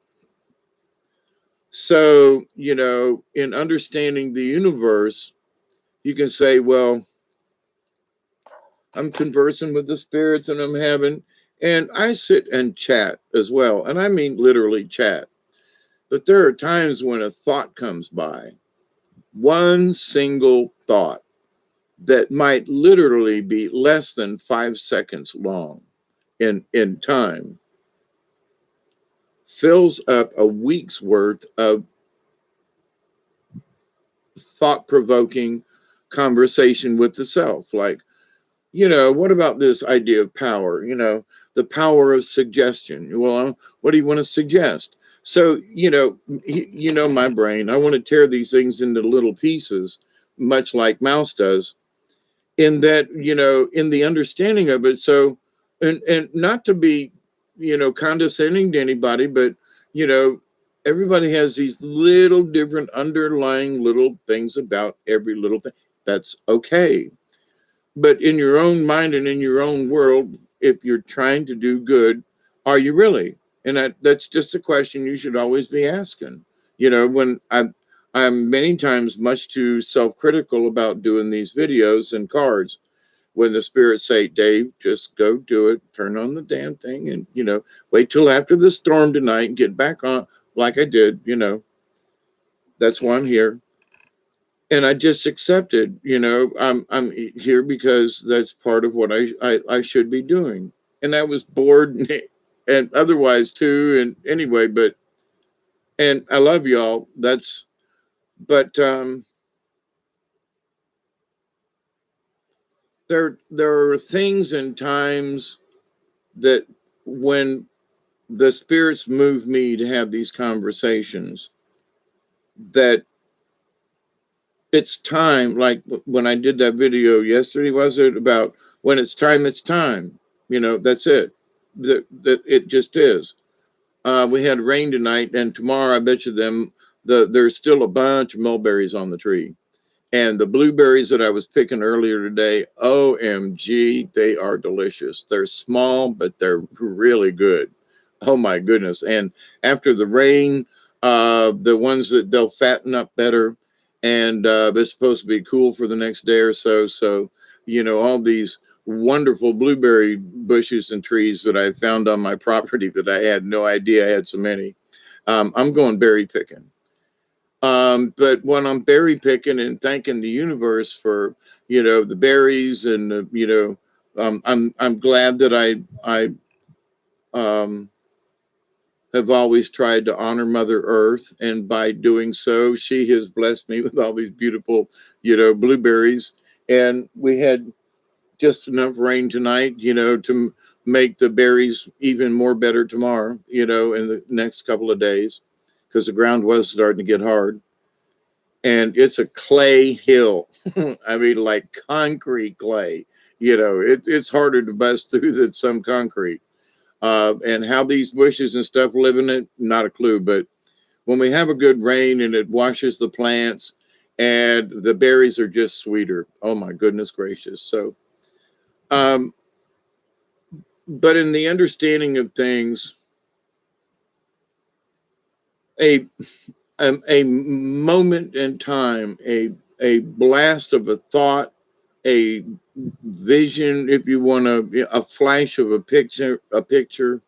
So, in understanding the universe, you can say, well, I'm conversing with the spirits and and I sit and chat as well. And I mean literally chat. But there are times when a thought comes by, one single thought that might literally be less than 5 seconds long in time, fills up a week's worth of thought-provoking conversation with the self. Like, what about this idea of power? The power of suggestion. Well, what do you want to suggest? So, my brain, I want to tear these things into little pieces, much like Mouse does, in that, in the understanding of it. So, and not to be, condescending to anybody, but, you know, everybody has these little different underlying little things about every little thing. That's okay. But in your own mind and in your own world, if you're trying to do good, are you really? And that's just a question you should always be asking. When I'm many times much too self-critical about doing these videos and cards, when the spirits say, Dave, just go do it, turn on the damn thing, and wait till after the storm tonight and get back on like I did. That's why I'm here. And I just accepted, I'm here because that's part of what I should be doing. And I was bored and otherwise too. And anyway, but and I love y'all. That's but there are things and times that when the spirits move me to have these conversations, that it's time. Like when I did that video yesterday, was it about when it's time? It's time. That's it. That it just is. We had rain tonight, and tomorrow I bet you there's still a bunch of mulberries on the tree. And the blueberries that I was picking earlier today, OMG, they are delicious. They're small, but they're really good. Oh my goodness. And after the rain, the ones that they'll fatten up better. And it's supposed to be cool for the next day or so. So, all these wonderful blueberry bushes and trees that I found on my property that I had no idea I had so many. I'm going berry picking. But when I'm berry picking and thanking the universe for, the berries and, I'm glad that I um, have always tried to honor Mother Earth. And by doing so, she has blessed me with all these beautiful, blueberries. And we had just enough rain tonight, to make the berries even more better tomorrow, in the next couple of days, because the ground was starting to get hard. And it's a clay hill. I mean, like concrete clay. It's harder to bust through than some concrete. And how these bushes and stuff live in it, not a clue. But when we have a good rain and it washes the plants, and the berries are just sweeter. Oh my goodness gracious! So, um, but in the understanding of things, a a moment in time, a blast of a thought, a vision, if you want to, a flash of a picture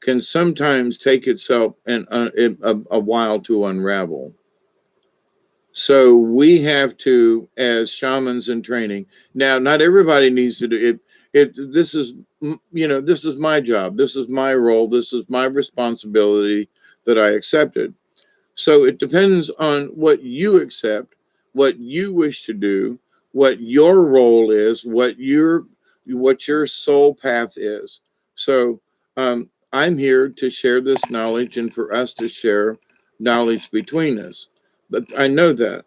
can sometimes take itself and a while to unravel. So we have to, as shamans in training. Now, not everybody needs to do it. This is, this is my job. This is my role. This is my responsibility that I accepted. So it depends on what you accept, what you wish to do, what your role is, what your soul path is. So I'm here to share this knowledge and for us to share knowledge between us. But I know that.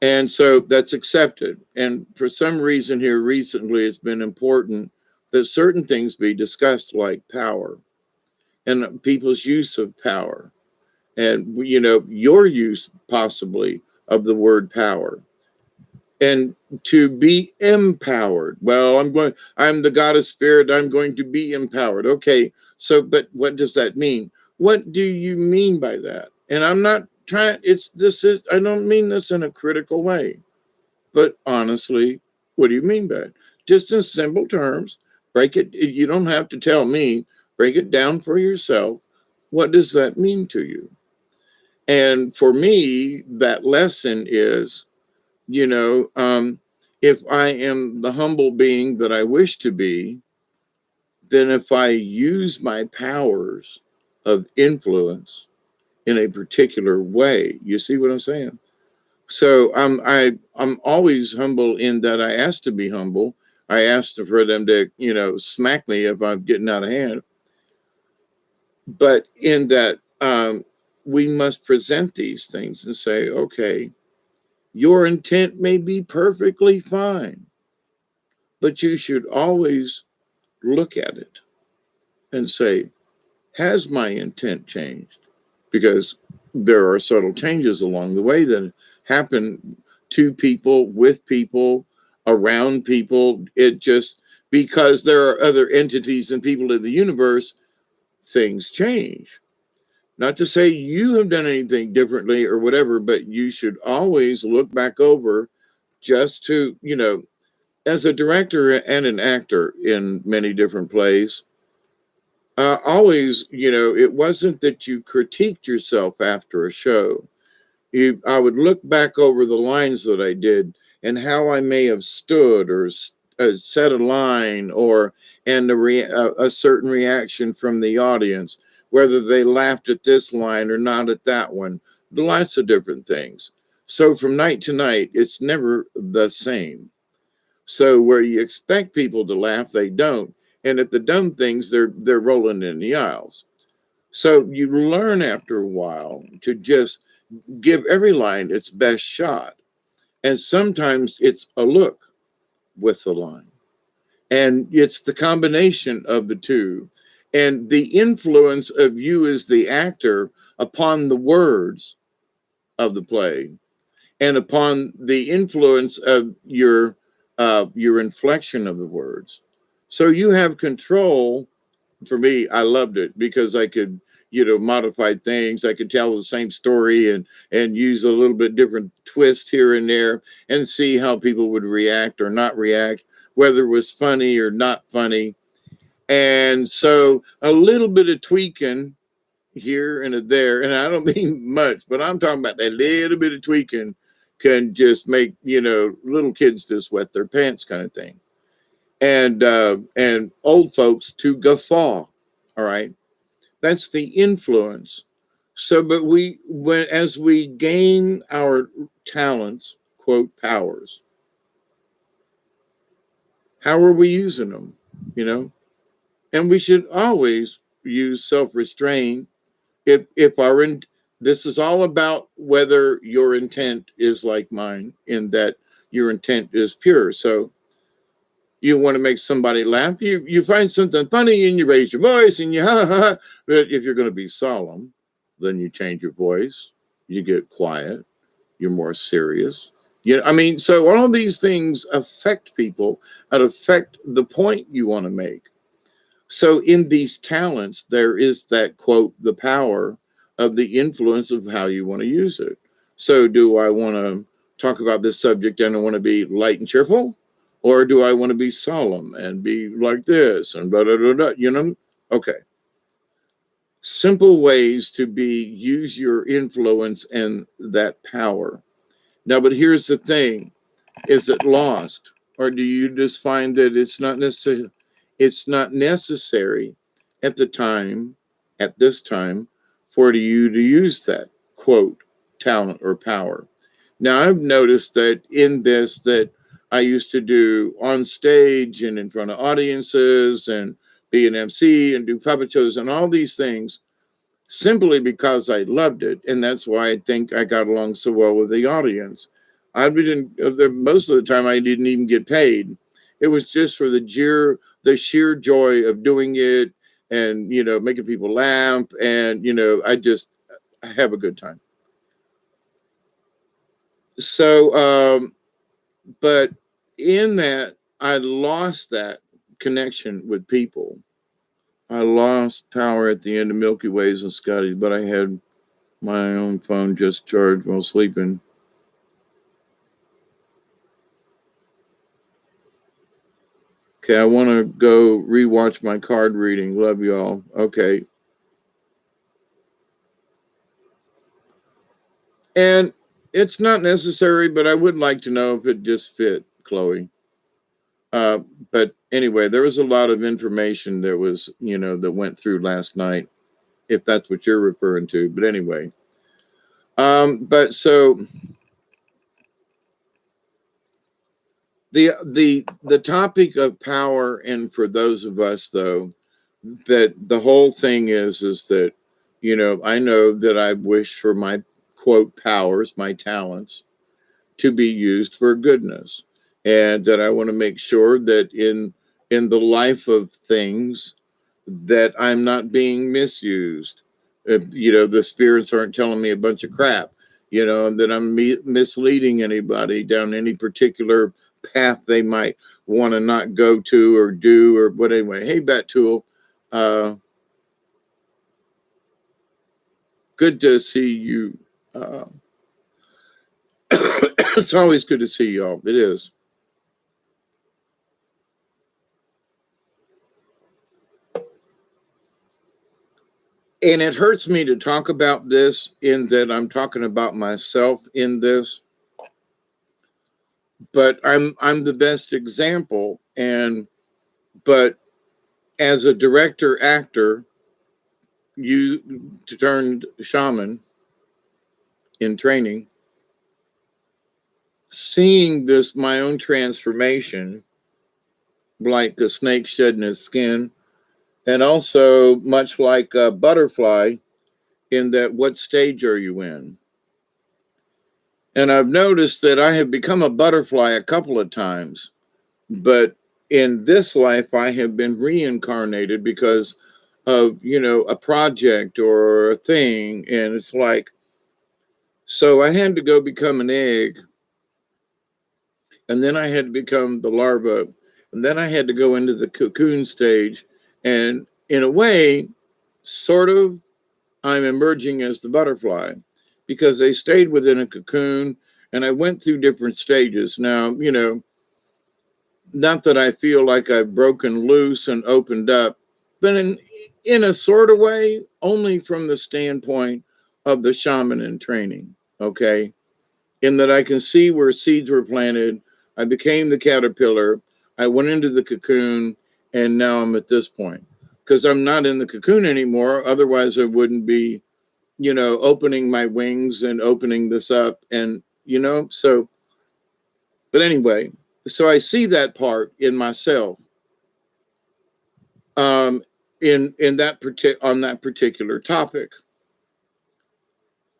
And so that's accepted. And for some reason here recently, it's been important that certain things be discussed, like power and people's use of power, and your use possibly of the word power, and to be empowered. Well, I'm the goddess spirit, I'm going to be empowered. Okay, so but what does that mean? What do you mean by that? And I'm not trying, I don't mean this in a critical way, but honestly, what do you mean by it? Just in simple terms, break it. You don't have to tell me. Break it down for yourself. What does that mean to you? And for me, that lesson is, if I am the humble being that I wish to be, then if I use my powers of influence in a particular way, you see what I'm saying? So I'm always humble in that I ask to be humble. I ask for them to, smack me if I'm getting out of hand. But in that, we must present these things and say, okay, your intent may be perfectly fine, but you should always look at it and say, has my intent changed? Because there are subtle changes along the way that happen to people, with people, around people. It just, because there are other entities and people in the universe, things change. Not to say you have done anything differently or whatever, but you should always look back over, just to, as a director and an actor in many different plays, always, it wasn't that you critiqued yourself after a show. I would look back over the lines that I did and how I may have stood or said a line, or and a certain reaction from the audience, whether they laughed at this line or not at that one, lots of different things. So from night to night, it's never the same. So where you expect people to laugh, they don't. And at the dumb things, they're rolling in the aisles. So you learn after a while to just give every line its best shot. And sometimes it's a look with the line. And it's the combination of the two. And the influence of you as the actor upon the words of the play, and upon the influence of your inflection of the words. So you have control. For me, I loved it because I could, modify things. I could tell the same story and use a little bit different twist here and there and see how people would react or not react, whether it was funny or not funny. And so a little bit of tweaking here and there, and I don't mean much, but I'm talking about that little bit of tweaking can just make little kids to sweat their pants, kind of thing, and old folks to guffaw. All right, that's the influence. So, but as we gain our talents, quote, powers, how are we using them? You know, and we should always use self-restraint if our this is all about whether your intent is like mine, in that your intent is pure. So you want to make somebody laugh, you find something funny and you raise your voice and you ha ha ha. But if you're going to be solemn, then you change your voice, you get quiet, you're more serious. I mean, so all of these things affect people and affect the point you want to make. So in these talents, there is that, quote, the power of the influence of how you want to use it. So do I want to talk about this subject and I want to be light and cheerful? Or do I want to be solemn and be like this and blah, blah, blah, blah, Okay. Simple ways to use your influence and that power. Now, but here's the thing. Is it lost? Or do you just find that it's not necessary at this time, for you to use that, quote, talent or power? Now, I've noticed that in this, that I used to do on stage and in front of audiences and be an MC and do puppet shows and all these things, simply because I loved it. And that's why I think I got along so well with the audience. Most of the time I didn't even get paid. It was just for the sheer joy of doing it and, making people laugh. And, I have a good time. So, but in that, I lost that connection with people. I lost power at the end of Milky Ways and Scotty, but I had my own phone just charged while sleeping. Okay, I want to go rewatch my card reading. Love y'all. Okay. And it's not necessary, but I would like to know if it just fit, Chloe. But anyway, there was a lot of information that was, that went through last night, if that's what you're referring to. But anyway, but so the topic of power, and for those of us though, that the whole thing is that, I know that I wish for my, quote, powers, my talents, to be used for goodness, and that I want to make sure that in the life of things, that I'm not being misused. The spirits aren't telling me a bunch of crap, and that I'm misleading anybody down any particular path they might want to not go to or do or what. Anyway, hey, Batul, good to see you. It's always good to see y'all. It is. And it hurts me to talk about this, in that I'm talking about myself in this, but I'm the best example And but as a director actor, you turned shaman in training, seeing this my own transformation, like a snake shedding its skin, and also much like a butterfly, in that what stage are you in? And I've noticed that I have become a butterfly a couple of times, but in this life I have been reincarnated because of, a project or a thing. And it's like, so I had to go become an egg, and then I had to become the larva, and then I had to go into the cocoon stage. And in a way, sort of, I'm emerging as the butterfly because they stayed within a cocoon, and I went through different stages. Now, not that I feel like I've broken loose and opened up, but in a sort of way, only from the standpoint of the shaman in training, okay? In that I can see where seeds were planted. I became the caterpillar. I went into the cocoon, and now I'm at this point because I'm not in the cocoon anymore. Otherwise, I wouldn't be, opening my wings and opening this up. And, so, but anyway, so I see that part in myself, um, in on that particular topic.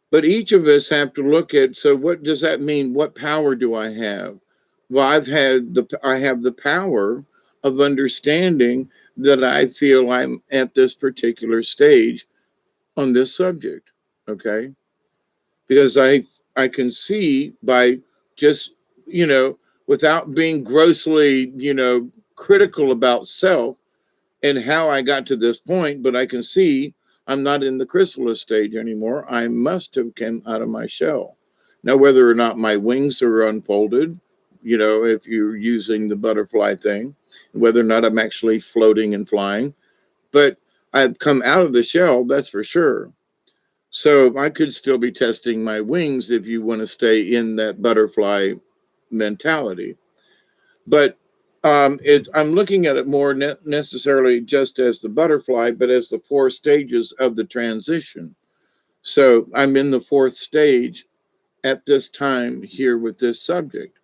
But each of us have to look at, so what does that mean? What power do I have? Well, I have the power of understanding that I feel I'm at this particular stage on this subject. Okay. Because I can see by just, without being grossly, critical about self and how I got to this point, but I can see I'm not in the chrysalis stage anymore. I must have come out of my shell. Now, whether or not my wings are unfolded, if you're using the butterfly thing, whether or not I'm actually floating and flying, but I've come out of the shell, that's for sure. So I could still be testing my wings if you want to stay in that butterfly mentality. But I'm looking at it more necessarily just as the butterfly, but as the four stages of the transition. So I'm in the fourth stage at this time here with this subject.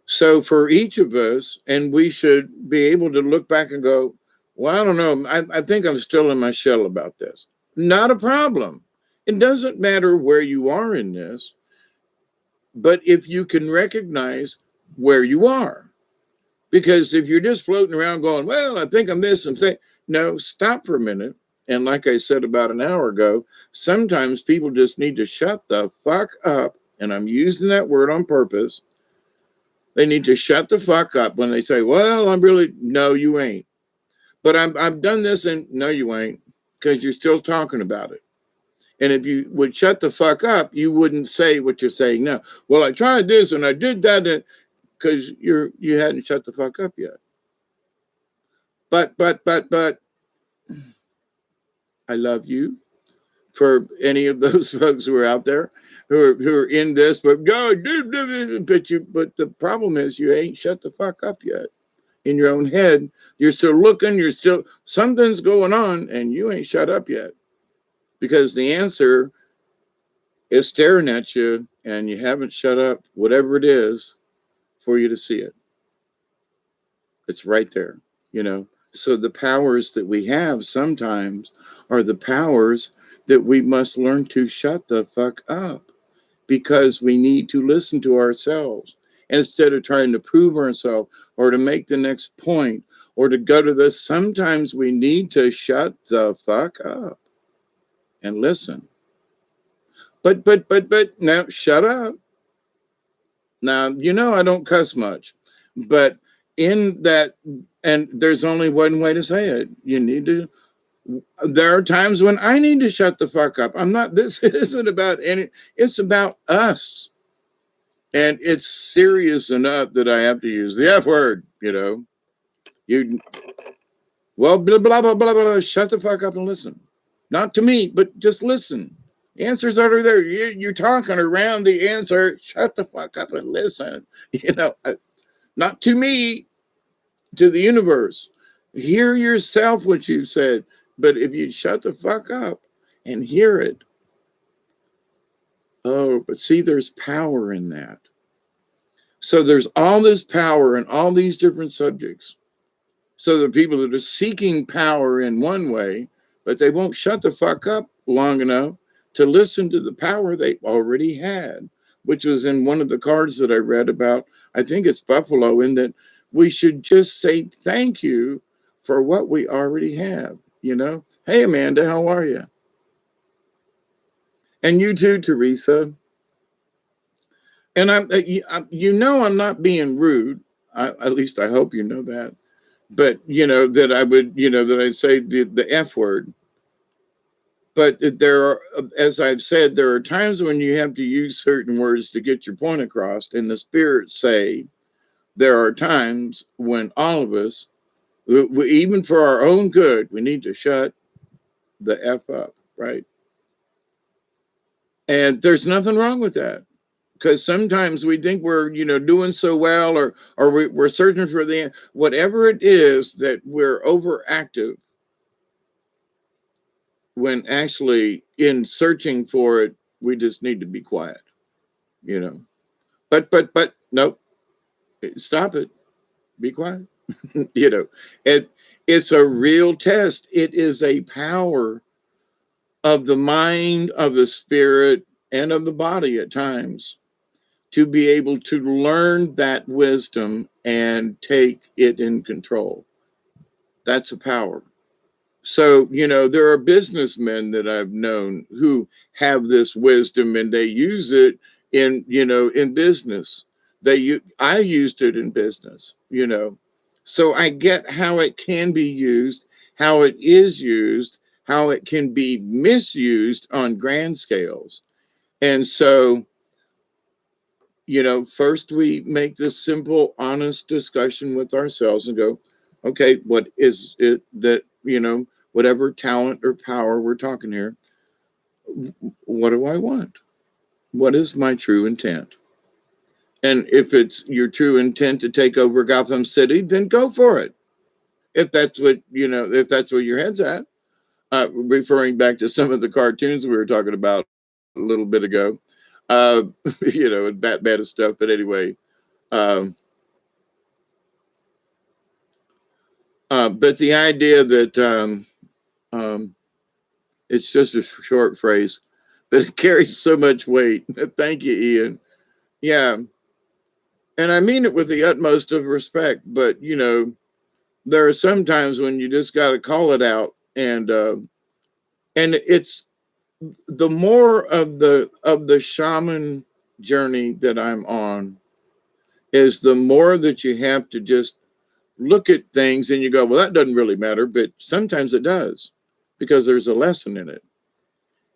So for each of us, and we should be able to look back and go, well, I don't know. I think I'm still in my shell about this. Not a problem. It doesn't matter where you are in this, but if you can recognize where you are. Because if you're just floating around going, well, I think I'm this and that, no, stop for a minute. And like I said about an hour ago, sometimes people just need to shut the fuck up. And I'm using that word on purpose. They need to shut the fuck up when they say, well, no, you ain't. But I've done this, and no, you ain't, because you're still talking about it. And if you would shut the fuck up, you wouldn't say what you're saying now. Well, I tried this and I did that, because you hadn't shut the fuck up yet. But I love you for any of those folks who are out there who are in this, but God, but the problem is you ain't shut the fuck up yet. In your own head, you're still looking, something's going on, and you ain't shut up yet. Because the answer is staring at you, and you haven't shut up, whatever it is, for you to see it. It's right there, So the powers that we have sometimes are the powers that we must learn to shut the fuck up, because we need to listen to ourselves instead of trying to prove ourselves or to make the next point or to go to this. Sometimes we need to shut the fuck up and listen. But now shut up. Now, I don't cuss much, but in that, and there's only one way to say it. There are times when I need to shut the fuck up. This isn't about it's about us. And it's serious enough that I have to use the F word, well, blah, blah, blah, blah, blah, shut the fuck up and listen. Not to me, but just listen. The answer's already there. You're talking around the answer. Shut the fuck up and listen. Not to me. to the universe. Hear yourself what you said. But if you shut the fuck up and hear it, oh, but see, there's power in that. So there's all this power in all these different subjects. So the people that are seeking power in one way, but they won't shut the fuck up long enough to listen to the power they already had, which was in one of the cards that I read about. I think it's Buffalo, in that we should just say thank you for what we already have. You know, hey Amanda, how are you? And you too, Teresa. And you know, I'm not being rude. At least I hope you know that. But you know that I would, you know, that I say the F word. But there are, as I've said, there are times when you have to use certain words to get your point across. And the spirits say there are times when all of us, even for our own good, we need to shut the F up, right? And there's nothing wrong with that, because sometimes we think we're, you know, doing so well, or we're searching for the, whatever it is, that we're overactive, when actually in searching for it, we just need to be quiet, you know. But nope, stop it, be quiet. You know, it's a real test. It is a power of the mind, of the spirit, and of the body at times, to be able to learn that wisdom and take it in control. That's a power. So, you know, there are businessmen that I've known who have this wisdom, and they use it in, you know, in business. I used it in business, you know. So I get how it can be used, how it is used, how it can be misused on grand scales. And so, you know, first we make this simple, honest discussion with ourselves and go, okay, what is it that, you know, whatever talent or power we're talking here, what do I want? What is my true intent? And if it's your true intent to take over Gotham City, then go for it. If that's what, you know, if that's where your head's at. Referring back to some of the cartoons we were talking about a little bit ago, uh, you know, Batman and stuff. But anyway, um, but the idea that um, it's just a short phrase, but it carries so much weight. Thank you, Ian. Yeah, and I mean it with the utmost of respect. But you know, there are some times when you just got to call it out, and it's the more of the shaman journey that I'm on, is the more that you have to just look at things and you go, well, that doesn't really matter, but sometimes it does, because there's a lesson in it.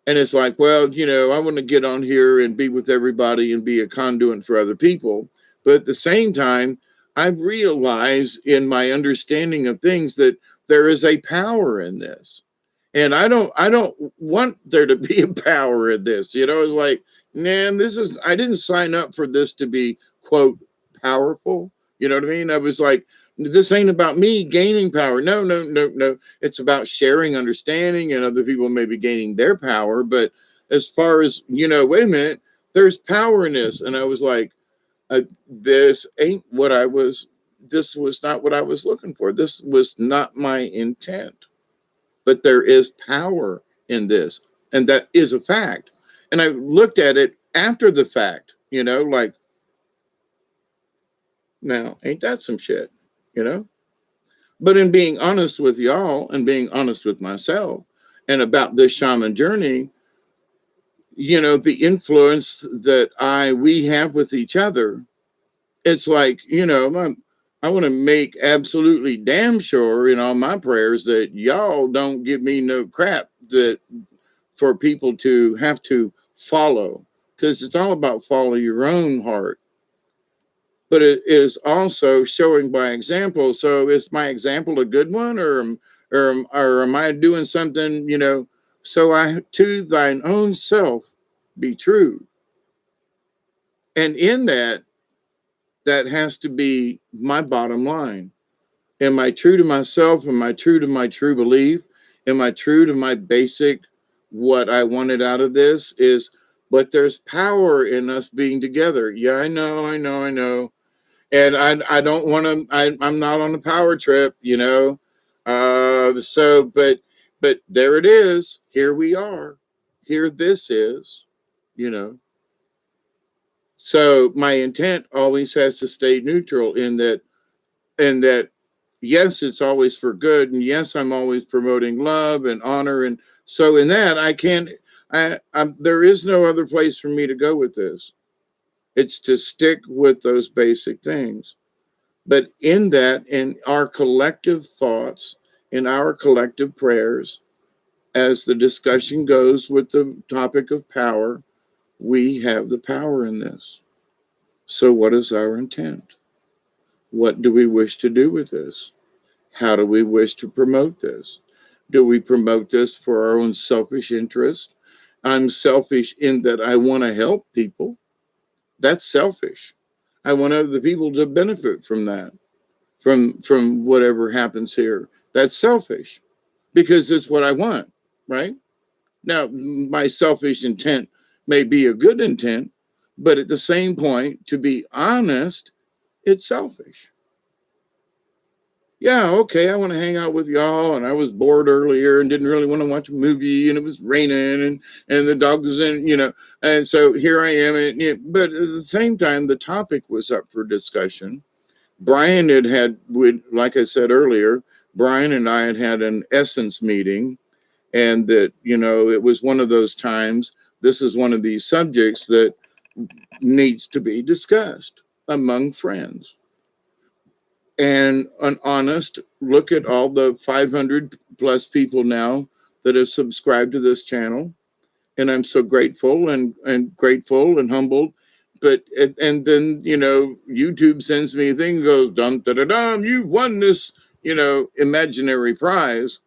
And it's like, well, you know, I want to get on here and be with everybody and be a conduit for other people. But at the same time, I've realized in my understanding of things that there is a power in this. And I don't want there to be a power in this. You know, it's like, man, I didn't sign up for this to be, quote, powerful. You know what I mean? I was like, this ain't about me gaining power. No, no, no, no. It's about sharing understanding, and other people maybe gaining their power. But as far as, you know, wait a minute, there's power in this. And I was like, this ain't what I was, this was not what I was looking for. This was not my intent. But there is power in this. And that is a fact. And I looked at it after the fact, you know, like, now, ain't that some shit, you know? But in being honest with y'all and being honest with myself and about this shaman journey, you know, the influence that we have with each other, it's like, you know, I want to make absolutely damn sure in all my prayers that y'all don't give me no crap that for people to have to follow, because it's all about follow your own heart. But it is also showing by example. So is my example a good one, or am I doing something, you know? So I, to thine own self be true. And in that, that has to be my bottom line. Am I true to myself? Am I true to my true belief? Am I true to my basic, what I wanted out of this is, but there's power in us being together. Yeah, I know. And I don't want to, I'm not on a power trip, you know? But there it is. Here we are. Here this is, you know? So my intent always has to stay neutral in that yes, it's always for good, and yes, I'm always promoting love and honor, and so in that I can't. There is no other place for me to go with this. It's to stick with those basic things. But in that, in our collective thoughts, in our collective prayers, as the discussion goes with the topic of power, we have the power in this. So, what is our intent? What do we wish to do with this? How do we wish to promote this? Do we promote this for our own selfish interest? I'm selfish in that I want to help people. That's selfish. I want other people to benefit from that, from whatever happens here. That's selfish because it's what I want, right? Now, my selfish intent may be a good intent, but at the same point, to be honest, it's selfish. Yeah, okay, I want to hang out with y'all. And I was bored earlier and didn't really want to watch a movie, and it was raining, and the dog was in, you know. And so here I am. But at the same time, the topic was up for discussion. Brian like I said earlier, Brian and I had an essence meeting, and that, you know, it was one of those times. This is one of these subjects that needs to be discussed among friends, and an honest look at all the 500 plus people now that have subscribed to this channel. And I'm so grateful and grateful and humbled. But and then, you know, YouTube sends me a thing, goes dum da da dum, you won this, you know, imaginary prize.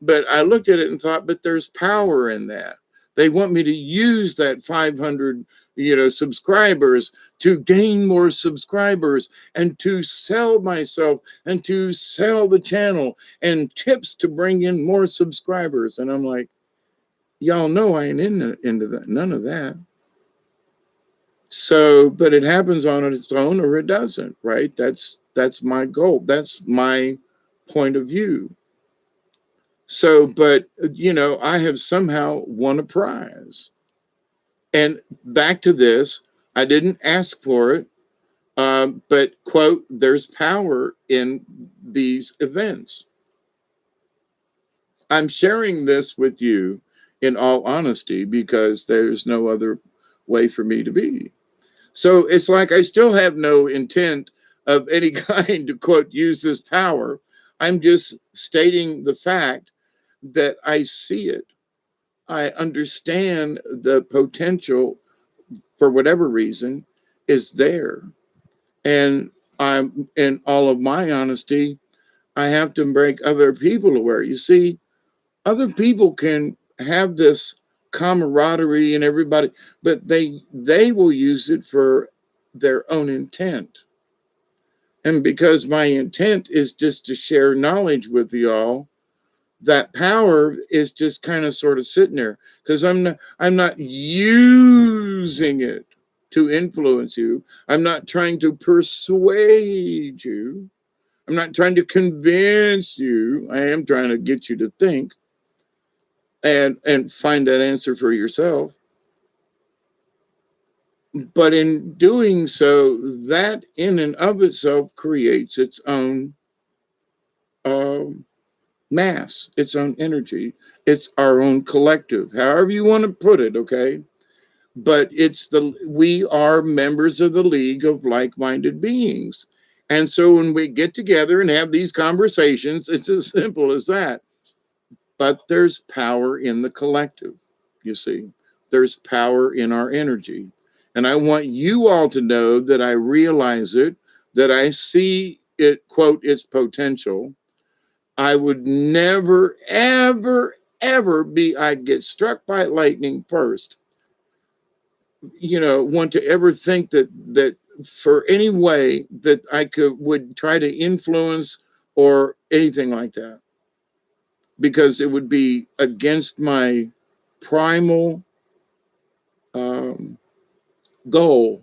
But I looked at it and thought, but there's power in that. They want me to use that 500, you know, subscribers to gain more subscribers and to sell myself and to sell the channel and tips to bring in more subscribers. And I'm like, y'all know I ain't into that, none of that. So, but it happens on its own or it doesn't, right? That's my goal. That's my point of view. So, but you know, I have somehow won a prize. And back to this, I didn't ask for it, but quote, there's power in these events. I'm sharing this with you in all honesty because there's no other way for me to be. So it's like I still have no intent of any kind to quote, use this power. I'm just stating the fact that I see it. I understand the potential for whatever reason is there. And I'm, in all of my honesty, I have to make other people aware. You see, other people can have this camaraderie and everybody, but they will use it for their own intent. And because my intent is just to share knowledge with y'all, that power is just kind of sort of sitting there because I'm not using it to influence you. I'm not trying to persuade you. I'm not trying to convince you. I am trying to get you to think and find that answer for yourself. But in doing so, that in and of itself creates its own um, mass, its own energy. It's our own collective, however you want to put it, okay? But we are members of the League of Like-Minded Beings. And so when we get together and have these conversations, it's as simple as that. But there's power in the collective, you see. There's power in our energy. And I want you all to know that I realize it, that I see it, quote, its potential. I would never, ever, ever I'd get struck by lightning first, you know, want to ever think that for any way that would try to influence or anything like that, because it would be against my primal um, goal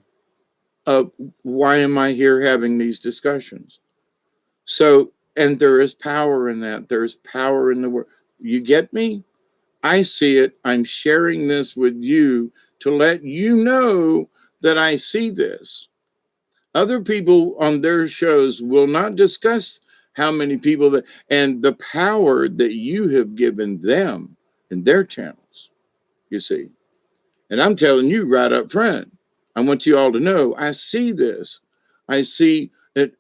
of why am I here having these discussions. So, and there is power in that. There's power in the word. You get me? I see it. I'm sharing this with you to let you know that I see this. Other people on their shows will not discuss how many people that and the power that you have given them in their channels, you see. And I'm telling you right up front, I want you all to know I see this. I see that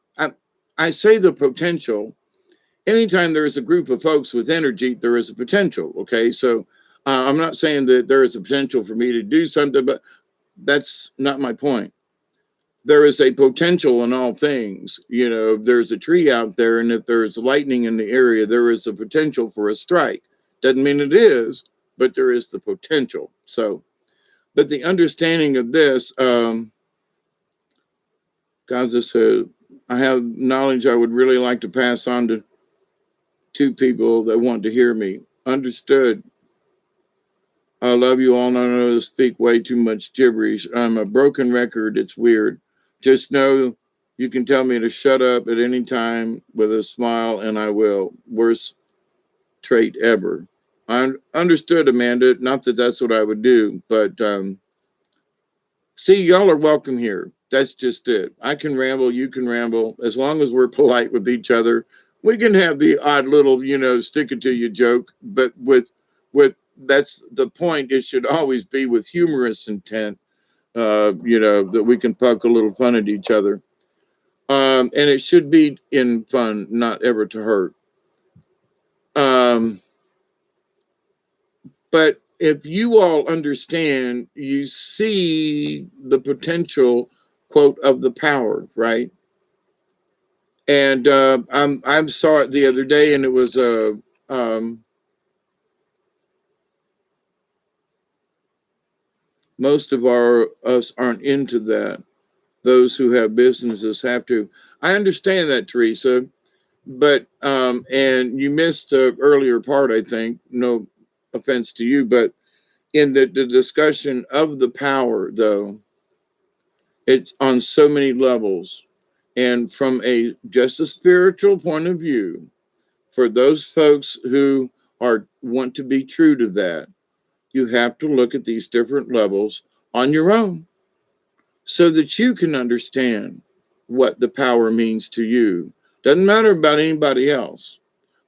I say the potential. Anytime there is a group of folks with energy, there is a potential. Okay. So I'm not saying that there is a potential for me to do something, but that's not my point. There is a potential in all things. You know, if there's a tree out there and if there's lightning in the area, there is a potential for a strike. Doesn't mean it is, but there is the potential. So, but the understanding of this, God just said, I have knowledge I would really like to pass on to two people that want to hear me. Understood. I love you all. I know to speak way too much gibberish. I'm a broken record. It's weird. Just know you can tell me to shut up at any time with a smile, and I will. Worst trait ever. I understood, Amanda. Not that that's what I would do, but see, y'all are welcome here. That's just it. I can ramble, you can ramble. As long as we're polite with each other, we can have the odd little, stick it to you joke, but with that's the point. It should always be with humorous intent, that we can poke a little fun at each other. And it should be in fun, not ever to hurt. Um, but if you all understand, you see the potential, quote, of the power, right? And I saw it the other day, and it was most of us aren't into that. Those who have businesses have to. I understand that, Teresa, but and you missed the earlier part. I think, no offense to you, but in the discussion of the power, though, it's on so many levels, and from just a spiritual point of view, for those folks who want to be true to that, you have to look at these different levels on your own so that you can understand what the power means to you. Doesn't matter about anybody else.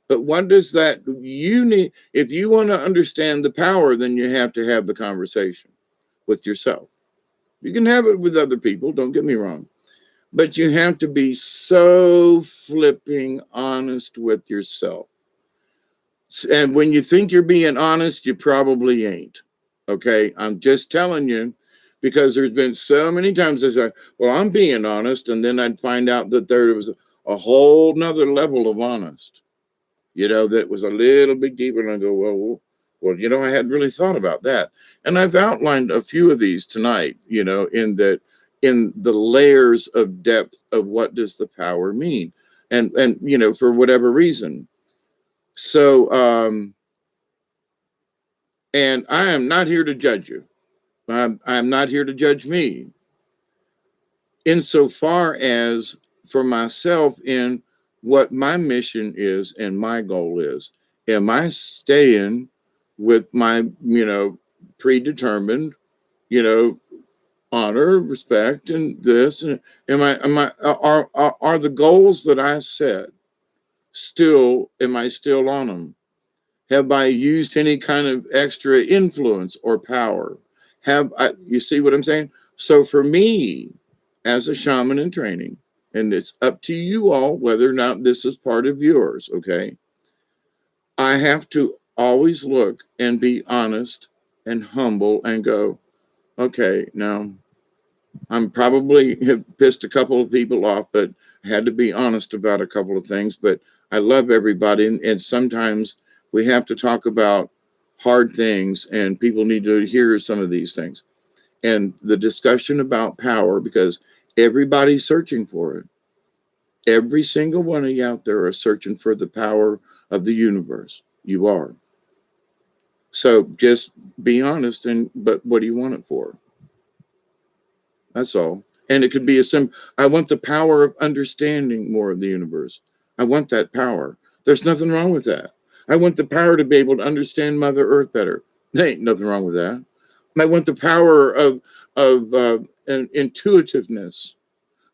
But what does that you need? If you want to understand the power, then you have to have the conversation with yourself. You can have it with other people, don't get me wrong. But you have to be so flipping honest with yourself. And when you think you're being honest, you probably ain't. Okay. I'm just telling you, because there's been so many times I said, well, I'm being honest. And then I'd find out that there was a whole nother level of honest, that was a little bit deeper. And I go, well, I hadn't really thought about that. And I've outlined a few of these tonight, in the layers of depth of what does the power mean. And, for whatever reason. So, and I am not here to judge you. I'm not here to judge me. Insofar as for myself in what my mission is and my goal is, am I staying with my, predetermined, you know, honor, respect, and this? And are the goals that I set am I still on them? Have I used any kind of extra influence or power? You see what I'm saying? So for me, as a shaman in training, and it's up to you all whether or not this is part of yours, okay? I have to always look and be honest and humble and go, okay, now I'm probably have pissed a couple of people off, but I had to be honest about a couple of things. But I love everybody, and sometimes we have to talk about hard things, and people need to hear some of these things. And the discussion about power, because everybody's searching for it. Every single one of you out there are searching for the power of the universe. You are. So just be honest, but what do you want it for? That's all. And it could be a simple, I want the power of understanding more of the universe. I want that power. There's nothing wrong with that. I want the power to be able to understand Mother Earth better. There ain't nothing wrong with that. I want the power of intuitiveness,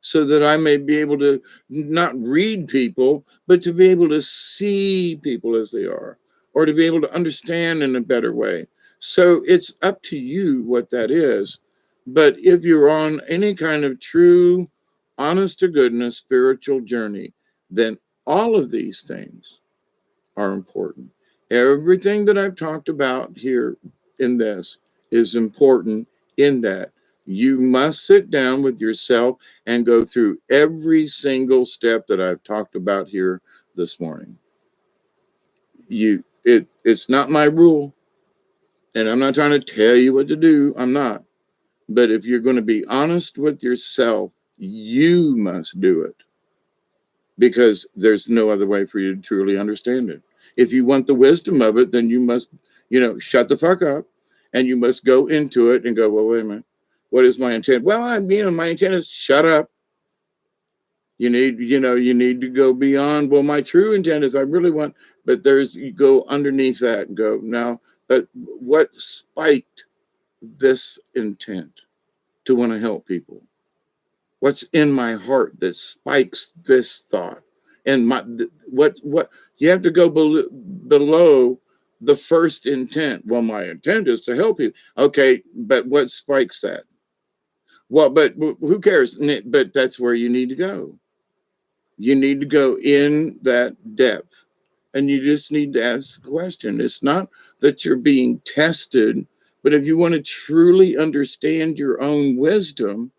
so that I may be able to not read people, but to be able to see people as they are, or to be able to understand in a better way. So it's up to you what that is. But if you're on any kind of true, honest to goodness spiritual journey, then all of these things are important. Everything that I've talked about here in this is important in that you must sit down with yourself and go through every single step that I've talked about here this morning. It's not my rule, and I'm not trying to tell you what to do. I'm not. But if you're going to be honest with yourself, you must do it, because there's no other way for you to truly understand it. If you want the wisdom of it, then you must, shut the fuck up, and you must go into it and go, well, wait a minute. What is my intent? Well, my intent is shut up. You need to go beyond. Well, my true intent is I really want, but you go underneath that and go, now, but what spiked this intent to want to help people? What's in my heart that spikes this thought? And what you have to go below the first intent. Well, my intent is to help you. Okay, but what spikes that? Well, but who cares? But that's where you need to go. You need to go in that depth, and you just need to ask the question. It's not that you're being tested, but if you want to truly understand your own wisdom,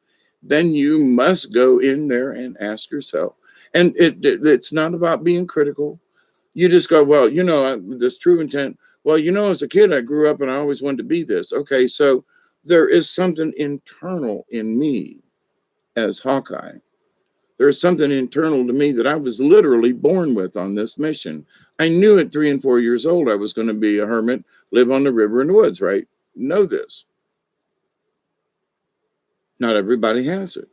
then you must go in there and ask yourself. And it's not about being critical. You just go, well, this true intent. Well, as a kid, I grew up and I always wanted to be this. Okay, so there is something internal in me as Hawkeye. There's something internal to me that I was literally born with on this mission. I knew at 3 and 4 years old I was going to be a hermit, live on the river in the woods, right? Know this. Not everybody has it.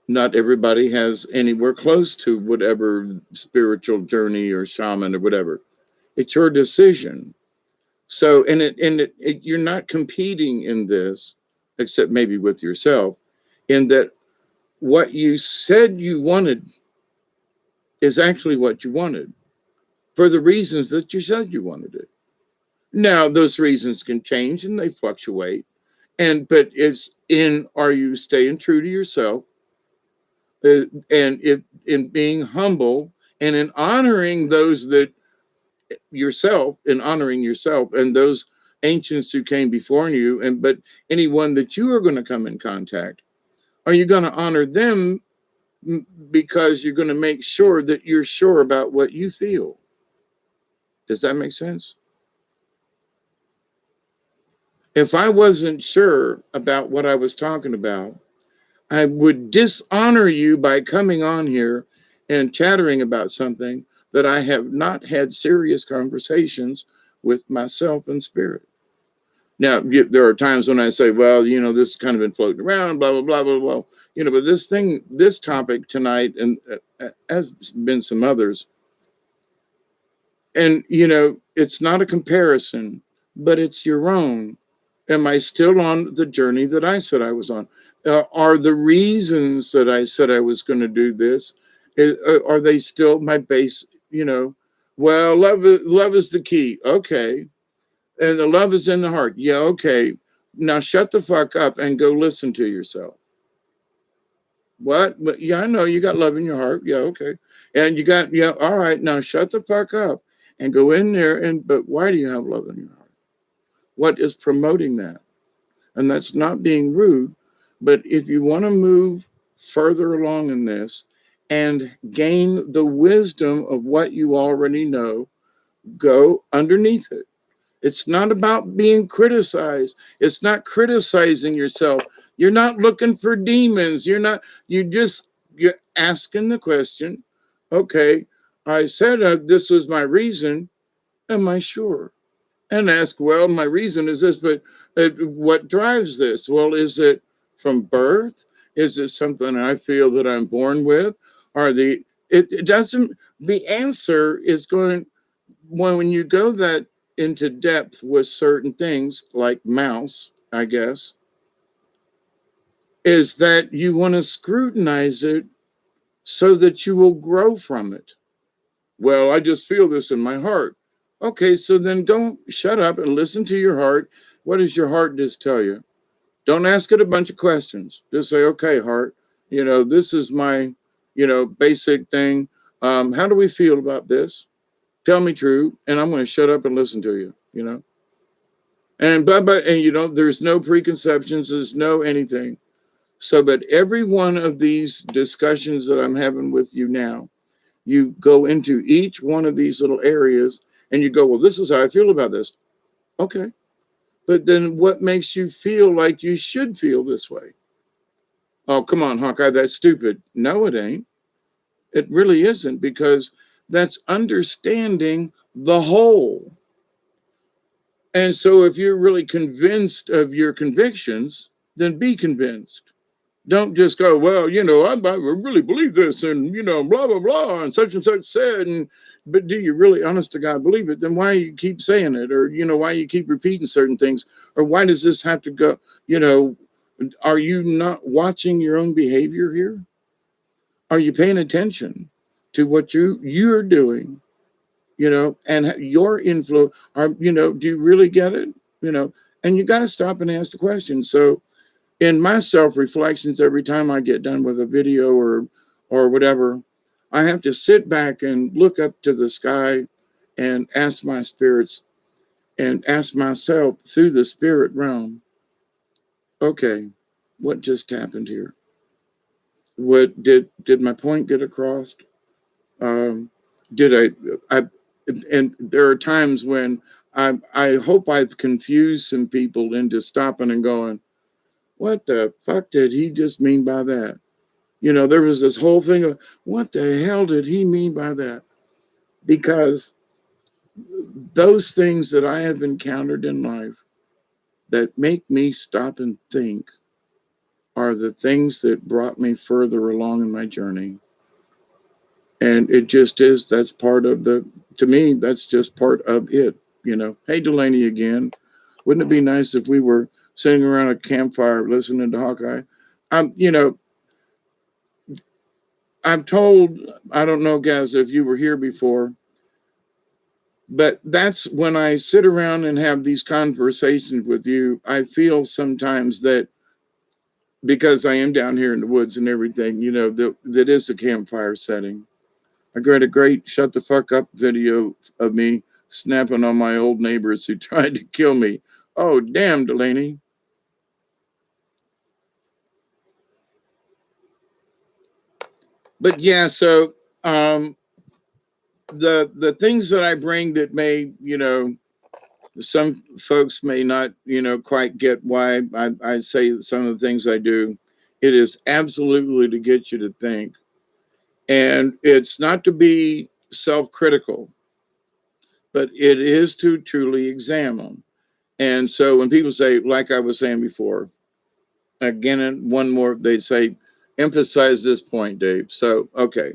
Not everybody has anywhere close to whatever spiritual journey or shaman or whatever. It's your decision. So, you're not competing in this, except maybe with yourself, in that what you said you wanted is actually what you wanted for the reasons that you said you wanted it. Now, those reasons can change and they fluctuate. But are you staying true to yourself? And in being humble and in honoring honoring yourself and those ancients who came before you, but anyone that you are going to come in contact, are you going to honor them because you're going to make sure that you're sure about what you feel? Does that make sense? If I wasn't sure about what I was talking about, I would dishonor you by coming on here and chattering about something that I have not had serious conversations with myself and spirit. Now, there are times when I say, well, this has kind of been floating around, blah, blah, blah, blah, blah. But this topic tonight, and has been some others, and, it's not a comparison, but it's your own. Am I still on the journey that I said I was on? Are the reasons that I said I was going to do this, are they still my base? Well, love is the key. Okay. And the love is in the heart. Yeah, okay. Now shut the fuck up and go listen to yourself. What? But yeah, I know you got love in your heart. Yeah, okay. And you got, yeah, all right. Now shut the fuck up and go in there. But why do you have love in your heart? What is promoting that? And that's not being rude, but if you want to move further along in this and gain the wisdom of what you already know, go underneath it. It's not about being criticized. It's not criticizing yourself. You're not looking for demons. You're asking the question, Okay, I said this was my reason. Am I sure? And ask, well, my reason is this, but what drives this? Well, is it from birth? Is it something I feel that I'm born with? Are it doesn't, the answer is going, when you go that into depth with certain things like mouse, I guess, is that you want to scrutinize it so that you will grow from it. Well, I just feel this in my heart. Okay, so then go shut up and listen to your heart. What does your heart just tell you? Don't ask it a bunch of questions. Just say, okay, heart, this is my, basic thing. How do we feel about this? Tell me true, and I'm going to shut up and listen to you. And blah, blah, and there's no preconceptions, there's no anything. So, but every one of these discussions that I'm having with you now, you go into each one of these little areas and you go, well, this is how I feel about this. Okay. But then what makes you feel like you should feel this way? Oh, come on, Hawkeye, that's stupid. No, it ain't. It really isn't, because that's understanding the whole. And so if you're really convinced of your convictions, then be convinced. Don't just go, well, I really believe this, and blah blah blah, and such said, but do you really, honest to God, believe it? Then why you keep saying it, or why you keep repeating certain things, or why does this have to go? Are you not watching your own behavior here? Are you paying attention to what you're doing? And your influence. Do you really get it? And you got to stop and ask the question. So in my self-reflections, every time I get done with a video or whatever, I have to sit back and look up to the sky and ask my spirits and ask myself through the spirit realm, okay, what just happened here? What did my point get across? Um, did I and there are times when I hope I've confused some people into stopping and going, what the fuck did he just mean by that? There was this whole thing of, what the hell did he mean by that? Because those things that I have encountered in life that make me stop and think are the things that brought me further along in my journey. And it just is, that's part of to me, that's just part of it. Hey, Delaney again. Wouldn't it be nice if we were sitting around a campfire listening to Hawkeye? You know, I'm told, I don't know, guys, if you were here before, but that's when I sit around and have these conversations with you. I feel sometimes that because I am down here in the woods and everything, that is a campfire setting. I got a great shut the fuck up video of me snapping on my old neighbors who tried to kill me. Oh, damn, Delaney. But yeah, so the things that I bring that may, some folks may not, quite get why I say some of the things I do. It is absolutely to get you to think. And it's not to be self-critical, but it is to truly examine. And so when people say, like I was saying before, again, and one more, they say, emphasize this point, Dave. So, okay.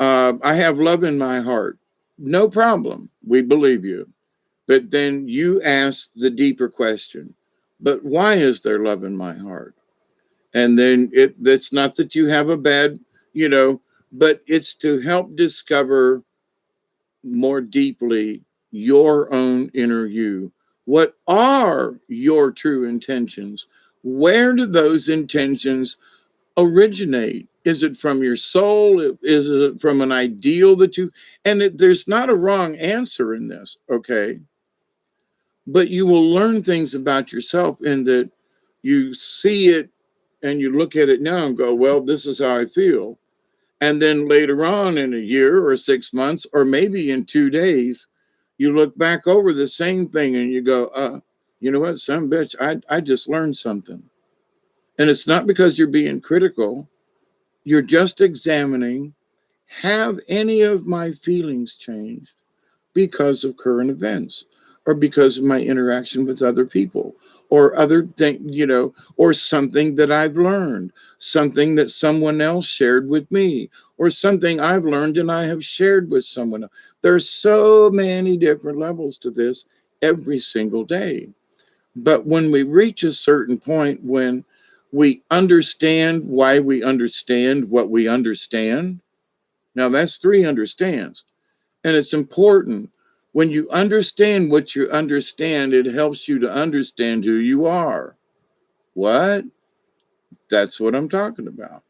I have love in my heart. No problem. We believe you. But then you ask the deeper question, but why is there love in my heart? And then it's not that you have a bad, but it's to help discover more deeply your own inner you. What are your true intentions? Where do those intentions originate? Is it from your soul? Is it from an ideal that and there's not a wrong answer in this, okay? But you will learn things about yourself in that you see it and you look at it now and go, well, this is how I feel. And then later on in a year or 6 months, or maybe in 2 days, you look back over the same thing and you go, you know what, some bitch, I just learned something. And it's not because you're being critical. You're just examining, have any of my feelings changed because of current events or because of my interaction with other people or other thing, or something that I've learned, something that someone else shared with me, or something I've learned and I have shared with someone else. There's so many different levels to this every single day. But when we reach a certain point when we understand why we understand what we understand, now that's three understands. And it's important. When you understand what you understand, it helps you to understand who you are. What? That's what I'm talking about.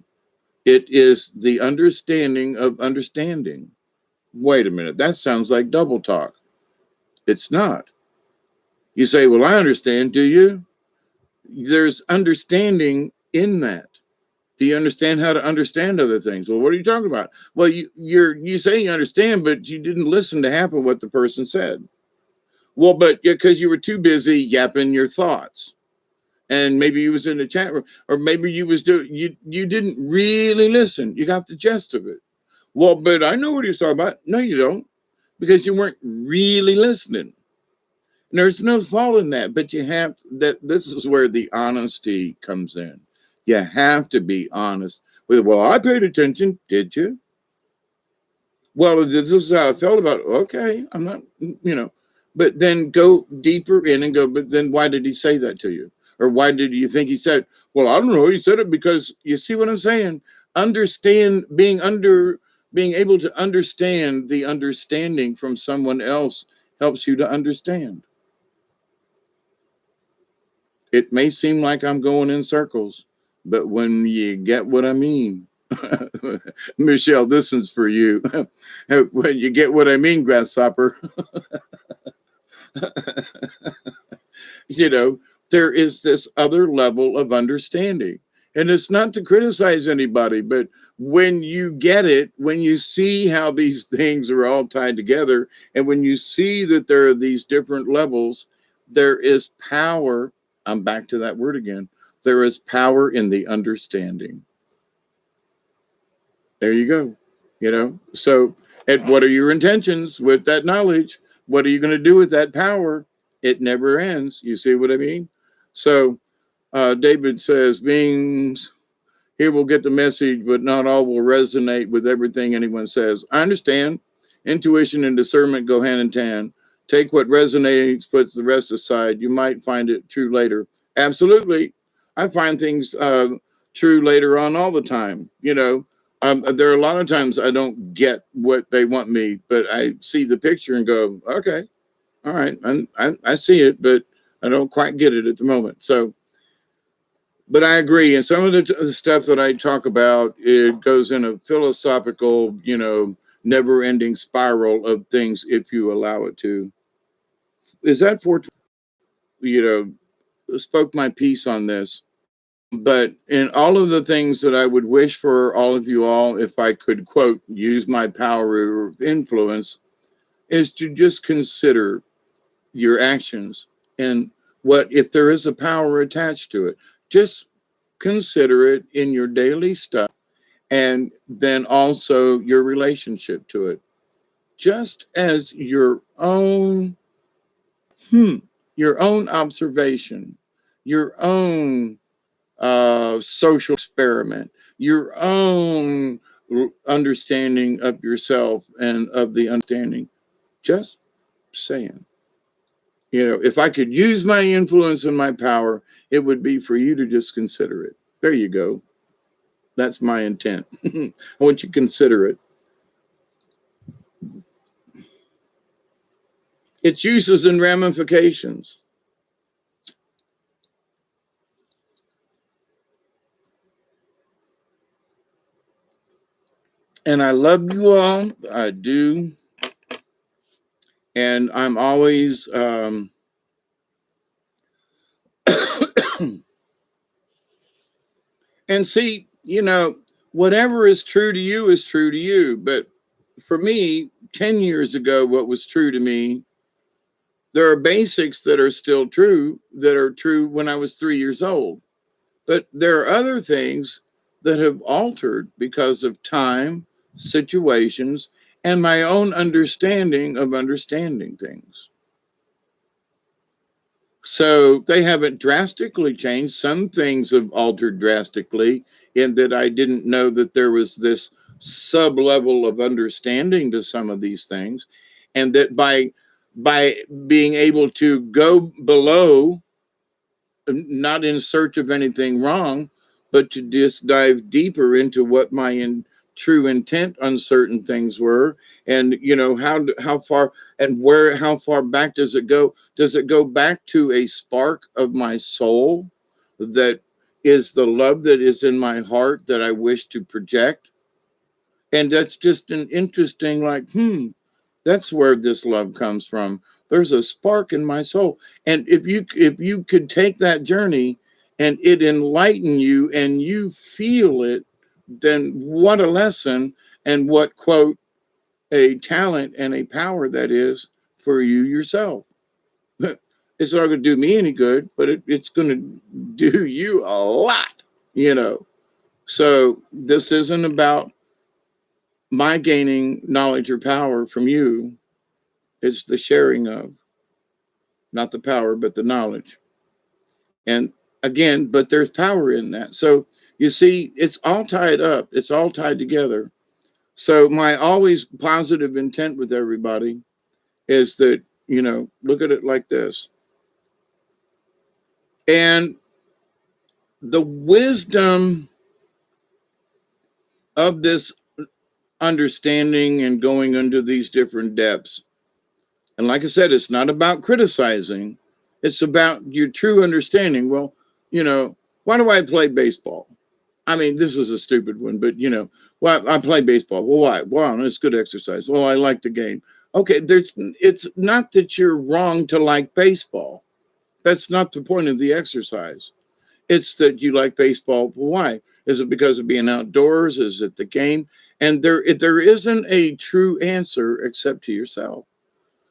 It is the understanding of understanding. Wait a minute, that sounds like double talk. It's not. You say, well, I understand. Do you? There's understanding in that. Do you understand how to understand other things? Well, what are you talking about? Well, you say you understand, but you didn't listen to half of what the person said. Well, but because you were too busy yapping your thoughts, and maybe you was in the chat room, or maybe you didn't really listen. You got the gist of it. Well, but I know what he's talking about. No, you don't, because you weren't really listening. And there's no fault in that, but you have that. This is where the honesty comes in. You have to be honest with. Well, I paid attention. Did you? Well, this is how I felt about it. Okay, I'm not, but then go deeper in and go, but then why did he say that to you? Or why did you think he said, well, I don't know. He said it because you see what I'm saying? Understand being able to understand the understanding from someone else helps you to understand. It may seem like I'm going in circles, but when you get what I mean, Michelle, this is for you. When you get what I mean, grasshopper, you know, there is this other level of understanding. And it's not to criticize anybody, but when you get it, when you see how these things are all tied together, and when you see that there are these different levels, there is power. I'm back to that word again. There is power in the understanding. There you go. So, and what are your intentions with that knowledge? What are you going to do with that power? It never ends. You see what I mean? So, David says, beings here will get the message, but not all will resonate with everything anyone says. I understand. Intuition and discernment go hand in hand. Take what resonates, put the rest aside. You might find it true later. Absolutely. I find things true later on all the time. There are a lot of times I don't get what they want me, but I see the picture and go, okay, all right, I see it, but I don't quite get it at the moment. So, but I agree. And some of the stuff that I talk about, it goes in a philosophical, never ending spiral of things if you allow it to. Is that for, spoke my piece on this? But in all of the things that I would wish for all of you all, if I could, quote, use my power of influence, is to just consider your actions and what, if there is a power attached to it, just consider it in your daily stuff, and then also your relationship to it, just as your own observation, your own social experiment, your own understanding of yourself and of the understanding. Just saying. If I could use my influence and my power, it would be for you to just consider it. There you go. That's my intent. I want you to consider it. Its uses and ramifications. And I love you all. I do. And I'm always and see, whatever is true to you is true to you. But for me, 10 years ago, what was true to me, there are basics that are still true, that are true when I was 3 years old. But there are other things that have altered because of time, situations, and my own understanding of understanding things. So they haven't drastically changed. Some things have altered drastically in that I didn't know that there was this sub level of understanding to some of these things, and that by being able to go below, not in search of anything wrong, but to just dive deeper into what my true intent on certain things were, and how far and where, how far back does it go? Does it go back to a spark of my soul that is the love that is in my heart that I wish to project? And that's just an interesting, like, that's where this love comes from. There's a spark in my soul. And if you could take that journey and it enlighten you and you feel it, then what a lesson, and what, quote, a talent and a power that is for you yourself. It's not going to do me any good, but it's going to do you a lot, you know. So this isn't about my gaining knowledge or power from you. It's the sharing of, not the power, but the knowledge. And again, but there's power in that. So you see, it's all tied up, it's all tied together. So my always positive intent with everybody is that, look at it like this. And the wisdom of this understanding and going into these different depths. And like I said, it's not about criticizing, it's about your true understanding. Well, why do I play baseball? I mean, this is a stupid one, but well, I play baseball. Well, why? Well, it's good exercise. Well, I like the game. Okay, it's not that you're wrong to like baseball. That's not the point of the exercise. It's that you like baseball. Why? Is it because of being outdoors? Is it the game? And there isn't a true answer except to yourself.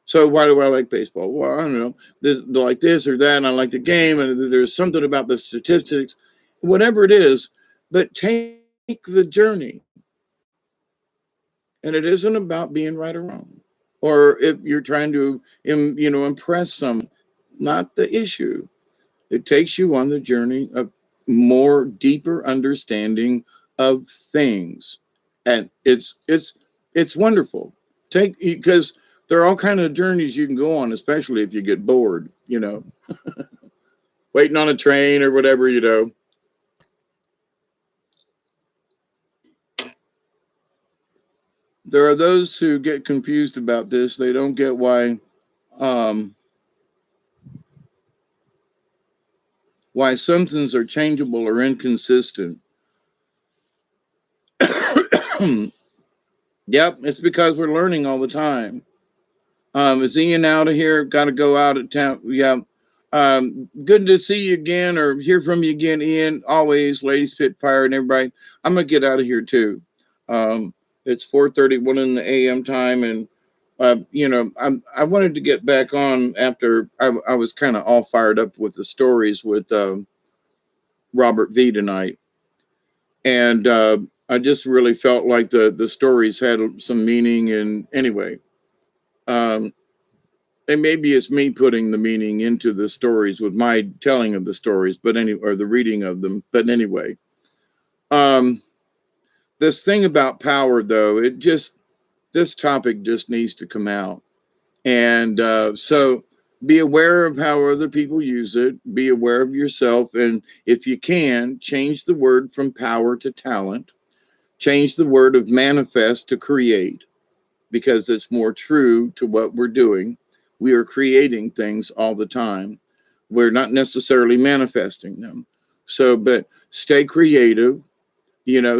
So why do I like baseball? Well, I don't know. They're like this or that, and I like the game, and there's something about the statistics, whatever it is. But take the journey, and it isn't about being right or wrong, or if you're trying to, impress someone. Not the issue. It takes you on the journey of more deeper understanding of things, and it's wonderful. Take Because there are all kind of journeys you can go on, especially if you get bored. Waiting on a train or whatever. There are those who get confused about this. They don't get um, why some things are changeable or inconsistent. Yep, it's because we're learning all the time. Is Ian out of here? Got to go out of town. Yeah. Good to see you again or hear from you again, Ian. Always, Lady Spitfire and everybody. I'm gonna get out of here too. It's 4:31 in the a.m. time, and I wanted to get back on after I was kind of all fired up with the stories with Robert V tonight, and I just really felt like the stories had some meaning. And anyway, um, and maybe it's me putting the meaning into the stories with my telling of the stories, or the reading of them. But anyway, um, this thing about power, though, this topic just needs to come out. And so be aware of how other people use it, be aware of yourself. And if you can, change the word from power to talent, change the word of manifest to create, because it's more true to what we're doing. We are creating things all the time. We're not necessarily manifesting them. So, but stay creative,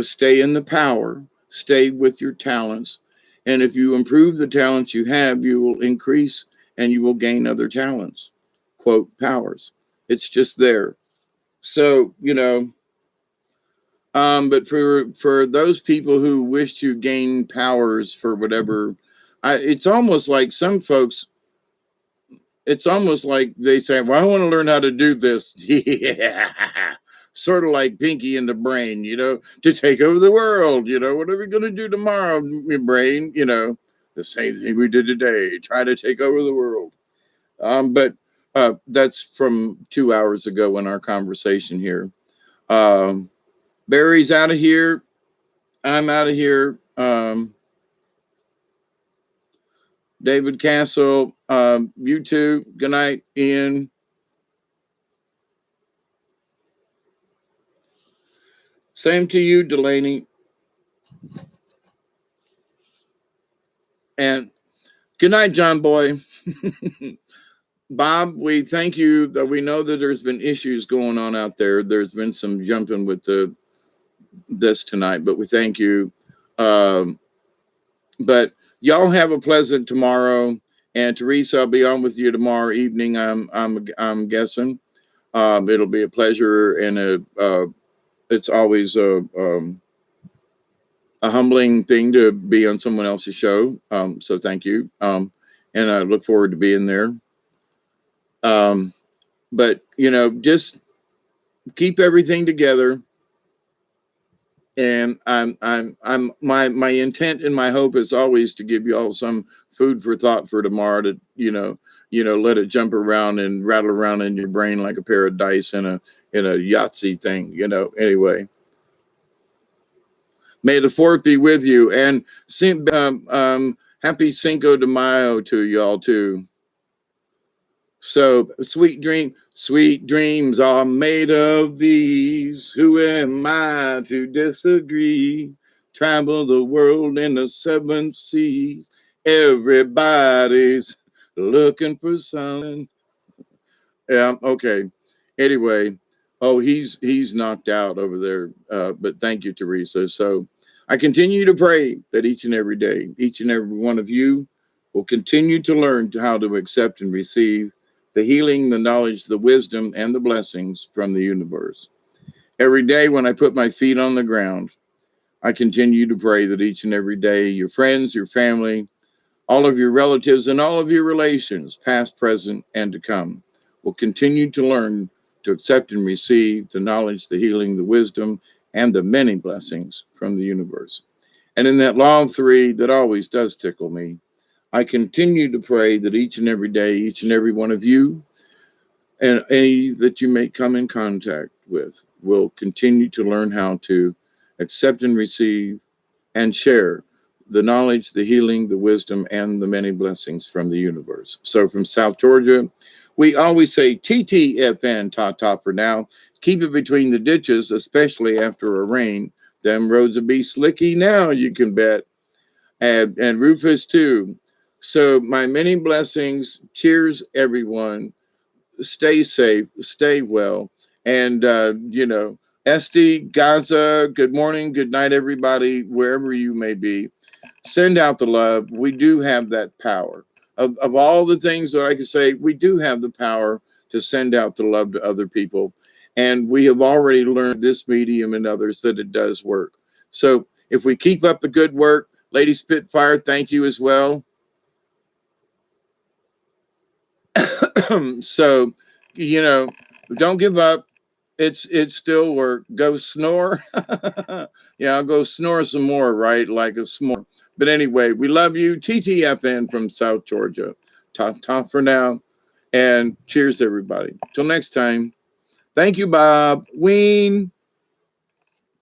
stay in the power, stay with your talents. And if you improve the talents you have, you will increase and you will gain other talents, quote, powers. It's just there. So, but for those people who wish to gain powers for whatever, it's almost like some folks. It's almost like they say, "Well, I want to learn how to do this." Yeah. sort of like Pinky in the Brain, to take over the world. What are we going to do tomorrow, your brain? The same thing we did today, try to take over the world. But that's from 2 hours ago in our conversation here. Barry's out of here. I'm out of here. David Castle, you too. Good night, Ian. Same to you, Delaney. And good night, John Boy. Bob, we thank you. That we know that there's been issues going on out there. There's been some jumping with this tonight, but we thank you. But y'all have a pleasant tomorrow. And Teresa, I'll be on with you tomorrow evening. I'm guessing. It'll be a pleasure, and it's always a humbling thing to be on someone else's show. So thank you. And I look forward to being there. But just keep everything together. And my intent and my hope is always to give you all some food for thought for tomorrow, to let it jump around and rattle around in your brain like a pair of dice in a Yahtzee thing. Anyway, may the 4th be with you, and happy Cinco de Mayo to y'all too. So sweet dreams are made of these. Who am I to disagree? Travel the world in the 7th sea. Everybody's looking for something. Yeah, okay. Anyway, he's knocked out over there. But thank you, Teresa. So I continue to pray that each and every day, each and every one of you will continue to learn how to accept and receive the healing, the knowledge, the wisdom, and the blessings from the universe. Every day when I put my feet on the ground, I continue to pray that each and every day, your friends, your family, all of your relatives, and all of your relations, past, present, and to come, will continue to learn to accept and receive the knowledge, the healing, the wisdom, and the many blessings from the universe. And in that law of 3 that always does tickle me, I continue to pray that each and every day, each and every one of you and any that you may come in contact with will continue to learn how to accept and receive and share the knowledge, the healing, the wisdom, and the many blessings from the universe. So from South Georgia, we always say TTFN, ta-ta for now. Keep it between the ditches, especially after a rain. Them roads will be slicky now, you can bet. And Rufus too. So my many blessings. Cheers, everyone. Stay safe, stay well. And, Esty, Gaza, good morning, good night, everybody, wherever you may be. Send out the love. We do have that power. Of all the things that I can say, we do have the power to send out the love to other people. And we have already learned this medium and others that it does work. So if we keep up the good work, Lady Spitfire, thank you as well. So, don't give up. It's still work. Go snore. Yeah, I'll go snore some more, right? Like a s'more. But anyway, we love you. TTFN from South Georgia. Ta-ta for now. And cheers, everybody. Till next time. Thank you, Bob. Ween.